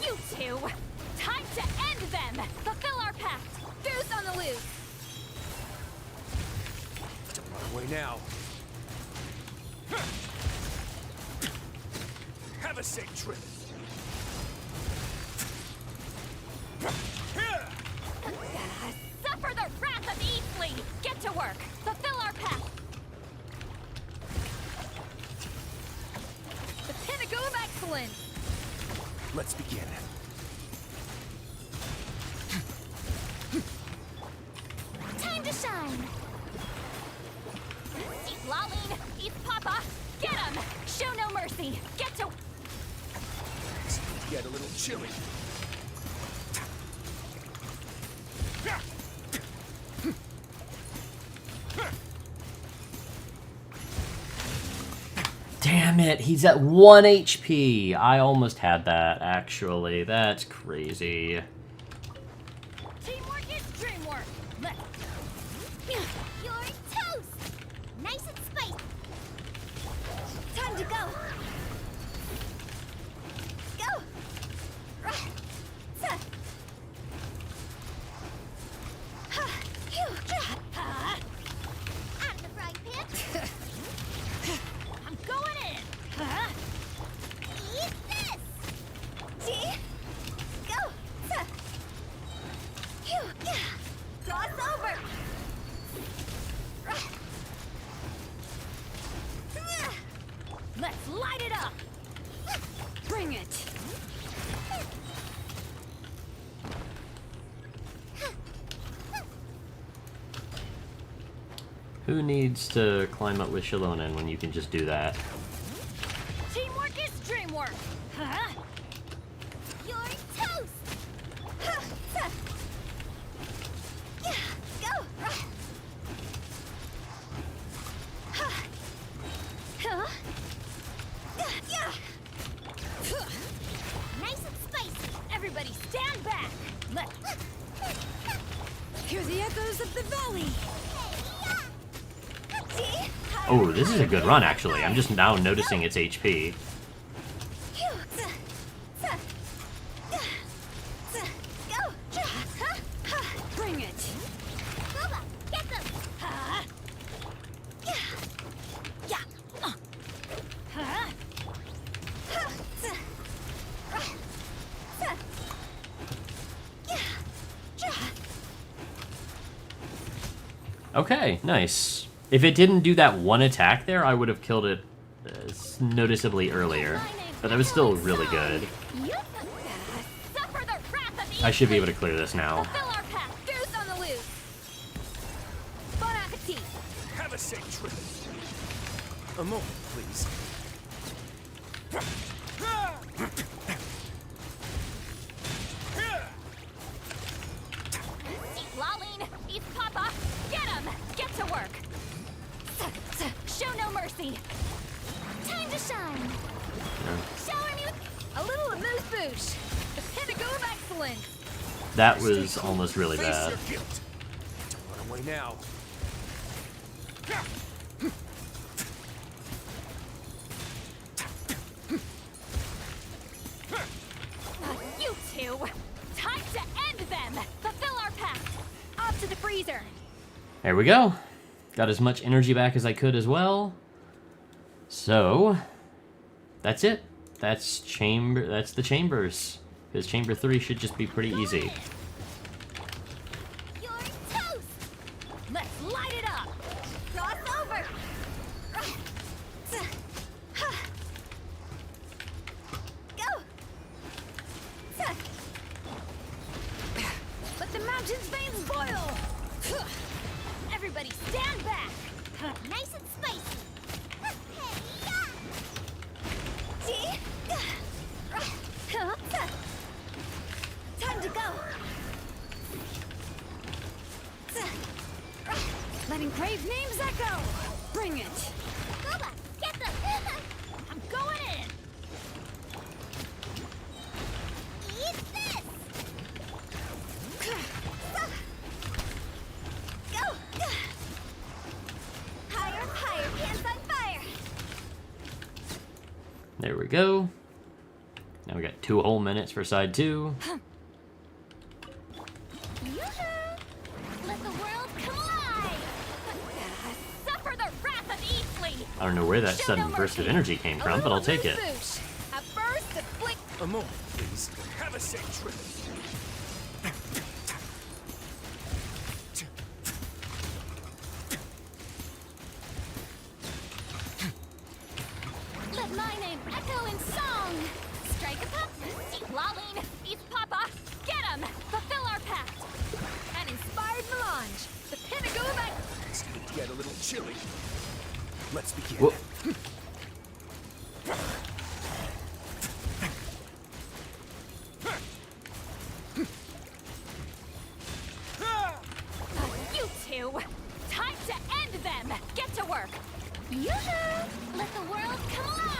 You two! Time to end them! Fulfill our pact! Goose on the loose! Don't run away now. Have a safe trip. Suffer the wrath of Eastling! Get to work! Fulfill our pact! The pinnacle of excellence! Let's begin. Time to shine! Eat Laline! Eat Papa! Get him! Show no mercy! Get to... Get a little chilly. Damn it, he's at 1 HP. I almost had that, actually. That's crazy. Teamwork is dreamwork! Let's... You're toast. Nice and spicy. Time to go. Go. Out of the frying pan. I'm going in! Eat this. See? Go. Cross over. Let's light it up! Bring it! Who needs to climb up with Shilonen when you can just do that? Teamwork is dreamwork! Huh? You're toast. Go. Nice and spicy. Everybody stand back! Let's... Hear the echoes of the valley! Oh, this is a good run, actually. I'm just now noticing its HP. Bring it! Booba, get them. Huh? Yeah. Huh? Okay, nice. If it didn't do that one attack there, I would have killed it noticeably earlier. But that was still really good. Suffer the wrath of I should be able to clear this now. Fulfill our pact! Goose on the loose! Bon appetit! Have a safe trip. A moment, please. Eat Laline! Eat Papa! Get him! Get to work! Show no mercy! Time to shine. Shower me with a little amuse-bouche! The pinnacle of excellence! That was almost really Face bad. your guilt. Don't run away now. You two! Time to end them! Fulfill our pact! Off to the freezer! There we go. Got as much energy back as I could as well. So, that's it. That's the chambers. Because chamber 3 should just be pretty easy. You're toast. Let's light it up! Cross over. Go. Let the mountain's veins boil! Everybody stand back! Nice and spicy. See? Time to go. Letting crave names echo! Bring it! Booba, get them. I'm going in! There we go. Now we got 2 whole minutes for side 2. Let the world come alive! Suffer the wrath of Eastly! I don't know where that Show sudden no burst of mercy. energy came A from, but I'll little take it. moose. A burst of flick. A moment, please. Have a safe trip. Let my name echo in song! Strike a pop! Lolling! East Papa! Get 'em! Fulfill our pact! An inspired melange! The pinnacle of It's going to get a little chilly. Let's begin. Whoa. You two! Time to end them! Get to work! Yoo-hoo! Let the world come alive!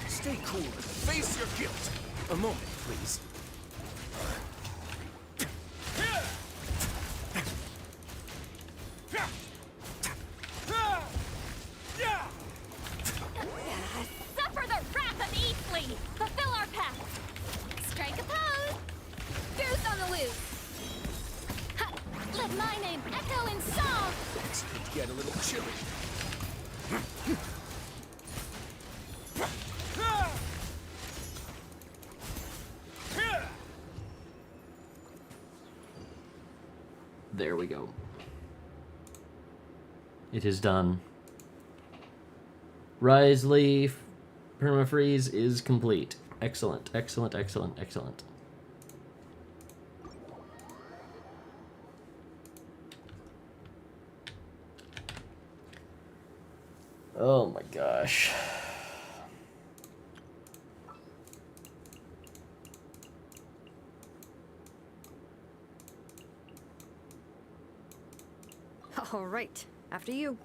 Stay cool and face your guilt. A moment, please. Suffer the wrath of Eastly! Fulfill our pact! Strike a pose! Goose on the loose! Ha! Let my name echo in song! It's going to get a little chilly. There we go. It is done. Rise Leaf permafreeze is complete. Excellent, excellent, excellent, excellent. Oh my gosh. All right, after you.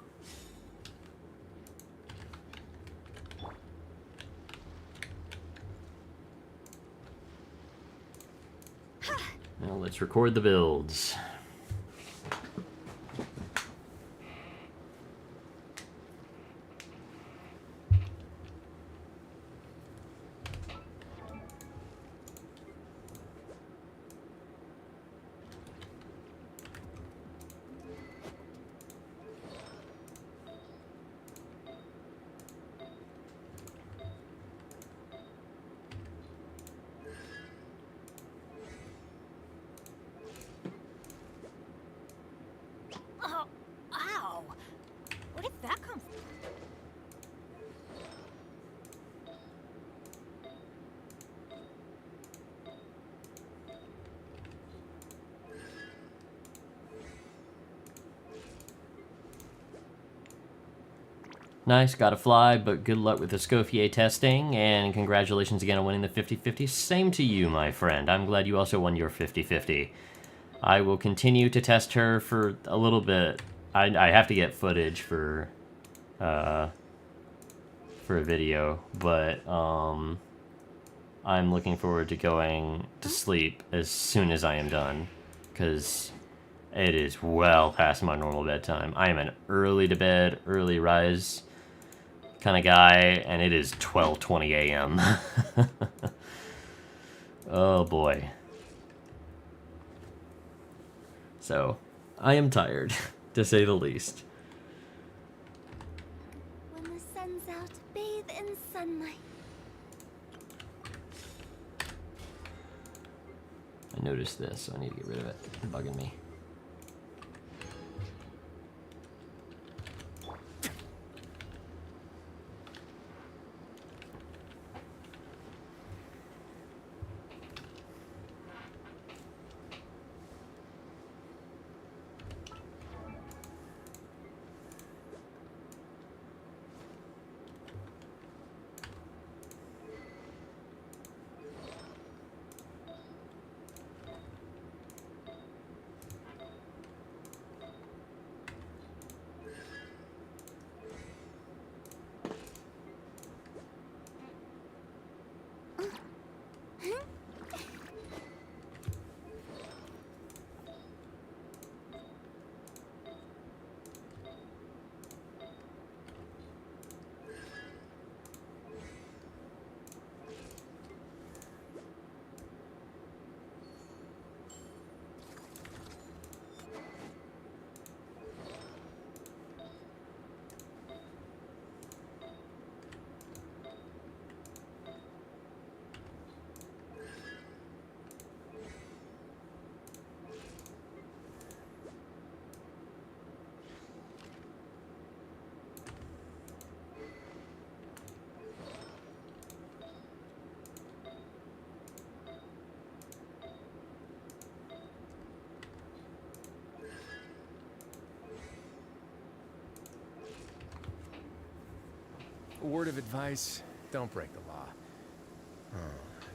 Now let's record the builds. Oh, ow! Where did that come from? Nice, gotta fly, but good luck with the Escoffier testing, and congratulations again on winning the 50-50. Same to you, my friend. I'm glad you also won your 50-50. I will continue to test her for a little bit. I have to get footage for a video, but I'm looking forward to going to sleep as soon as I am done, because it is well past my normal bedtime. I am an early to bed, early rise kind of guy, and it is 12:20 a.m. Oh boy. So, I am tired, to say the least. When the sun's out, bathe in sunlight. I noticed this, so I need to get rid of it. It's bugging me. A word of advice, don't break the law.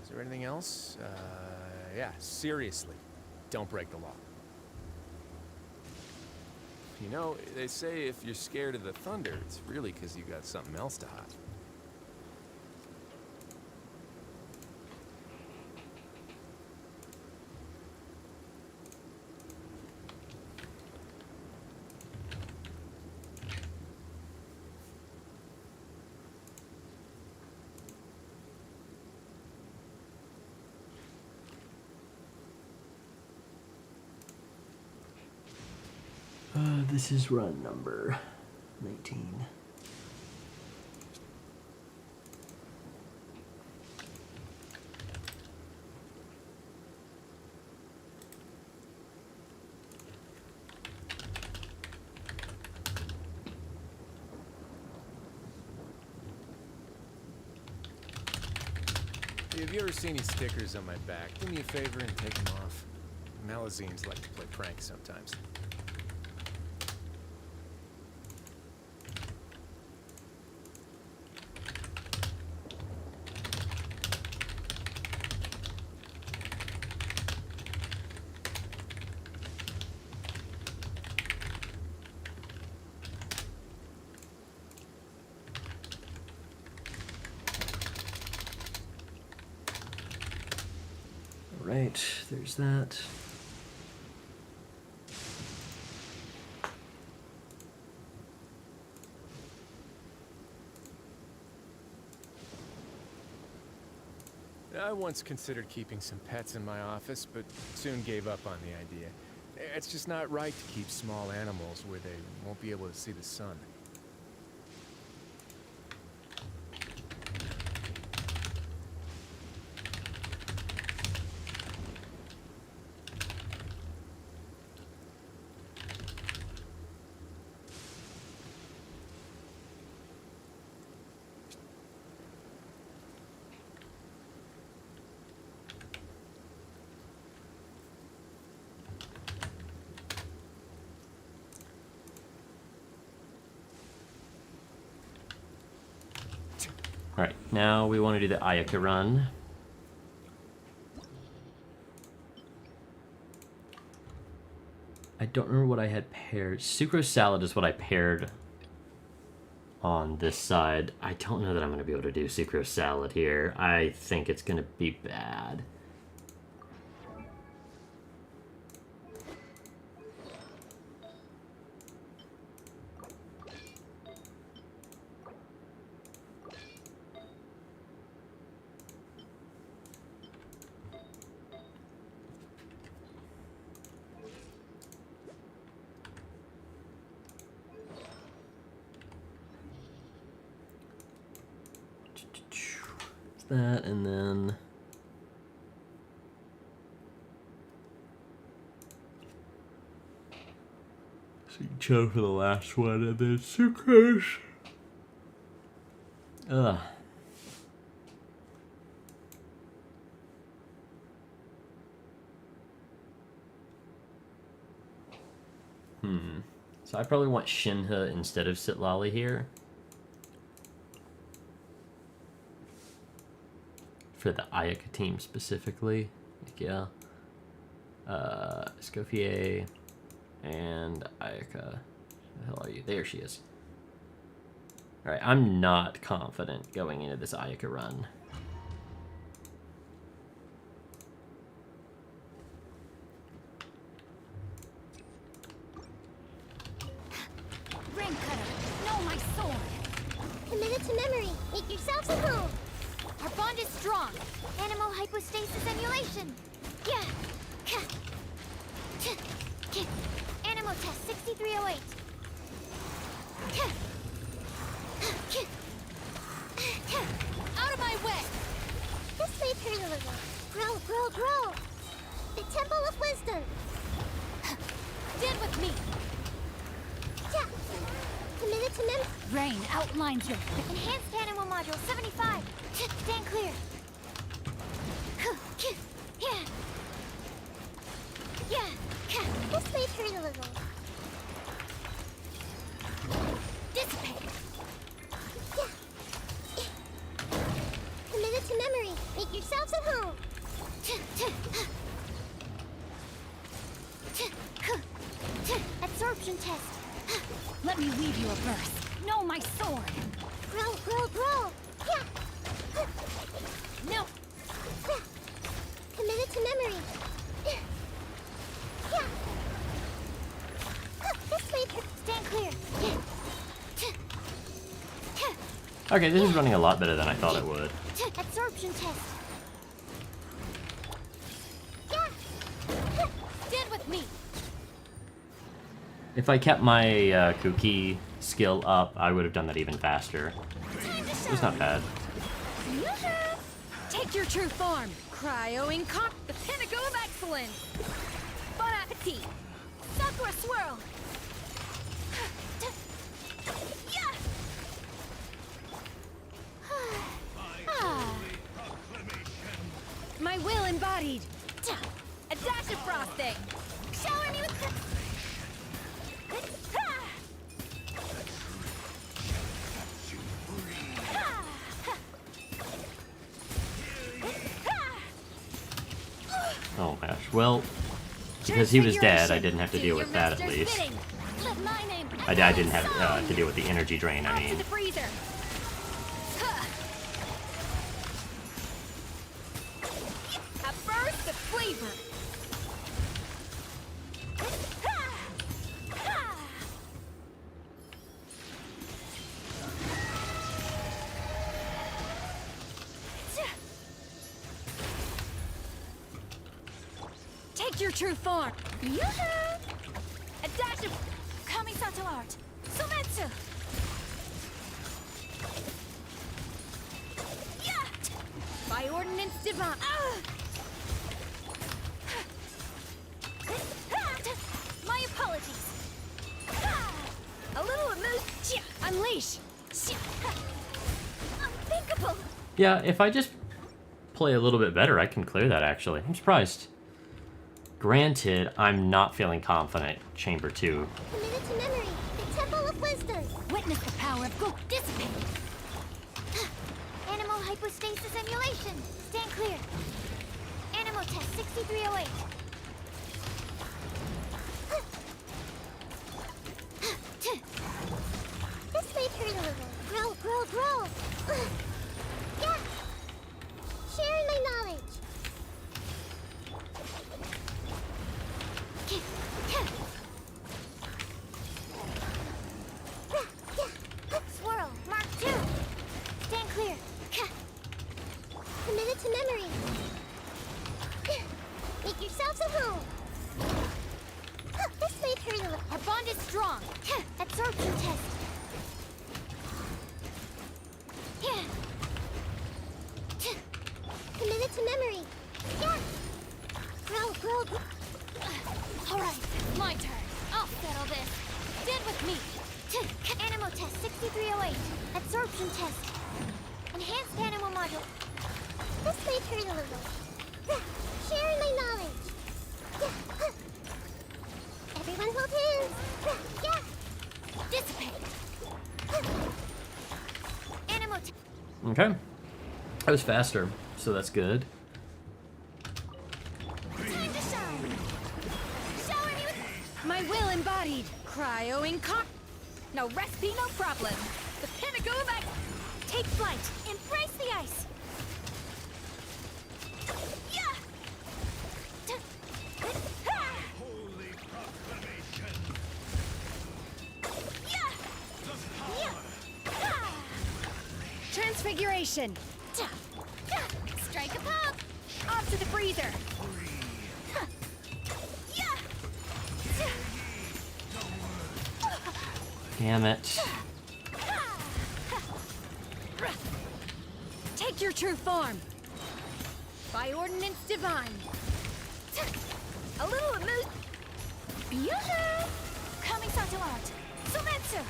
Is there anything else? Yeah, seriously, don't break the law. You know, they say if you're scared of the thunder, it's really because you got something else to hide. This is run number 19. Hey, have you ever seen any stickers on my back? Do me a favor and take them off. Malazines like to play pranks sometimes. Right, there's that. I once considered keeping some pets in my office, but soon gave up on the idea. It's just not right to keep small animals where they won't be able to see the sun. Alright, now we want to do the Ayaka run. I don't remember what I had paired. Sucrose salad is what I paired on this side. I don't know that I'm going to be able to do sucrose salad here. I think it's going to be bad. That, and then Cho for the last one, and then sucrose. Ugh. So I probably want Shinha instead of Sitlali here. For the Ayaka team specifically. Like, yeah. Escoffier and Ayaka. Where the hell are you? There she is. Alright, I'm not confident going into this Ayaka run. Ring cutter, know my sword. Commit it to memory. Make yourselves at home. Our bond is strong. Animal hypostasis emulation. Yeah. Animal test 6308. Out of my way! This way, turn a little. Grow, grow, grow. The Temple of Wisdom. Stand with me. Yeah. Commit it to memory. Rain outlines your Enhanced animal module 75. Stand clear. Yeah. Yeah. This way, turn a little. dissipate. Yeah. Let me weave you a verse. Know my sword. Grow, grow, grow. Yeah. No. Committed to memory. Yeah. This way. Stand clear. Okay, this is running a lot better than I thought it would. Absorption test. Yeah. Stand with me. If I kept my Kuki skill up, I would have done that even faster. It was not bad. Take your true form. Cryo Incomp, the pinnacle of excellence. Bon appetit. Sakura swirl. Yeah. My will embodied. A dash of frosting. Shower me with Oh my gosh. Well, because he was dead, I didn't have to deal with that at least. Let my name I didn't have to deal with the energy drain, I off to mean. the freezer. A burst of flavor. Take your true form. Yoo-hoo! A dash of Kamisato art. Sumetsu. Yeah! By ordinance divine. My apologies. A little emotion. Unleash. Unthinkable. Yeah, if I just play a little bit better, I can clear that actually. I'm surprised. Granted, I'm not feeling confident. Chamber 2. committed to memory. The Temple of Wisdom. Witness the power of Goku dissipate. Animal hypostasis emulation. Stand clear. Animal test 6308. This may hurt a little. Grow, grow, grow. Yeah. Sharing my knowledge. Swirl, Mark 2. Stand clear. Committed to memory. Make yourselves at home. This may hurt a little. Our bond is strong. Absorption test. Committed to memory. Yeah. Grow, grow, grow. All right, my turn. I'll settle this. Stand with me. Animal test 6308. Absorption test. Enhanced animal module. This may hurt a little. Sharing my knowledge. Everyone hold hands. Yeah. Dissipate. Animal test. Okay. That was faster, so that's good. Time to shine. Shower me with. My will embodied. Cryo Incomp. No recipe, no problem. The pinnacle of X. Take flight. Embrace the ice. Yeah. Holy proclamation. Yeah. Yeah. Transfiguration. Strike a pop. Off to the freezer. Yeah. Damn it. Take your true form. By ordinance divine. A little emotion. Yoo-hoo. Kamisato art. Sumetsu.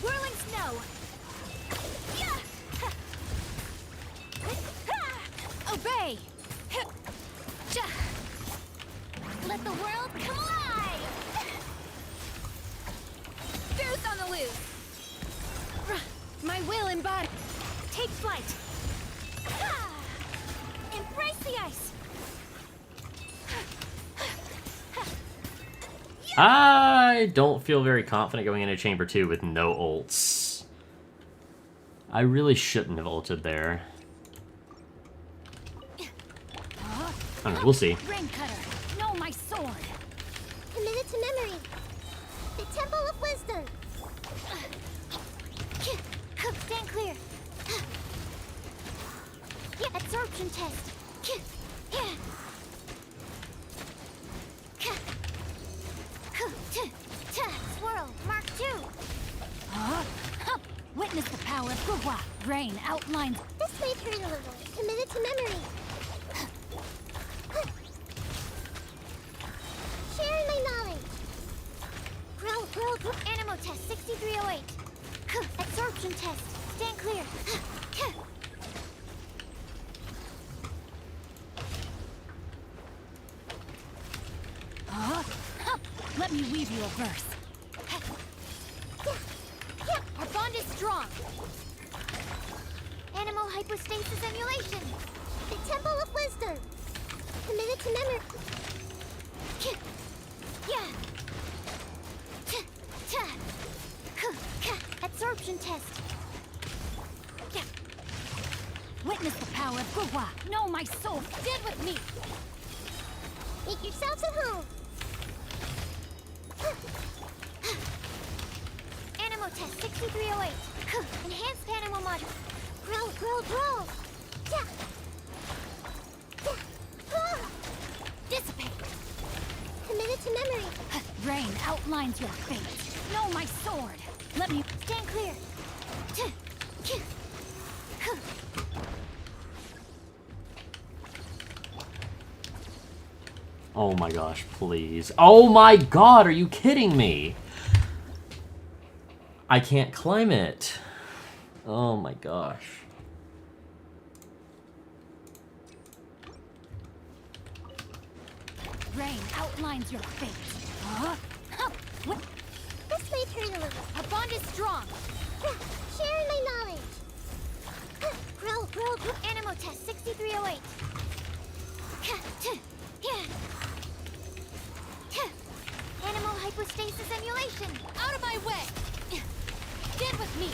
Whirling snow. Yeah. Obey. Let the world come alive. Goose on the loose. My will embodied. Take flight. Embrace the ice. I don't feel very confident going into Chamber 2 with no ults. I really shouldn't have ulted there. I don't know, we'll see. Rain cutter, no, my sword. Committed to memory. The Temple of Wisdom. Stand clear. Absorption test. Swirl, Mark 2. Witness the power of Gugwa. Rain outlines. This may turn a little. Committed to memory. Sharing my knowledge. Grow. Animo test 6308. Absorption test. Stand clear. Let me weave you a verse. Our bond is strong. Animal hypostasis emulation. The Temple of Wisdom. Committed to memory. Absorption test. Witness the power of Gugwa. Know my soul. Stand with me. Make yourselves at home. Animo test 6308. Enhanced animal module. Grow. Dissipate. Committed to memory. Rain outlines your fate. Know my sword. Let me Stand clear. Oh my gosh, please. Oh my god, are you kidding me? I can't climb it. Oh my gosh. Rain outlines your fate. What? This may turn a little. Our bond is strong. Sharing my knowledge. Grow. Animo test 6308. Animal hypostasis emulation. Out of my way. Stand with me.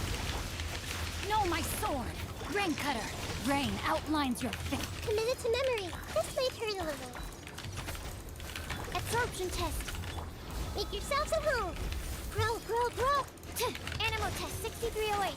Know my sword. Rain cutter. Rain outlines your fate. Committed to memory. This may turn a little. Absorption test. Make yourselves at home. Grow. Animal test 6308.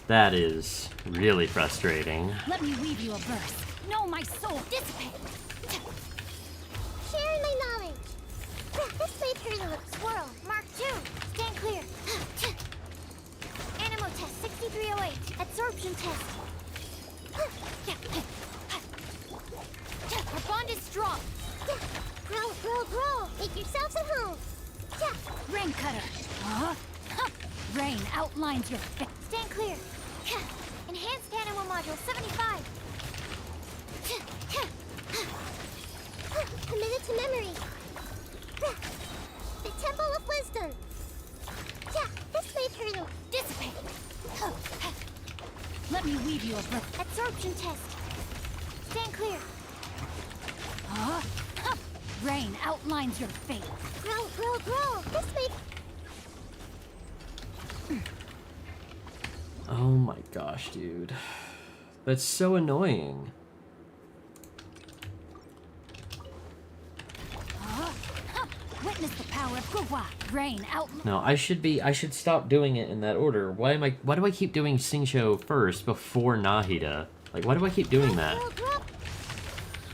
That is really frustrating. Let me weave you a verse. Know my soul. Dissipate. Sharing my knowledge. This may turn a little. Swirl. Mark 2. Stand clear. Animo test 6308. Absorption test. Our bond is strong. Grow. Make yourselves at home. Rain cutter. Rain outlines your fate. Stand clear. Enhanced animal module 75. Committed to memory. The Temple of Wisdom. This may turn. Dissipate. Let me weave you a verse. Absorption test. Stand clear. Rain outlines your fate. Grow. This may. Oh my gosh, dude. That's so annoying. Witness the power of Gugwa. Rain out. No, I should stop doing it in that order. Why do I keep doing Singcho first before Nahida? Like, why do I keep doing that? Grow.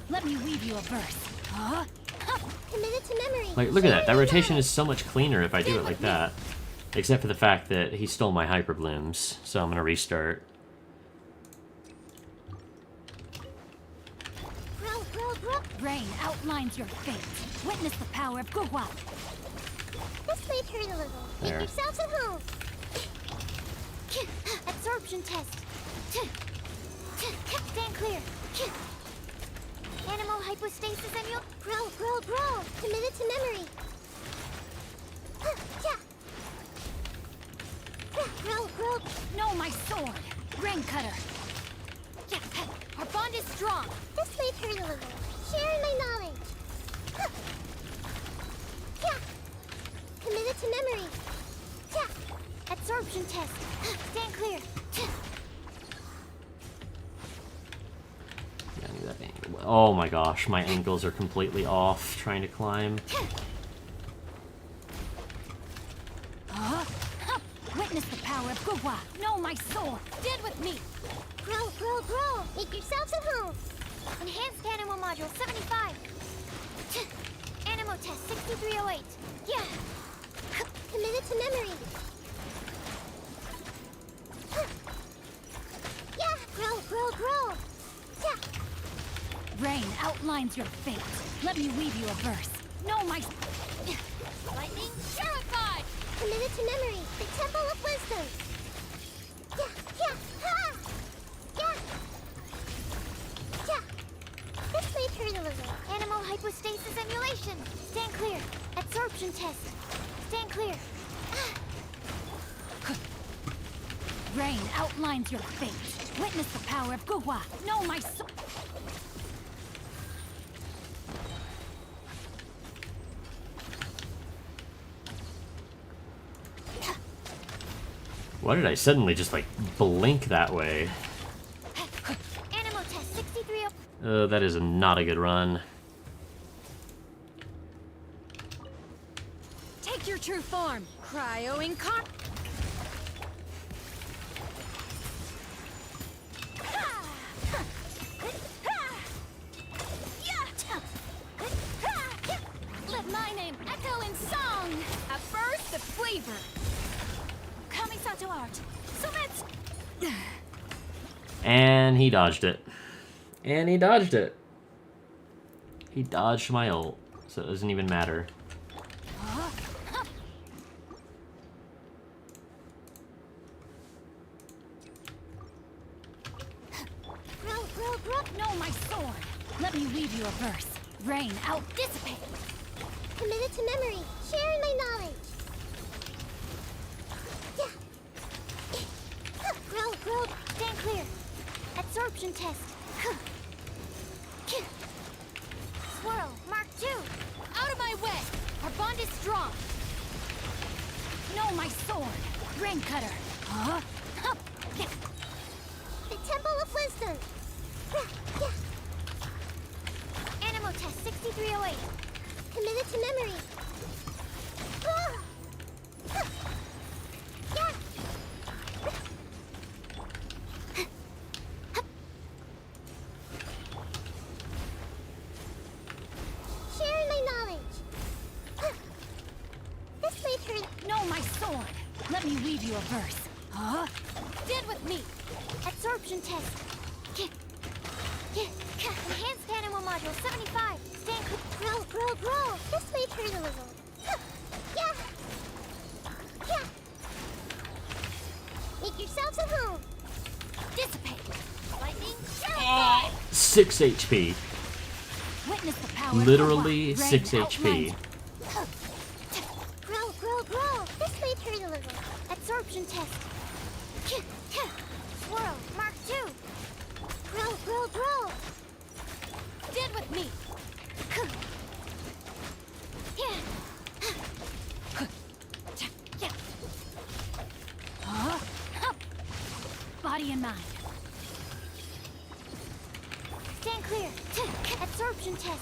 Let me weave you a verse. Committed to memory. Like, look at that. That rotation is so much cleaner if I do it like that. Except for the fact that he stole my hyper blooms, so I'm gonna restart. Grow. Rain outlines your fate. Witness the power of Gugwa. This may turn a little. There. Make yourselves at home. Absorption test. Stand clear. Animal hypostasis and you'll grow. Committed to memory. my sword! Rain cutter! Yeah, our bond is strong! This may hurt a little. Sharing my knowledge. Huh. Yeah. Committed to memory. Yeah. Absorption test. Stand clear. Yeah, I knew that angle. Oh my gosh, my angles are completely off trying to climb. Witness the power of Gugwa! Know my sword! Dead with me! Grow, grow, grow. Make yourselves at home. Enhanced animal module 75. Animal test 6308. Yeah. Committed to memory. Yeah. Grow, grow, grow. Yeah. Rain outlines your fate. Let me weave you a verse. Know my... Lightning purified. Committed to memory. The Temple of Wisdom. Yeah, yeah, ha! Yeah. Yeah. This may hurt a little. Animal hypostasis emulation. Stand clear. Absorption test. Stand clear. Rain outlines your fate. Witness the power of Gugwa. Know my sword. Why did I suddenly just like blink that way? Animal test 63. That is not a good run. Take your true form. Cryo incarn... Let my name echo in song. A burst of flavor. Kamisato art. So let's... And he dodged it. And he dodged it. He dodged my ult, so it doesn't even matter. Know my sword. Let me weave you a verse. Rain out. Dissipate. Committed to memory. Sharing my knowledge. Yeah. Grow, grow. Stand clear. Absorption test. Swirl. Mark 2. Out of my way. Our bond is strong. Know my sword. Rain cutter. Huh? The Temple of Wisdom. Yeah. Animal test 6308. Committed to memory. Yeah. Sharing my knowledge. This may hurt. Know my sword. Let me weave you a verse. Huh? Dead with me. Absorption test. Enhanced animal module 75. Stand grow, grow, grow. This may hurt a little. Yeah. Yeah. Make yourselves at home. Dissipate. Lightning. 6 HP. Witness the power of Literally Gugwa. 6 Rain HP. Grow, grow, grow. This may hurt a little. Absorption test. Swirl. Mark 2. Grow, grow, grow. Dead with me. Huh? Body and mind. Stand clear. Absorption test.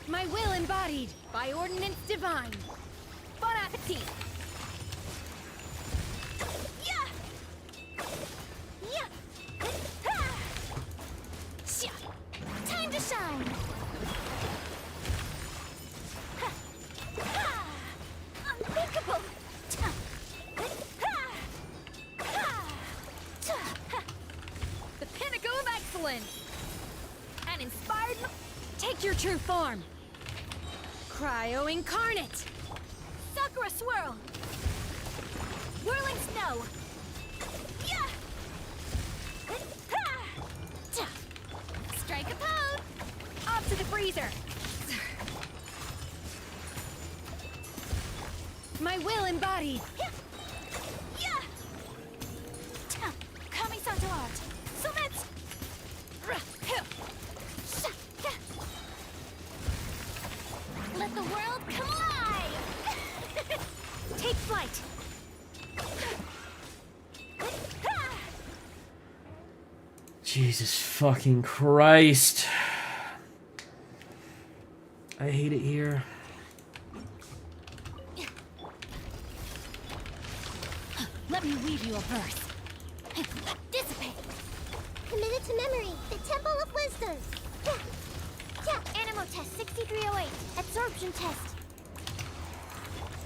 My will embodied by ordinance divine. Bon appetit. Time to shine. Unthinkable. The pinnacle of excellence. An inspired... Take your true form. Cryo incarnate. Sakura swirl. Whirling snow. laser. My will embodied. Yeah. Kami Santo art. Summit. Let the world collide. Take flight. Jesus fucking Christ. I hate it here. Let me weave you a verse. Dissipate. Committed to memory. The Temple of Wisdom. Animal test 6308. Absorption test.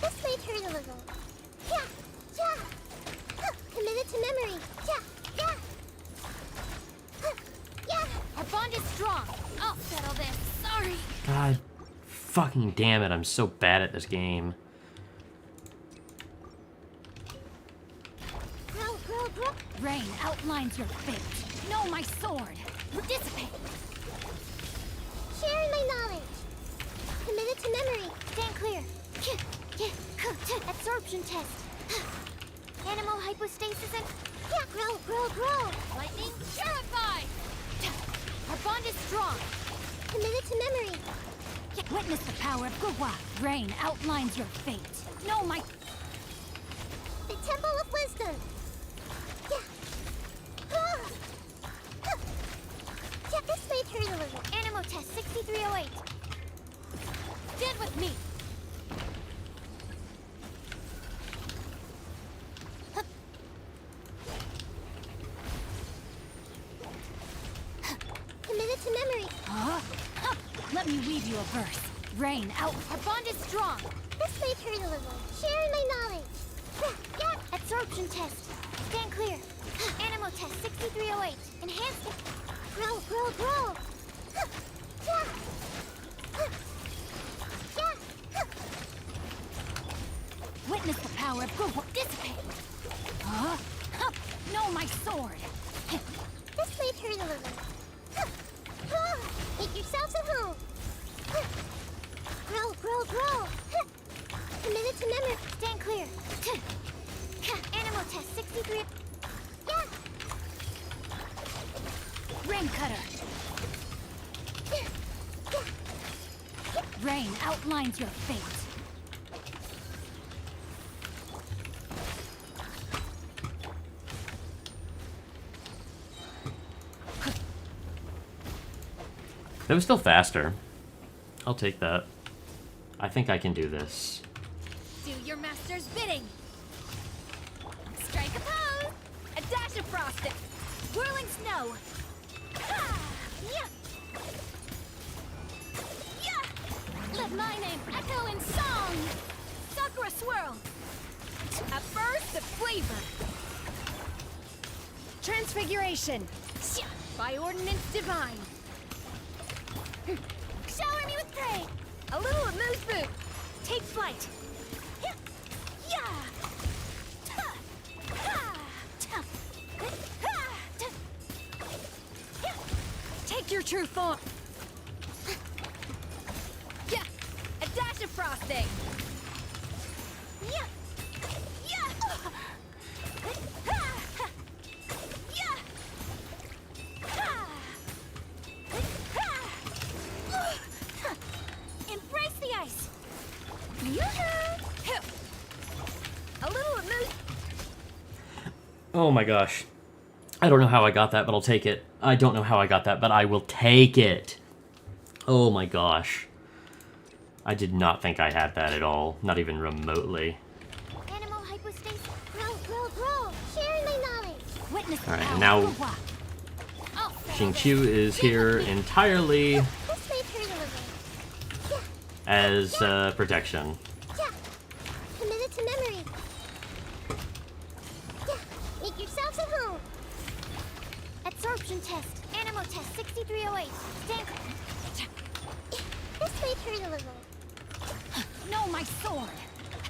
This may turn a little. Committed to memory. Our bond is strong. I'll settle this. Sorry. God fucking damn it, I'm so bad at this game. Grow. Rain outlines your fate. Know my sword. Dissipate. Sharing my knowledge. Committed to memory. Stand clear. Absorption test. Animal hypostasis and grow. Lightning purified. Our bond is strong. Committed to memory. Witness the power of Gua. Rain outlines your fate. Know my... The Temple of Wisdom. This may turn a little. Animal test 6308. Stand with me. Committed to memory. Let me weave you a verse. Rain out. Our bond is strong. This may turn a little. Sharing my knowledge. Absorption test. Stand clear. Animal test 6308. Enhanced. Grow. Witness the power of Gua. Dissipate. Know my sword. This may turn a little. Make yourselves at home. Grow. Committed to memory. Stand clear. Animal test 63. Rain cutter. Rain outlines your fate. That was still faster. I'll take that. I think I can do this. Do your master's bidding. Strike a pose. A dash of frosting. Whirling snow. Let my name echo in song. Sakura swirl. A burst of flavor. Transfiguration. By ordinance divine. Shower me with prey. A little of moose boot. Take flight. Take your true form. A dash of frosting. Embrace the ice. A little of moose. Oh my gosh. I don't know how I got that, but I'll take it. I don't know how I got that, but I will take it. Oh my gosh. I did not think I had that at all. Not even remotely. Animal hypostasis. Grow. Sharing my knowledge. Witness the Alright, power now of Gua. Xingqiu is here entirely This may turn a little. as protection. Committed to memory. Make yourselves at home. Absorption test. Animal test 6308. Stand. This may turn a little. Know my sword.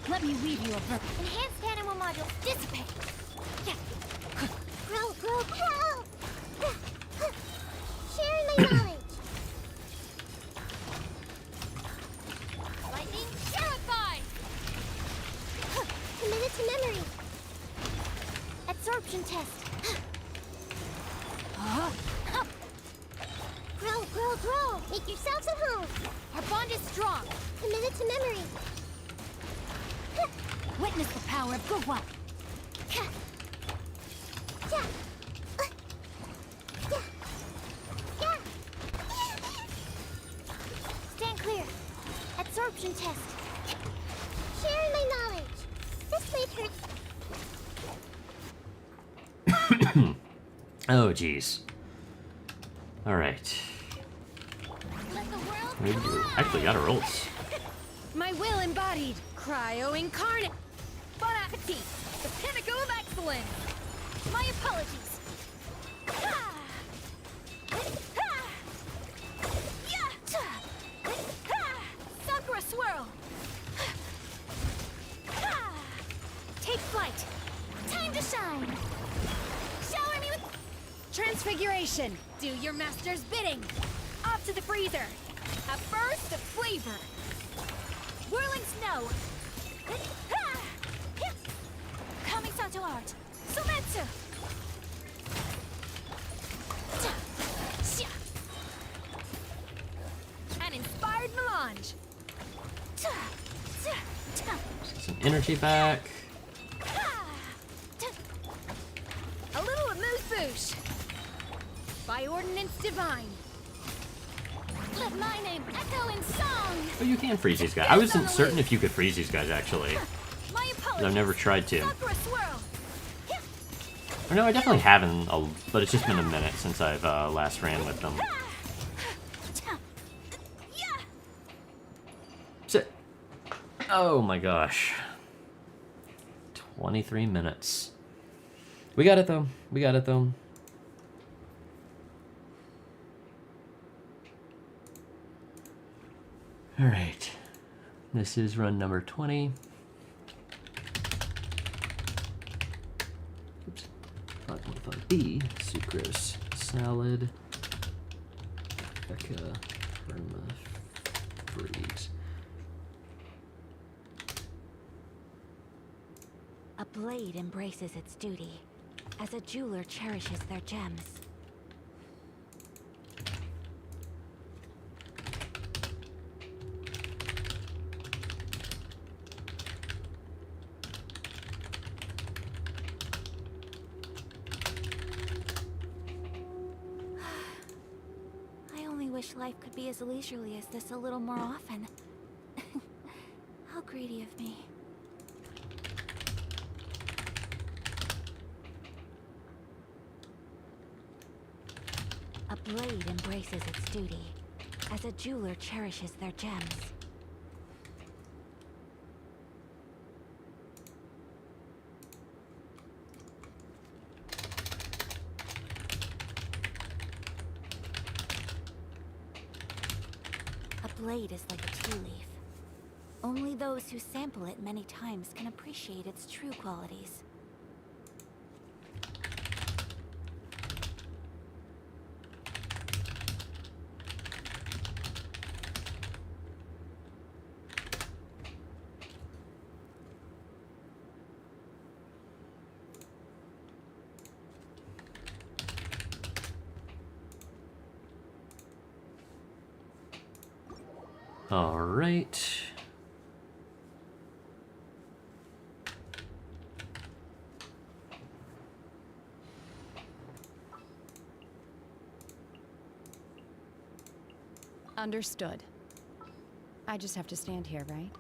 Let me weave you a verse. Enhanced animal module. Dissipate. Grow. Sharing my knowledge. Make yourselves at home. Our bond is strong. Committed to memory. Witness the power of Gugwa. Yeah. Yeah. Yeah. Stand clear. Absorption test. Sharing my knowledge. This might hurt. Oh, jeez. Alright. Let the world We actually got our ults. My will embodied. Cryo incarnate. Bon appetit. The pinnacle of excellence. My apologies. Ah. Ah. Yeah. Ah. Sakura swirl. Ah. Take flight. Time to shine. Shower me with transfiguration. Do your master's bidding. Off to the freezer. A burst of flavor. Whirling snow. Ah! Coming to art. Sumetsu. An inspired melange. Some energy back. A little amuse-bouche. By ordinance divine. Let my name echo in song. Oh, you can freeze these guys. I wasn't certain if you could freeze these guys, actually. My apologies. I've never tried to. Sakura swirl. Or no, I definitely haven't, but it's just been a minute since I've last ran with them. Sit. Oh my gosh. 23 minutes. We got it, though. We got it, though. Alright. This is run number 20. Oops. 5.5B. Sucrose salad. Becca permafreeze. A blade embraces its duty, as a jeweler cherishes their gems. I only wish life could be as leisurely as this a little more often. How greedy of me. A blade embraces its duty, as a jeweler cherishes their gems. A blade is like a tea leaf. Only those who sample it many times can appreciate its true qualities. All right. Understood. I just have to stand here, right?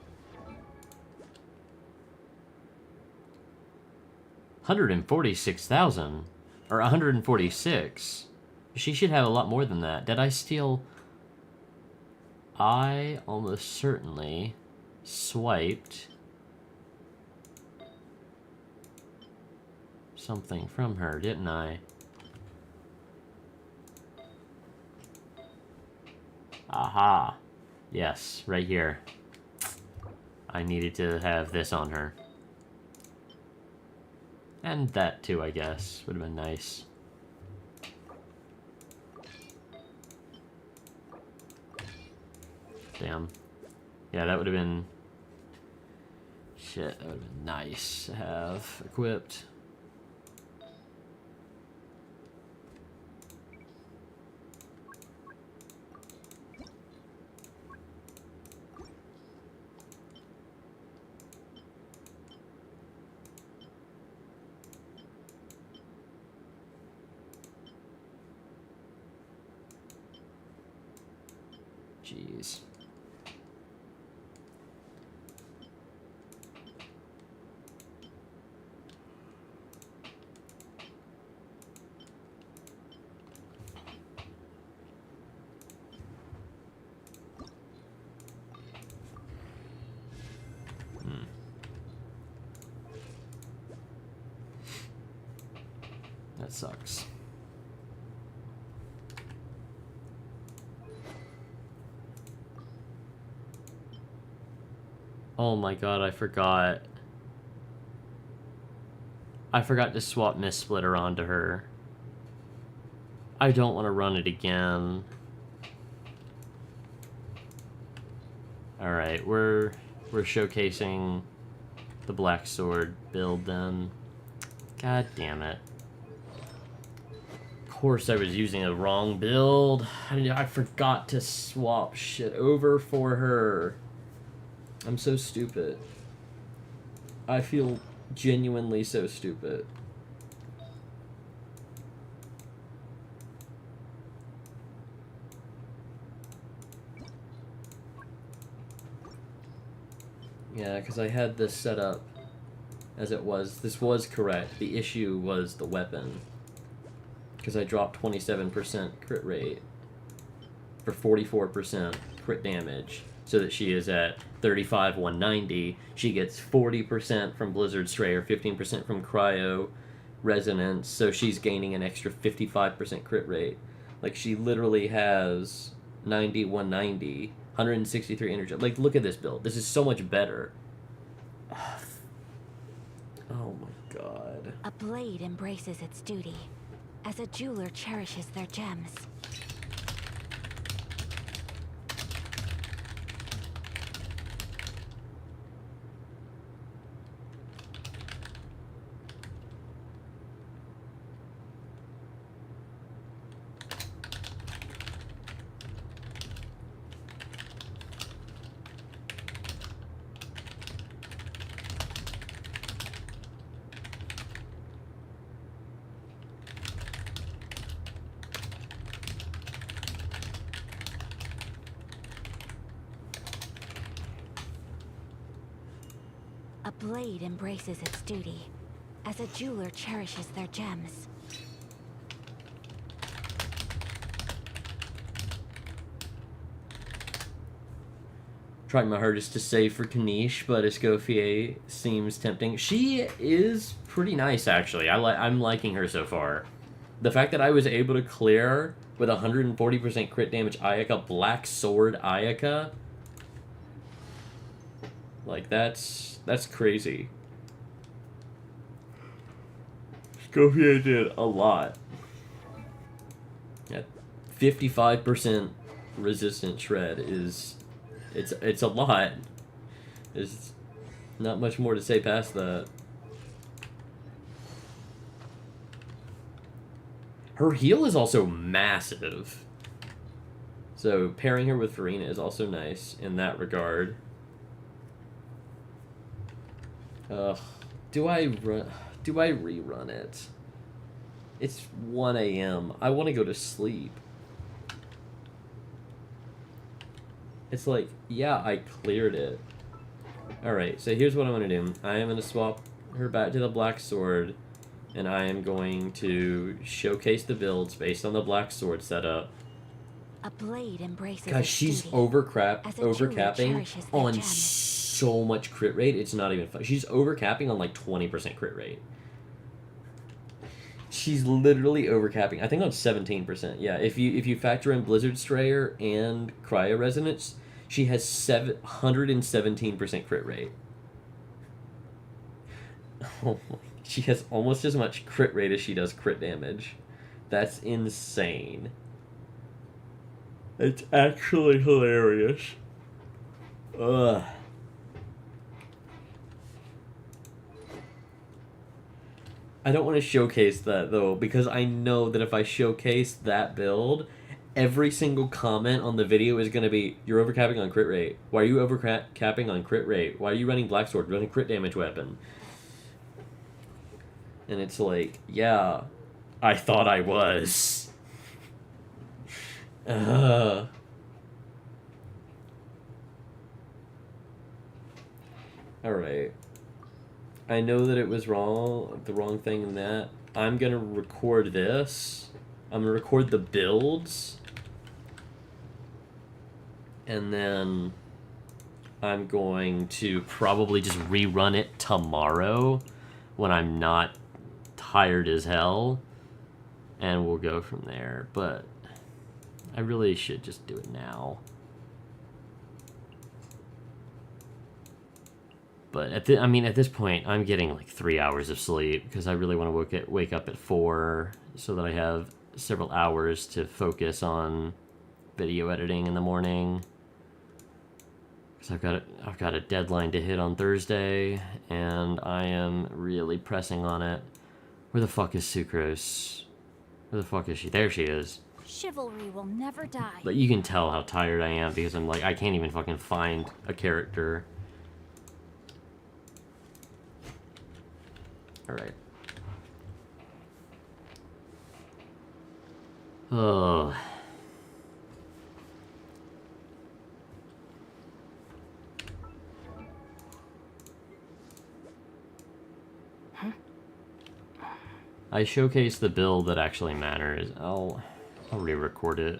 146,000 or 146. She should have a lot more than that. Did I steal? I almost certainly swiped something from her, didn't I? Aha. Yes, right here. I needed to have this on her. And that too, I guess. Would have been nice. Damn. Yeah, that would have been... Shit, that would have been nice to have equipped. Jeez. That sucks. Oh my god, I forgot. I forgot to swap Miss Splitter onto her. I don't want to run it again. Alright, we're showcasing the Black Sword build then. God damn it. Of course I was using a wrong build. I forgot to swap shit over for her. I'm so stupid. I feel genuinely so stupid. Yeah, because I had this set up as it was. This was correct. The issue was the weapon. Because I dropped 27% crit rate for 44% crit damage. So that she is at 35, 190. She gets 40% from Blizzard Strayer, 15% from Cryo Resonance. So she's gaining an extra 55% crit rate. Like, she literally has 90, 190, 163 energy. Like, look at this build. This is so much better. Oh my god. A blade embraces its duty, as a jeweler cherishes their gems. A blade embraces its duty, as a jeweler cherishes their gems. Trying my hardest to save for Kanish, but Escoffier seems tempting. She is pretty nice, actually. I'm liking her so far. The fact that I was able to clear with 140% crit damage Ayaka, Black Sword Ayaka, like, that's crazy. Escoffier did a lot. At 55% resistant shred is... It's a lot. There's not much more to say past that. Her heal is also massive. So pairing her with Farina is also nice in that regard. Do I rerun it? It's 1 a.m. I want to go to sleep. It's like, yeah, I cleared it. Alright, so here's what I'm going to do. I am going to swap her back to the Black Sword, and I am going to showcase the builds based on the Black Sword setup. A blade embraces Guys, its she's duty, overcapping on so much crit rate, it's not even fun. She's overcapping on like 20% crit rate. She's literally overcapping. I think on 17%. Yeah, if you factor in Blizzard Strayer and Cryo Resonance, she has 117% crit rate. Oh my, she has almost as much crit rate as she does crit damage. That's insane. It's actually hilarious. Ugh. I don't want to showcase that, though, because I know that if I showcase that build, every single comment on the video is going to be, you're overcapping on crit rate. Why are you overcapping on crit rate? Why are you running Black Sword? Running crit damage weapon. And it's like, yeah, I thought I was. Alright. I know that it was wrong, the wrong thing in that. I'm gonna record this. I'm gonna record the builds. And then I'm going to probably just rerun it tomorrow when I'm not tired as hell. And we'll go from there. But I really should just do it now. But at this point, I'm getting like 3 hours of sleep because I really want to wake up at 4 so that I have several hours to focus on video editing in the morning. Because I've got a deadline to hit on Thursday, and I am really pressing on it. Where the fuck is Sucrose? Where the fuck is she? There she is. Chivalry will never die. But you can tell how tired I am because I'm like, I can't even fucking find a character. Alright. Oh. I showcased the build that actually matters. I'll re-record it.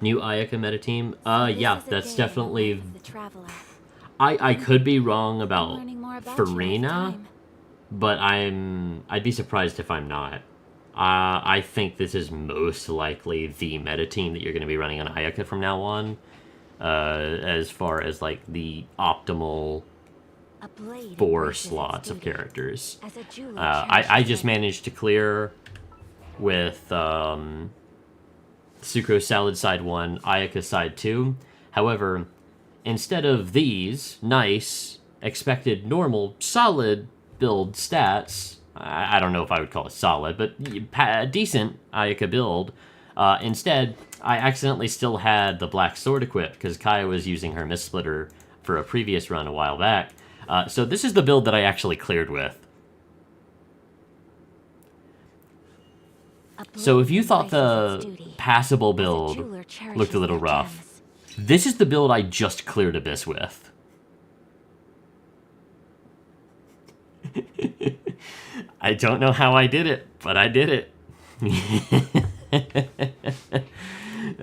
New Ayaka meta team? Yeah, that's definitely... I could be wrong about Farina, but I'd be surprised if I'm not. I think this is most likely the meta team that you're going to be running on Ayaka from now on, as far as, like, the optimal 4 slots of characters. I just managed to clear with Sucrose Salad Side 1, Ayaka Side 2. However, instead of these nice, expected, normal, solid build stats, I don't know if I would call it solid, but decent Ayaka build, instead, I accidentally still had the Black Sword equipped because Kaya was using her Mist Splitter for a previous run a while back. So this is the build that I actually cleared with. So if you thought the passable build looked a little rough, this is the build I just cleared Abyss with. I don't know how I did it, but I did it.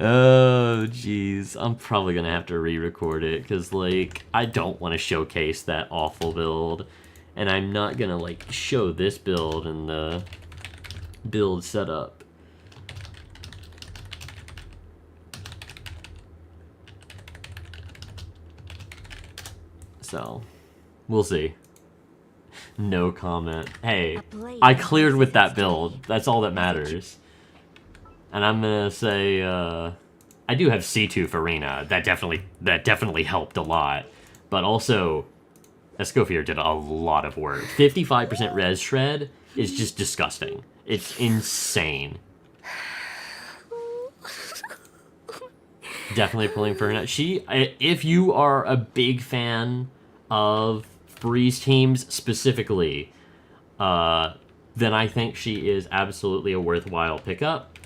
Oh, jeez. I'm probably going to have to re-record it, because, like, I don't want to showcase that awful build. And I'm not going to, like, show this build in the build setup. So, we'll see. No comment. Hey, I cleared with that build. That's all that matters. And I'm gonna say, I do have C2 Farina. That definitely helped a lot. But also, Escoffier did a lot of work. 55% res shred is just disgusting. It's insane. Definitely pulling Farina. If you are a big fan of freeze teams specifically, then I think she is absolutely a worthwhile pickup.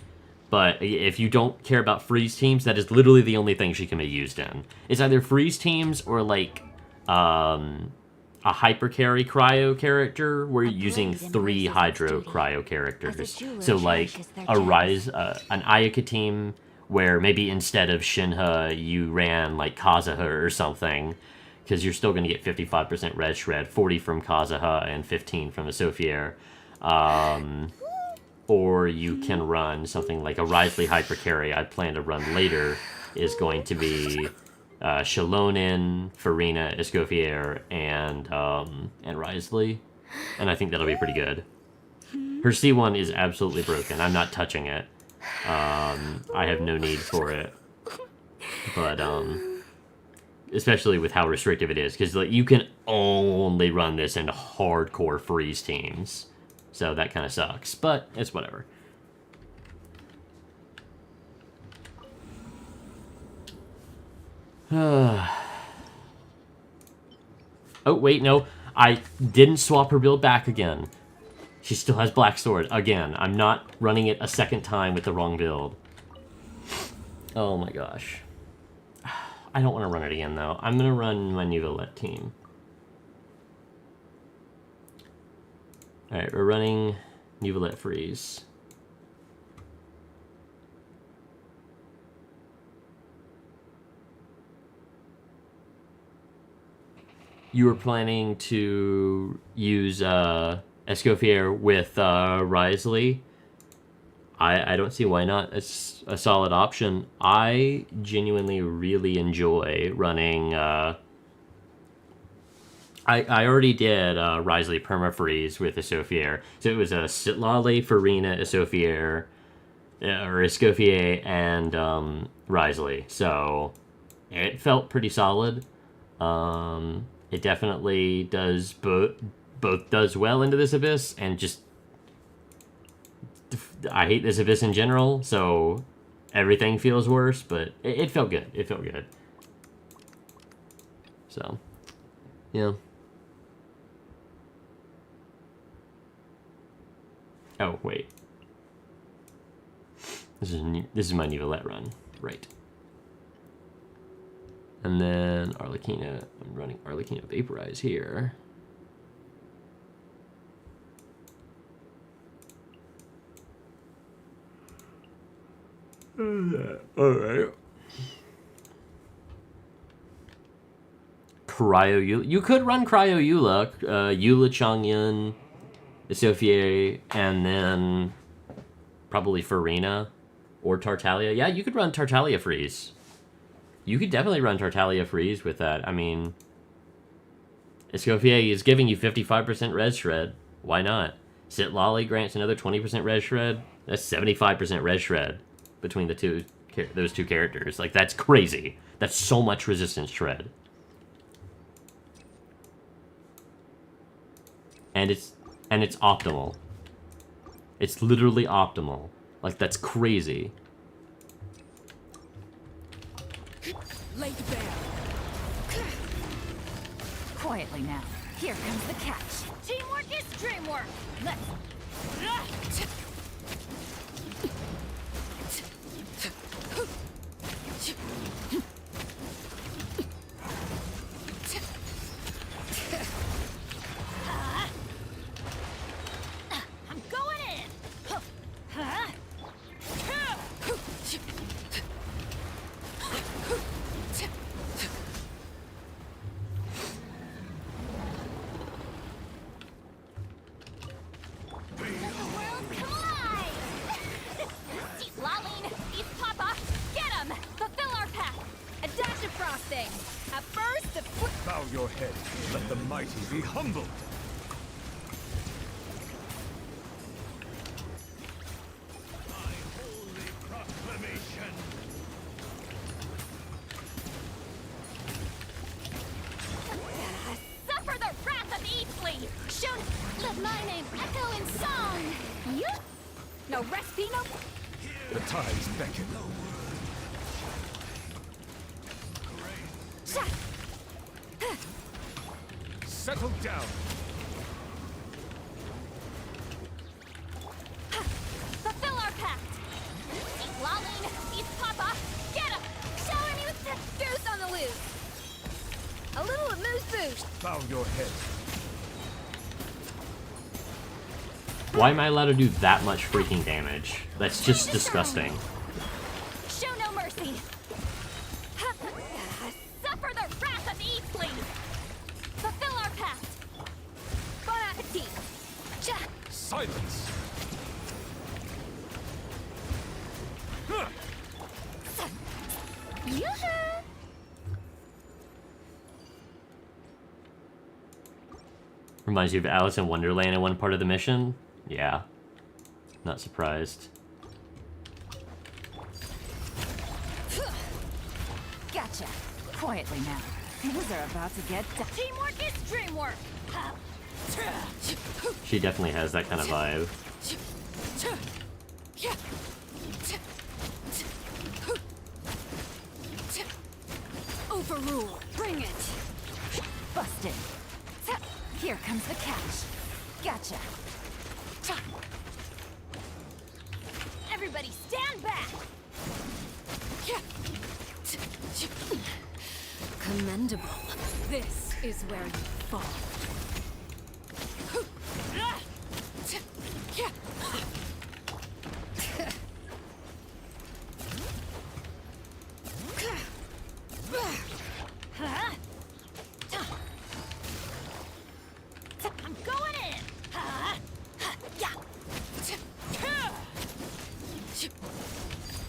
But if you don't care about freeze teams, that is literally the only thing she can be used in. It's either freeze teams or, like, a hyper carry cryo character where you're using 3 hydro cryo characters. So, like, an Ayaka team where maybe instead of Shinha, you ran, like, Kazuha or something, because you're still going to get 55% res shred, 40 from Kazuha, and 15 from Escoffier. Or you can run something like a Risley Hyper Carry I plan to run later, is going to be Shalonin, Farina, Escoffier, and Risley. And I think that'll be pretty good. Her C1 is absolutely broken. I'm not touching it. I have no need for it. But, especially with how restrictive it is, because, like, you can only run this in hardcore freeze teams. So that kind of sucks, but it's whatever. Oh, wait, no. I didn't swap her build back again. She still has Black Sword. Again, I'm not running it a second time with the wrong build. Oh my gosh. I don't want to run it again, though. I'm going to run my Nivelette team. Alright, we're running Nivelette Freeze. You were planning to use Escoffier with Risley. I don't see why not. It's a solid option. I genuinely really enjoy running... I already did Risley Permafreeze with Escoffier. So it was a Sitlali, Farina, Escoffier, or Escoffier, and Risley. So it felt pretty solid. It definitely does both does well into this Abyss, and just... I hate this Abyss in general, so everything feels worse, but it felt good. It felt good. So, yeah. Oh, wait. This is my Nivelette run. Right. And then Arlecchino. I'm running Arlecchino Vaporize here. Alright. Cryo Eula. You could run Cryo Eula. Eula Changyun, Escoffier, and then probably Farina or Tartaglia. Yeah, you could run Tartaglia Freeze. You could definitely run Tartaglia Freeze with that. I mean, Escoffier is giving you 55% res shred. Why not? Sitlali grants another 20% res shred. That's 75% res shred. between those two characters. Like, that's crazy. That's so much resistance shred. And it's optimal. It's literally optimal. Like, that's crazy. Laid bare. Quietly now. Here comes the catch. Teamwork is dreamwork. Let's. I'm going in. Bow your head. Let the mighty be humbled. My holy proclamation. Suffer the wrath of Eatley! Shown let my name echo in song! You? No recipe, no... The tides beckon. Settle down. Fulfill our pact! Eat Lolling, eat Papa, get him! Shower me with the goose on the loose! A little moose boost! Bow your head. Why am I allowed to do that much freaking damage? That's just disgusting. Show no mercy! Suffer the wrath of Eatley! Fulfill our pact! Bon appetit! Silence. Yoo-hoo! Reminds you of Alice in Wonderland in one part of the mission? Yeah. Not surprised. Gotcha. Quietly now. Things are about to get teamwork is dreamwork. She definitely has that kind of vibe. Overrule. Bring it. Busted. Here comes the catch. Gotcha. Everybody stand back. Commendable. This is where you fall. I'm going in.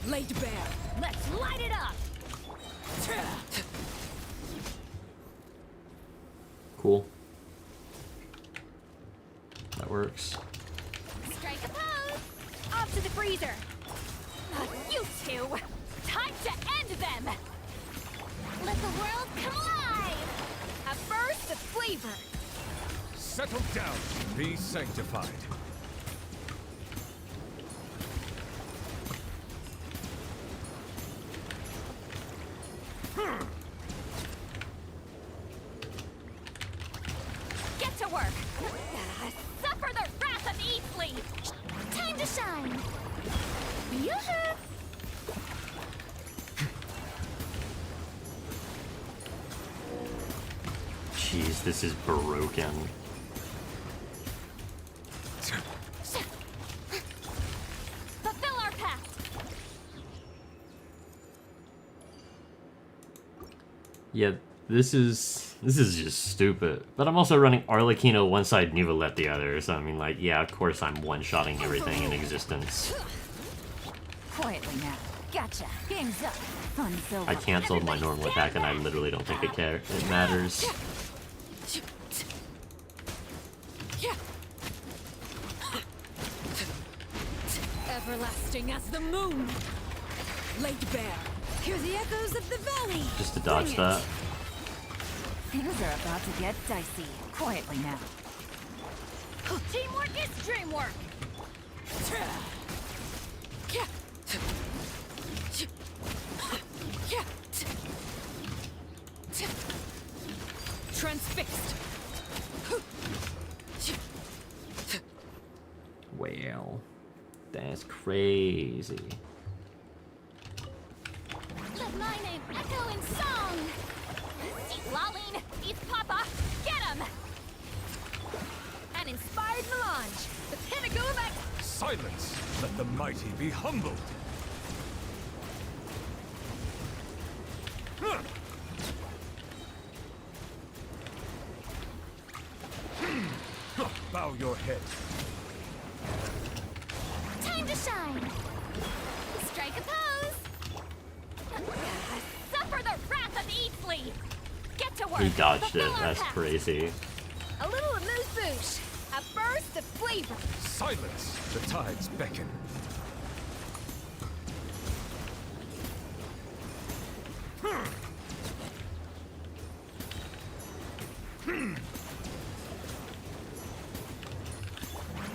Laid bare. Let's light it up. Cool. That works. Strike a pose. Off to the freezer. You two. Time to end them. Let the world come alive. A burst of flavor. Settle down. Be sanctified. Get to work. Suffer the wrath of Eatley. Time to shine. Yoo-hoo. Jeez, this is broken. Fulfill our pact. Yeah, this is just stupid. But I'm also running Arlecchino one side, Nivelette the other, so I mean, like, yeah, of course I'm one-shotting everything in existence. Quietly now. Gotcha. Game's up. Fun's over. I canceled my normal attack and I literally don't think it matters. Everlasting as the moon. Laid bare. Hear the echoes of the valley. Just to dodge that. Things are about to get dicey. Quietly now. Teamwork is dreamwork. Transfixed. Well, that's crazy. Let my name echo in song. Lolling, eat Papa, get him! An inspired melange. The pinnacle of X. Silence! Let the mighty be humbled! Bow your head. Time to shine. Strike a pose. Suffer the wrath of Easley. Get to work. He dodged Fulfill it. our That's pact. crazy. A little amuse-bouche. A burst of flavor. Silence! The tides beckon.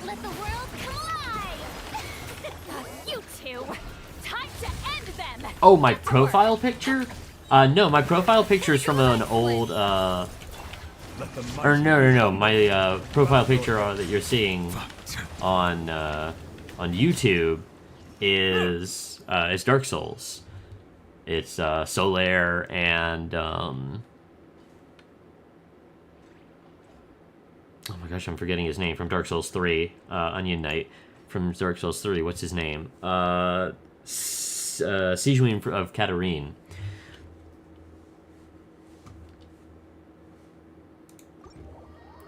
Let the world come alive. You two. Time to end them. Oh, my Get to profile work. picture? No, my profile picture is from an old, Let the mighty or no, be no, no. My profile picture that you're seeing on YouTube is Dark Souls. It's Solaire and oh my gosh, I'm forgetting his name from Dark Souls 3. Onion Knight from Dark Souls 3. What's his name? Siegewin of Katarine.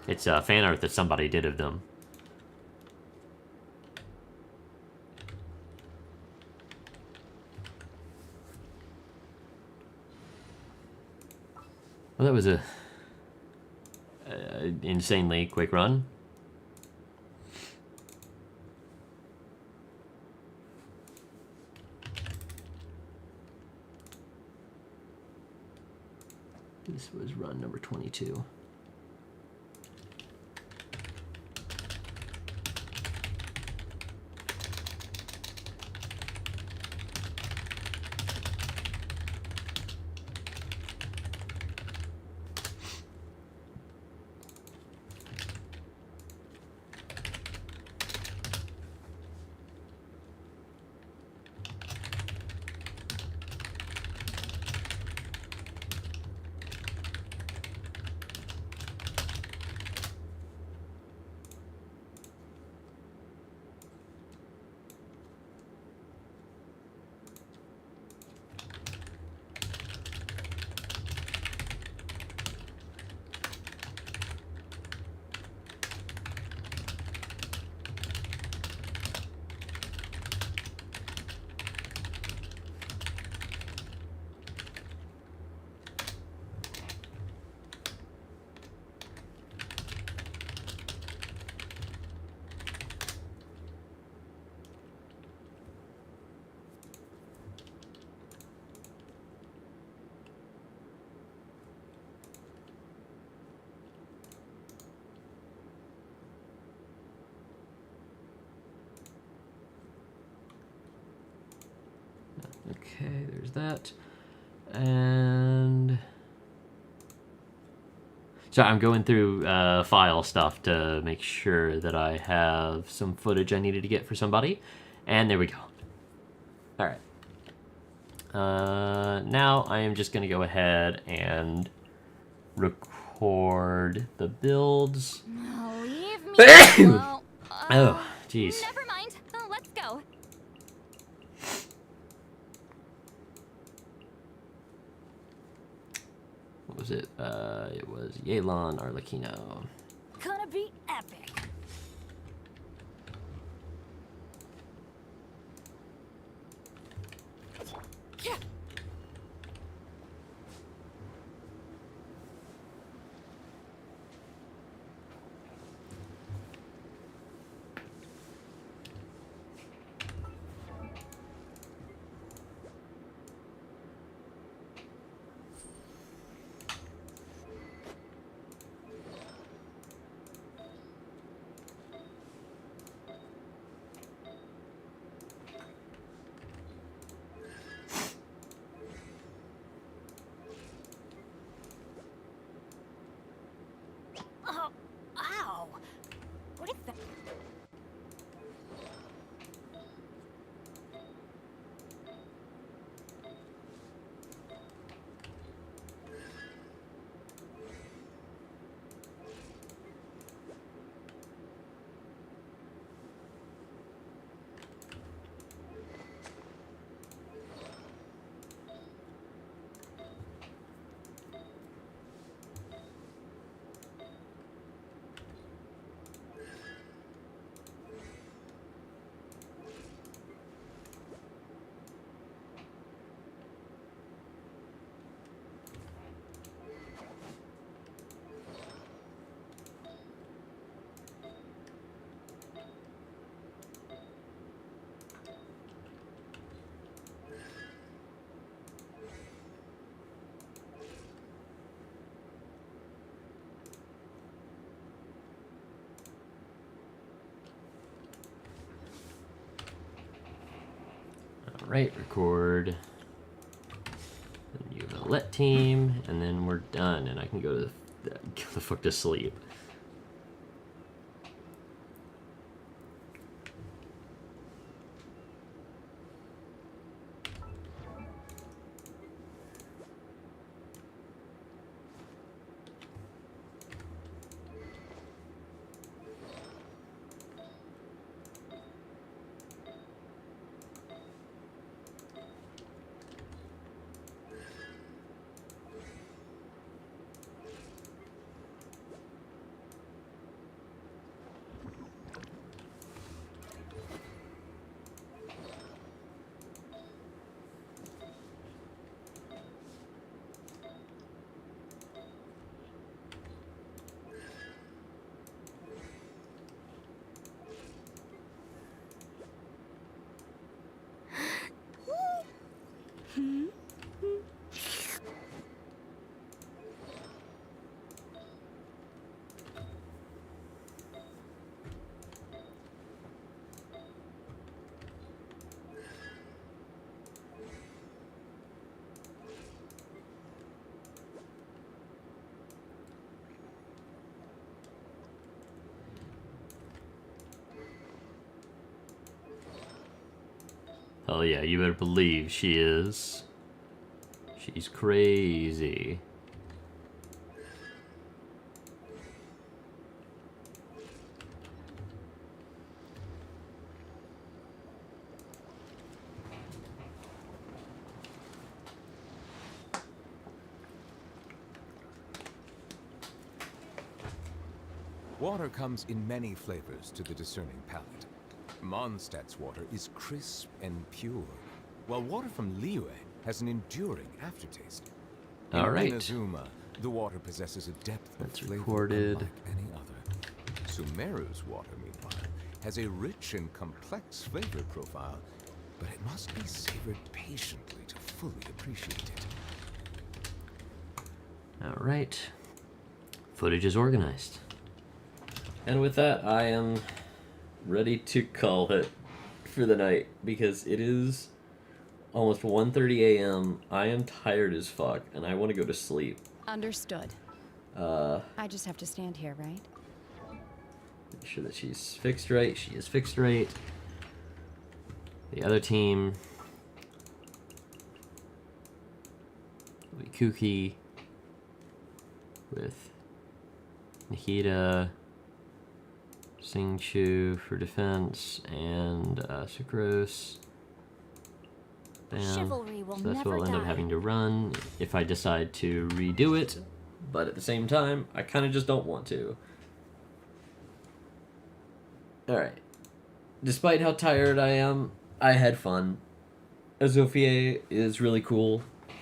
It's fan art that somebody did of them. Well, that was a insanely quick run. This was run number 22. Okay, there's that. And so I'm going through file stuff to make sure that I have some footage I needed to get for somebody. And there we go. All right. Now I am just going to go ahead and record the builds. Oh, leave me alone. Oh, jeez. Never mind. Let's go. What was it? It was Yelan Arlecchino. Gonna be epic. Alright, record. And you have a let team, and then we're done, and I can go the fuck to sleep. Oh yeah, you better believe she is. She's crazy. Water comes in many flavors to the discerning palate. Mondstadt's water is crisp and pure, while water from Liyue has an enduring aftertaste. All In right. Inazuma, the water possesses a depth of That's flavor recorded. unlike any other. Sumeru's water, meanwhile, has a rich and complex flavor profile, but it must be savored patiently to fully appreciate it. All right. Footage is organized. And with that, I am ready to call it for the night because it is almost 1:30 a.m. I am tired as fuck and I want to go to sleep. Understood. I just have to stand here, right? Make sure that she's fixed right. She is fixed right. The other team will be Kuki with Nikita, Singchu for defense, and Sucrose. Bam. Chivalry will So that's what never I'll end up die. having to run if I decide to redo it. But at the same time, I kind of just don't want to. Alright. Despite how tired I am, I had fun. Escoffier is really cool.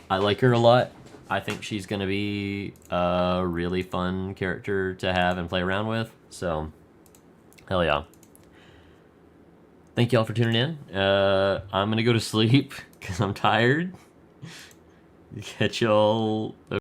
I like her a lot. I think she's going to be a really fun character to have and play around with. So, hell yeah. Thank y'all for tuning in. I'm going to go to sleep because I'm tired. Catch y'all